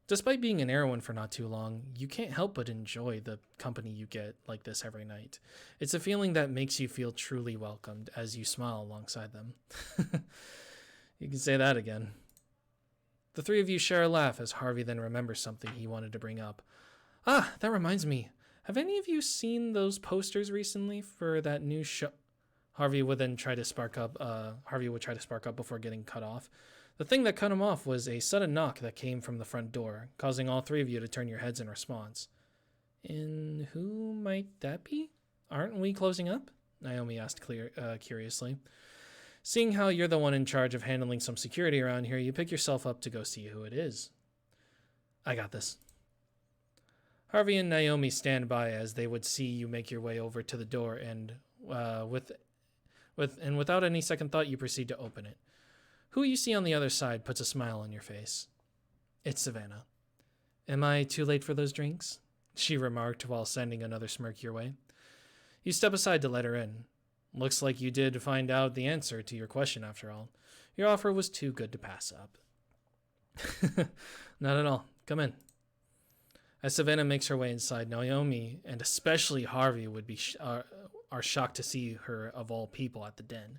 Despite being an heroine for not too long, you can't help but enjoy the company you get like this every night. It's a feeling that makes you feel truly welcomed as you smile alongside them. You can say that again. The three of you share a laugh as Harvey then remembers something he wanted to bring up. Ah, that reminds me. Have any of you seen those posters recently for that new show? Harvey would try to spark up before getting cut off. The thing that cut him off was a sudden knock that came from the front door, causing all three of you to turn your heads in response. And who might that be? Aren't we closing up? Naomi asked curiously. Seeing how you're the one in charge of handling some security around here, you pick yourself up to go see who it is. I got this. Harvey and Naomi stand by as they would see you make your way over to the door, and without any second thought, you proceed to open it. Who you see on the other side puts a smile on your face. It's Savannah. Am I too late for those drinks? She remarked while sending another smirk your way. You step aside to let her in. Looks like you did find out the answer to your question after all. Your offer was too good to pass up. Not at all. Come in. As Savannah makes her way inside, Naomi and especially Harvey would be are shocked to see her of all people at the den.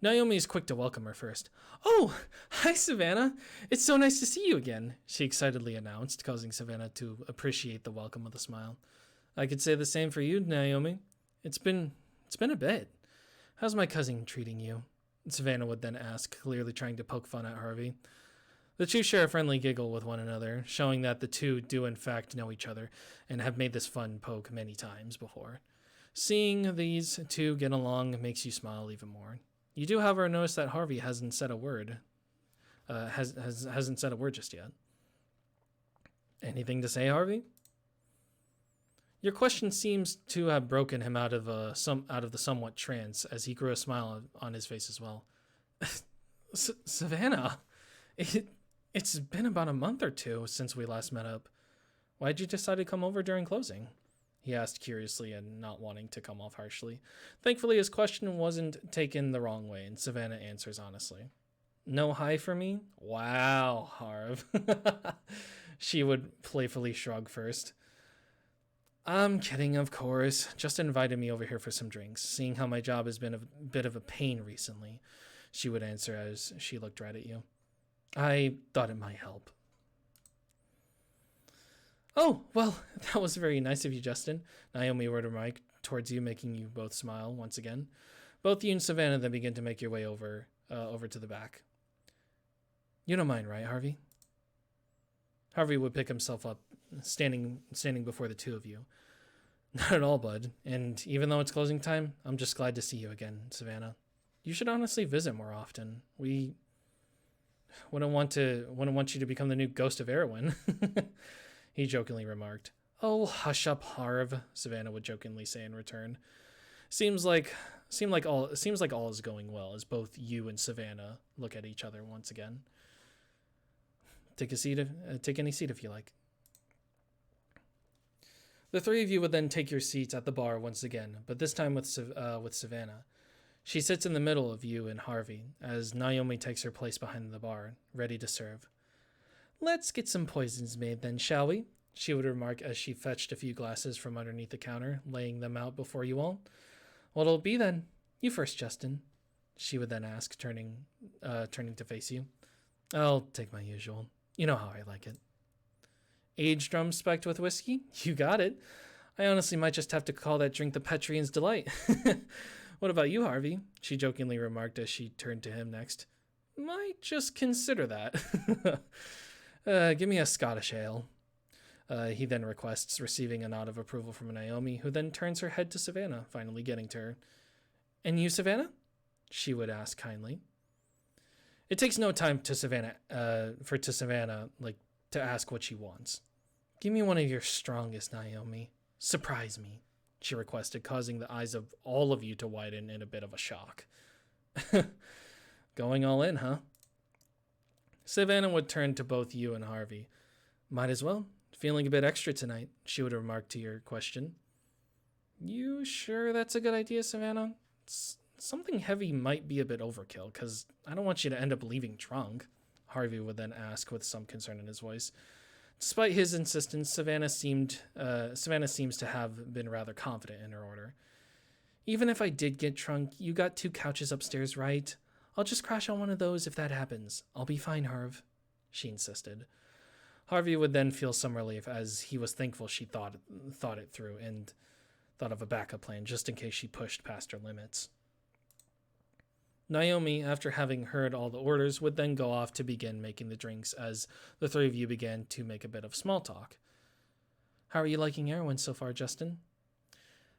Naomi is quick to welcome her first. Oh, hi, Savannah. It's so nice to see you again, she excitedly announced, causing Savannah to appreciate the welcome with a smile. I could say the same for you, Naomi. It's been a bit. How's my cousin treating you? Savannah would then ask, clearly trying to poke fun at Harvey. The two share a friendly giggle with one another, showing that the two do in fact know each other and have made this fun poke many times before. Seeing these two get along makes you smile even more. You do, however, notice that Harvey hasn't said a word. Hasn't said a word just yet. Anything to say, Harvey? Your question seems to have broken him out of the somewhat trance, as he grew a smile on his face as well. Savannah, it's been about a month or two since we last met up. Why'd you decide to come over during closing? He asked curiously and not wanting to come off harshly. Thankfully, his question wasn't taken the wrong way, and Savannah answers honestly. No hi for me? Wow, Harv. She would playfully shrug first. I'm kidding, of course. Just invited me over here for some drinks, seeing how my job has been a bit of a pain recently, she would answer as she looked right at you. I thought it might help. Oh, well, that was very nice of you, Justin. Naomi would remark towards you, making you both smile once again. Both you and Savannah then begin to make your way over to the back. You don't mind, right, Harvey? Harvey would pick himself up, standing before the two of you. Not at all, bud. And even though it's closing time, I'm just glad to see you again, Savannah. You should honestly visit more often. We wouldn't want you to become the new ghost of Erwin. He jokingly remarked. Oh, hush up, Harv, Savannah would jokingly say in return. Seems like all is going well as both you and Savannah look at each other once again. Take any seat if you like. The three of you would then take your seats at the bar once again, but this time with Savannah. She sits in the middle of you and Harvey as Naomi takes her place behind the bar, ready to serve. Let's get some poisons made then, shall we? She would remark as she fetched a few glasses from underneath the counter, laying them out before you all. What'll it be then? You first, Justin. she would then ask, turning to face you. I'll take my usual. You know how I like it. Aged rum spiked with whiskey? You got it. I honestly might just have to call that drink the Petrian's Delight. What about you, Harvey? She jokingly remarked as she turned to him next. Might just consider that. Give me a Scottish ale. He then requests, receiving a nod of approval from Naomi, who then turns her head to Savannah, finally getting to her. And you, Savannah? She would ask kindly. It takes no time to Savannah, to ask what she wants. Give me one of your strongest, Naomi. Surprise me, she requested, causing the eyes of all of you to widen in a bit of a shock. Going all in, huh? Savannah would turn to both you and Harvey. Might as well. Feeling a bit extra tonight, she would remark to your question. You sure that's a good idea, Savannah? Something heavy might be a bit overkill, because I don't want you to end up leaving drunk, Harvey would then ask with some concern in his voice. Despite his insistence, Savannah seems to have been rather confident in her order. Even if I did get drunk, you got 2 couches upstairs, right? I'll just crash on one of those if that happens. I'll be fine, Harv, she insisted. Harvey would then feel some relief, as he was thankful she thought it through and thought of a backup plan just in case she pushed past her limits. Naomi, after having heard all the orders, would then go off to begin making the drinks as the 3 of you began to make a bit of small talk. How are you liking Erwin so far, Justin?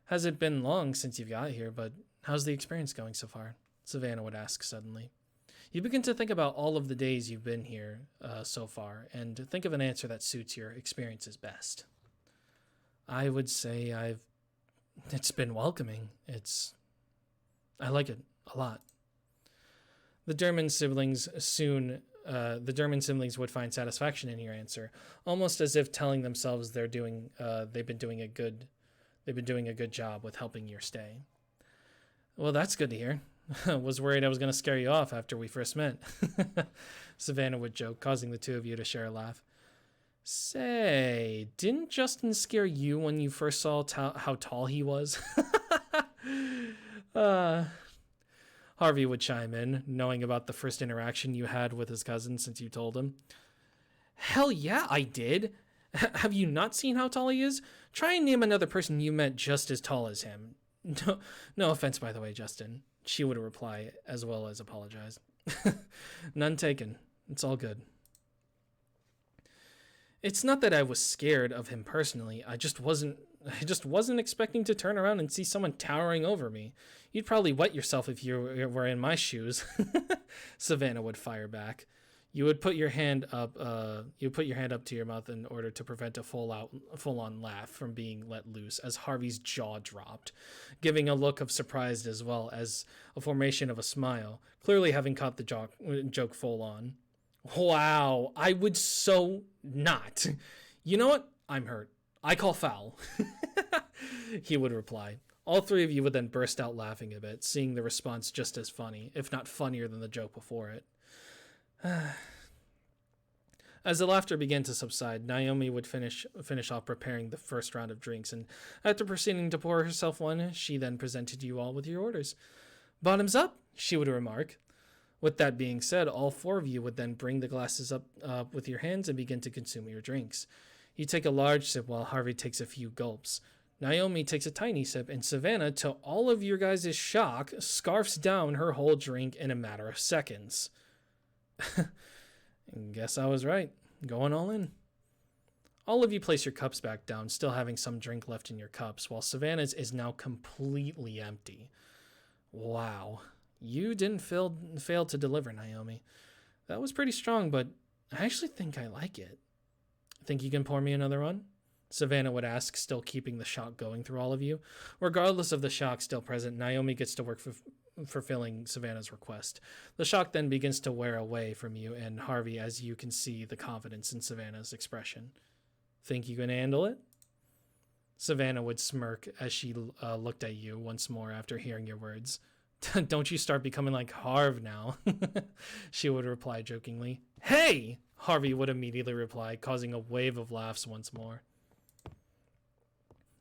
Has it been long since you've got here, but how's the experience going so far? Savannah would ask suddenly. You begin to think about all of the days you've been here so far, and think of an answer that suits your experiences best. I would say it's been welcoming. I like it a lot. The Derman siblings would find satisfaction in your answer, almost as if telling themselves they've been doing a good job with helping your stay. Well, that's good to hear. Was worried I was going to scare you off after we first met. Savannah would joke, causing the 2 of you to share a laugh. Say, didn't Justin scare you when you first saw how tall he was? Harvey would chime in, knowing about the first interaction you had with his cousin since you told him. Hell yeah, I did. Have you not seen how tall he is? Try and name another person you met just as tall as him. No offense, by the way, Justin. She would reply, as well as apologize. None taken. It's all good. It's not that I was scared of him personally. I just wasn't expecting to turn around and see someone towering over me. You'd probably wet yourself if you were in my shoes. Savannah would fire back. You would put your hand up to your mouth in order to prevent a full-on laugh from being let loose as Harvey's jaw dropped, giving a look of surprise as well as a formation of a smile, clearly having caught the joke full on. Wow, I would so not. You know what? I'm hurt. I call foul. He would reply. All 3 of you would then burst out laughing a bit, seeing the response just as funny, if not funnier than the joke before it. As the laughter began to subside, Naomi would finish off preparing the first round of drinks, and after proceeding to pour herself one, she then presented you all with your orders. Bottoms up, she would remark. With that being said, all 4 of you would then bring the glasses up with your hands and begin to consume your drinks. You take a large sip while Harvey takes a few gulps. Naomi takes a tiny sip, and Savannah, to all of your guys' shock, scarfs down her whole drink in a matter of seconds. Guess I was right. Going all in. All of you place your cups back down, still having some drink left in your cups, while Savannah's is now completely empty. Wow. You didn't fail to deliver, Naomi. That was pretty strong, but I actually think I like it. Think you can pour me another one? Savannah would ask, still keeping the shock going through all of you. Regardless of the shock still present, Naomi gets to work fulfilling Savannah's request. The shock then begins to wear away from you and Harvey as you can see the confidence in Savannah's expression. Think you can handle it? Savannah would smirk as she looked at you once more after hearing your words. Don't you start becoming like Harv now, she would reply jokingly. Hey! Harvey would immediately reply, causing a wave of laughs once more.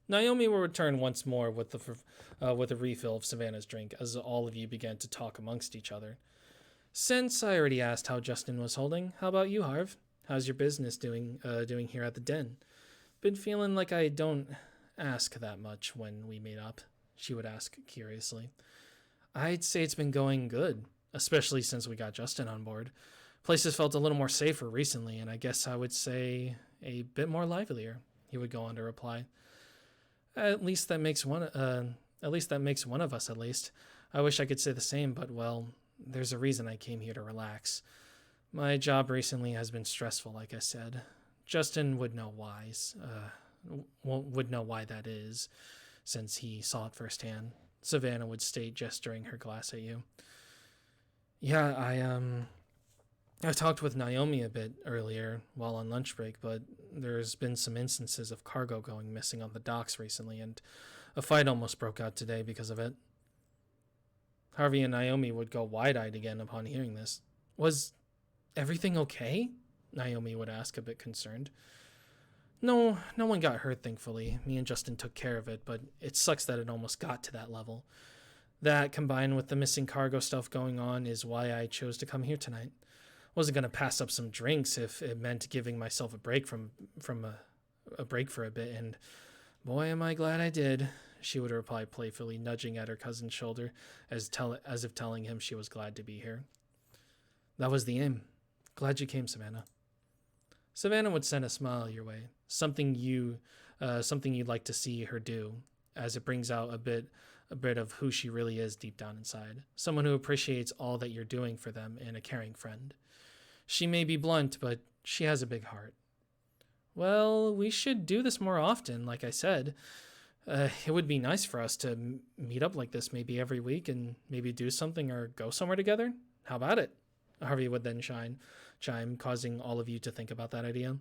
Naomi will return once more with a refill of Savannah's drink as all of you began to talk amongst each other. Since I already asked how Justin was holding, how about you, Harv? How's your business doing here at the den? Been feeling like I don't ask that much when we meet up, she would ask curiously. I'd say it's been going good, especially since we got Justin on board. Places felt a little more safer recently, and I guess I would say a bit more livelier, he would go on to reply. At least that makes one of us, at least. I wish I could say the same, but well, there's a reason I came here to relax. My job recently has been stressful, like I said. Justin would know why. Would know why that is, since he saw it firsthand. Savannah would state, gesturing her glass at you. Yeah, I talked with Naomi a bit earlier while on lunch break, but there's been some instances of cargo going missing on the docks recently, and a fight almost broke out today because of it. Harvey and Naomi would go wide-eyed again upon hearing this. Was everything okay? Naomi would ask, a bit concerned. No one got hurt, thankfully. Me and Justin took care of it, but it sucks that it almost got to that level. That, combined with the missing cargo stuff going on, is why I chose to come here tonight. Wasn't going to pass up some drinks if it meant giving myself a break from a break for a bit, and boy, am I glad I did, she would reply playfully, nudging at her cousin's shoulder as if telling him she was glad to be here. That was the aim. Glad you came, Savannah. Savannah would send a smile your way, something you'd like to see her do, as it brings out a bit of who she really is deep down inside. Someone who appreciates all that you're doing for them and a caring friend. She may be blunt, but she has a big heart. Well, we should do this more often, like I said. It would be nice for us to meet up like this maybe every week and maybe do something or go somewhere together. How about it? Harvey would then chime, causing all of you to think about that idea.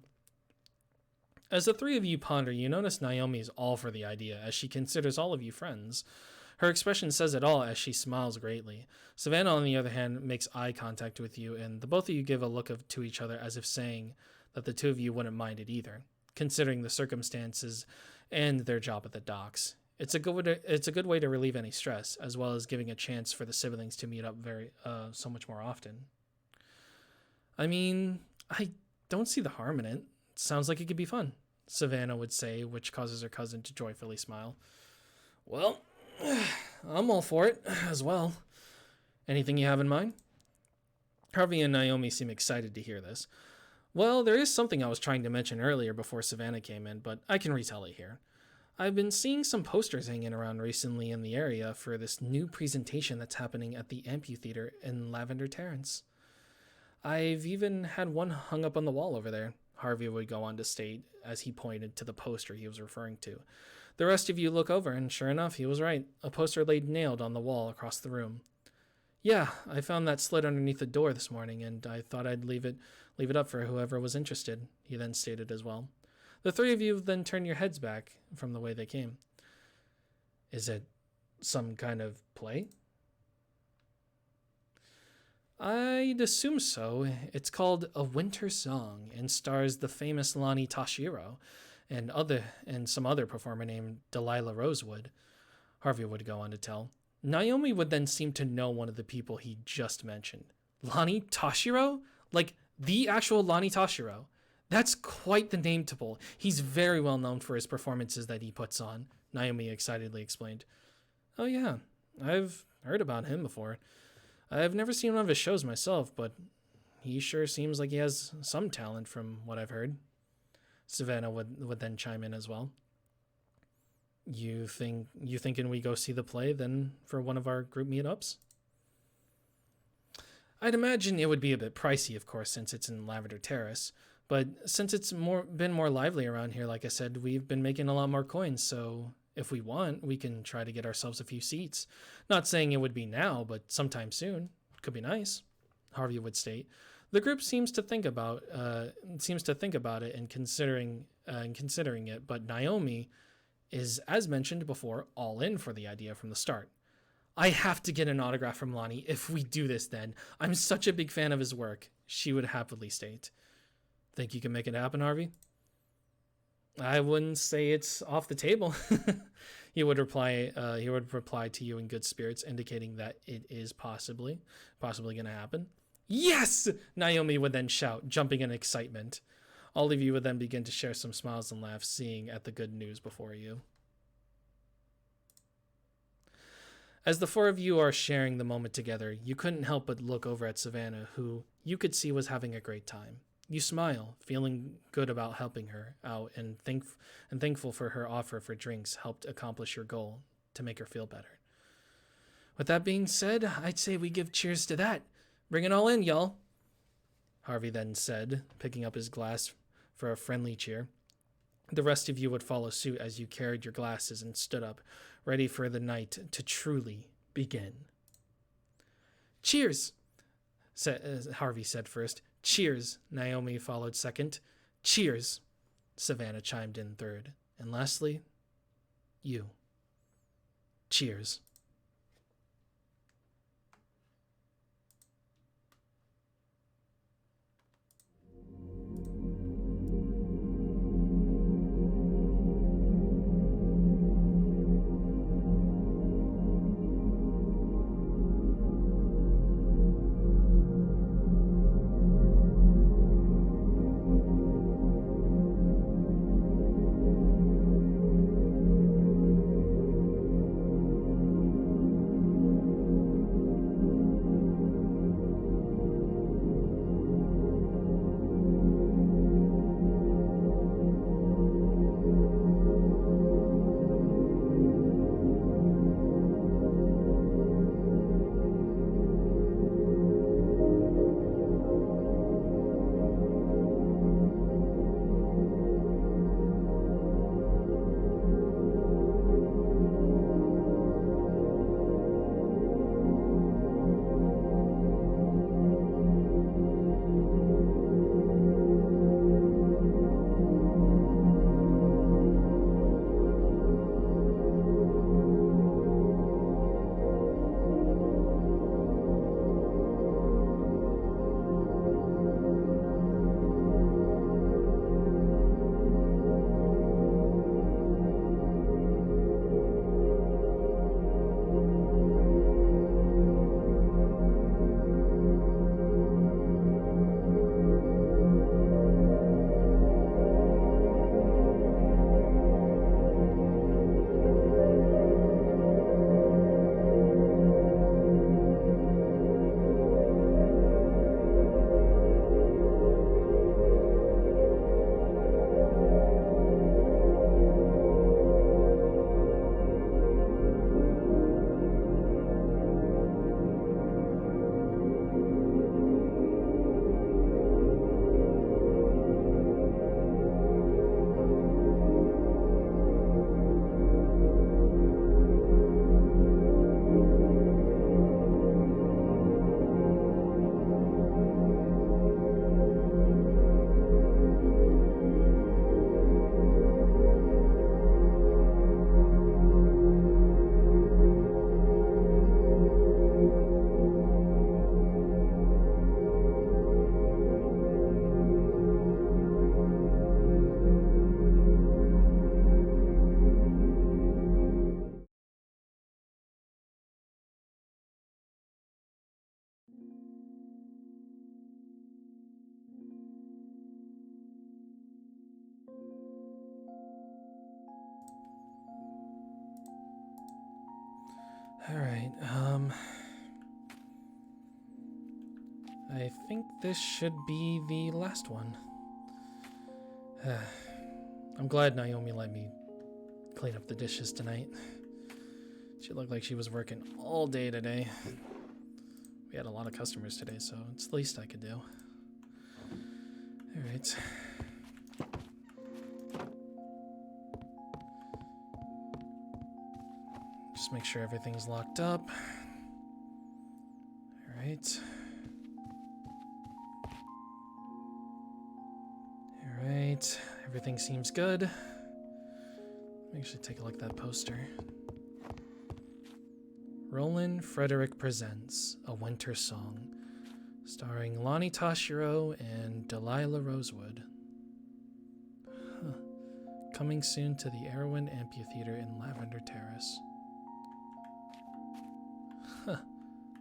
As the three of you ponder, you notice Naomi is all for the idea, as she considers all of you friends. Her expression says it all as she smiles greatly. Savannah, on the other hand, makes eye contact with you, and the both of you give a look to each other as if saying that the two of you wouldn't mind it either, considering the circumstances and their job at the docks. It's a good way to relieve any stress, as well as giving a chance for the siblings to meet up so much more often. I mean, I don't see the harm in it. Sounds like it could be fun, Savannah would say, which causes her cousin to joyfully smile. Well, I'm all for it as well. Anything you have in mind? Harvey and Naomi seem excited to hear this. Well, there is something I was trying to mention earlier before Savannah came in, but I can retell it here. I've been seeing some posters hanging around recently in the area for this new presentation that's happening at the amphitheater in Lavender Terrace. I've even had one hung up on the wall over there, Harvey would go on to state as he pointed to the poster he was referring to. The rest of you look over, and sure enough, he was right. A poster laid nailed on the wall across the room. Yeah, I found that slid underneath the door this morning, and I thought I'd leave it up for whoever was interested, he then stated as well. The three of you then turn your heads back from the way they came. Is it some kind of play? I'd assume so. It's called A Winter Song and stars the famous Lonnie Toshiro and some other performer named Delilah Rosewood, Harvey would go on to tell. Naomi would then seem to know one of the people he just mentioned. Lonnie Toshiro? Like the actual Lonnie Toshiro. That's quite the name to pull. He's very well known for his performances that he puts on, Naomi excitedly explained. Oh yeah, I've heard about him before. I've never seen one of his shows myself, but he sure seems like he has some talent from what I've heard. Savannah would then chime in as well. You thinking we go see the play then for one of our group meetups? I'd imagine it would be a bit pricey, of course, since it's in Lavender Terrace. But since it's been more lively around here, like I said, we've been making a lot more coins, so if we want, we can try to get ourselves a few seats. Not saying it would be now, but sometime soon. Could be nice, Harvey would state. The group seems to think about it and considering it, but Naomi is, as mentioned before, all in for the idea from the start. I have to get an autograph from Lonnie if we do this then. I'm such a big fan of his work, she would happily state. Think you can make it happen, Harvey? I wouldn't say it's off the table. He would reply. He would reply to you in good spirits, indicating that it is possibly going to happen. Yes! Naomi would then shout, jumping in excitement. All of you would then begin to share some smiles and laughs, seeing at the good news before you. As the four of you are sharing the moment together, you couldn't help but look over at Savannah, who you could see was having a great time. You smile, feeling good about helping her out, and thankful for her offer for drinks helped accomplish your goal to make her feel better. With that being said, I'd say we give cheers to that. Bring it all in, y'all. Harvey then said, picking up his glass for a friendly cheer. The rest of you would follow suit as you carried your glasses and stood up, ready for the night to truly begin. Cheers, Harvey said first. Cheers, Naomi followed second. Cheers, Savannah chimed in third. And lastly, you. Cheers. All right, I think this should be the last one. I'm glad Naomi let me clean up the dishes tonight. She looked like she was working all day today. We had a lot of customers today, so it's the least I could do. All right. Just make sure everything's locked up. All right. All right. Everything seems good. Let me actually take a look at that poster. Roland Frederick Presents A Winter Song, starring Lonnie Toshiro and Delilah Rosewood. Huh. Coming soon to the Erwin Amphitheater in Lavender Terrace. Huh.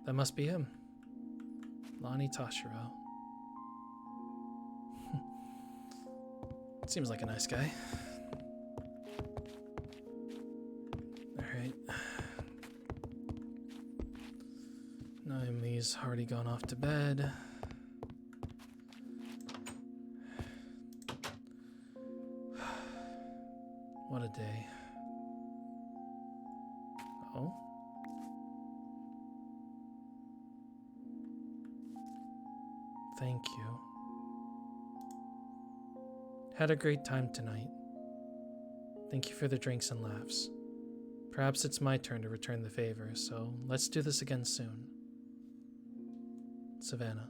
That must be him. Lonnie Toshiro. Seems like a nice guy. Alright. Naomi's already gone off to bed. What a day. Oh? Thank you. Had a great time tonight. Thank you for the drinks and laughs. Perhaps it's my turn to return the favor, so let's do this again soon. Savannah.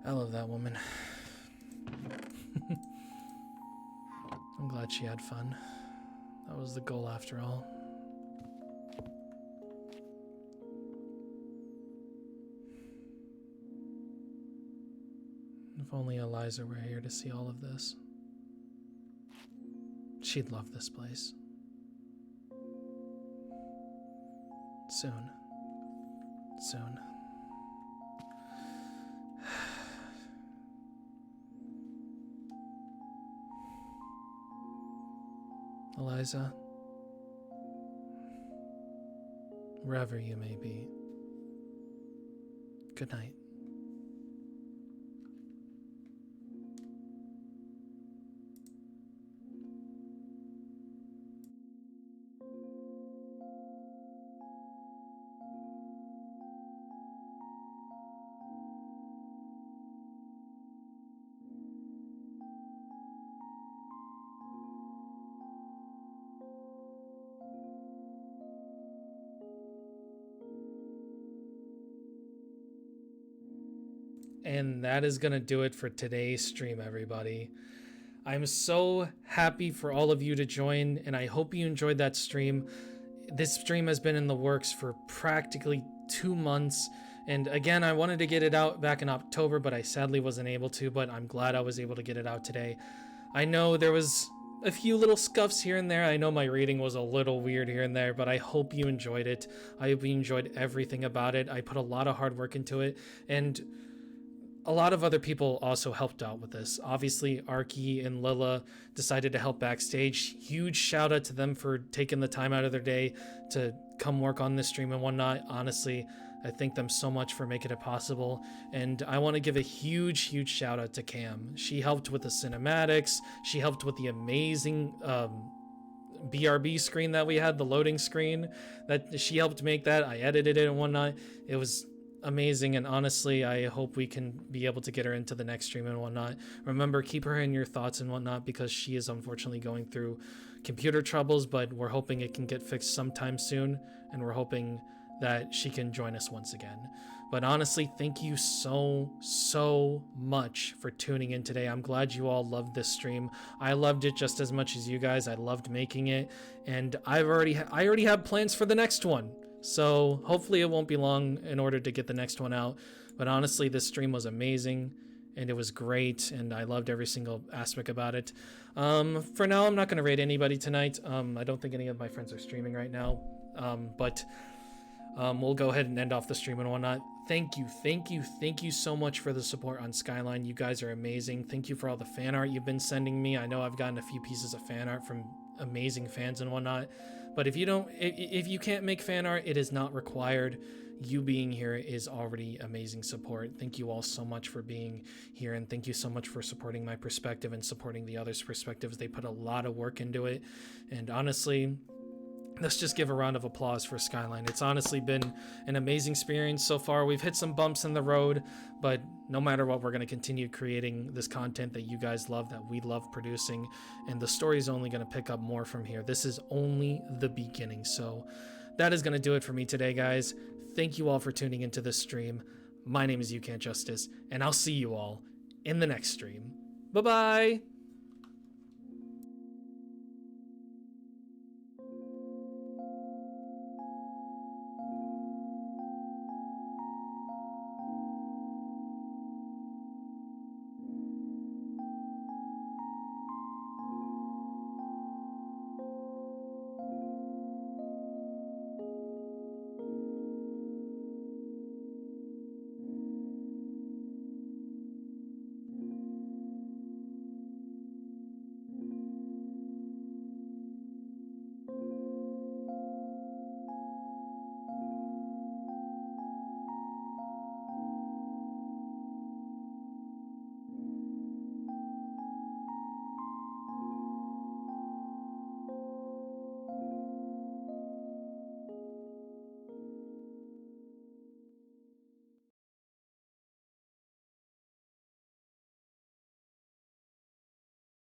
I love that woman. I'm glad she had fun. That was the goal after all. If only Eliza were here to see all of this. She'd love this place. Soon. Soon. Eliza, wherever you may be, good night. And that is going to do it for today's stream, everybody. I'm so happy for all of you to join, and I hope you enjoyed that stream. This stream has been in the works for practically 2 months. And again, I wanted to get it out back in October, but I sadly wasn't able to, but I'm glad I was able to get it out today. I know there was a few little scuffs here and there. I know my reading was a little weird here and there, but I hope you enjoyed it. I hope you enjoyed everything about it. I put a lot of hard work into it, and a lot of other people also helped out with this. Obviously, Arky and Lila decided to help backstage. Huge shout out to them for taking the time out of their day to come work on this stream and whatnot. Honestly, I thank them so much for making it possible. And I want to give a huge shout out to Cam. She helped with the cinematics. She helped with the amazing BRB screen that we had, the loading screen. That she helped make that. I edited it and whatnot. It was amazing, and honestly, I hope we can be able to get her into the next stream and whatnot. Remember, keep her in your thoughts and whatnot, because she is unfortunately going through computer troubles, but we're hoping it can get fixed sometime soon, and we're hoping that she can join us once again. But honestly, thank you so much for tuning in today. I'm glad you all loved this stream. I loved it just as much as you guys. I loved making it, and I already have plans for the next one. So hopefully it won't be long in order to get the next one out. But honestly, this stream was amazing, and it was great, and I loved every single aspect about it. For now, I'm not going to rate anybody tonight. I don't think any of my friends are streaming right now. But we'll go ahead and end off the stream and whatnot. Thank you so much for the support on Skyline. You guys are amazing. Thank you for all the fan art you've been sending me. I know I've gotten a few pieces of fan art from amazing fans and whatnot. But if you can't make fan art, it is not required. You being here is already amazing support. Thank you all so much for being here, and thank you so much for supporting my perspective and supporting the others' perspectives. They put a lot of work into it, and honestly, let's just give a round of applause for Skyline. It's honestly been an amazing experience so far. We've hit some bumps in the road, but no matter what, we're going to continue creating this content that you guys love, that we love producing, and the story is only going to pick up more from here. This is only the beginning. So that is going to do it for me today, guys. Thank you all for tuning into this stream. My name is You Can't Justice, and I'll see you all in the next stream. Bye-bye!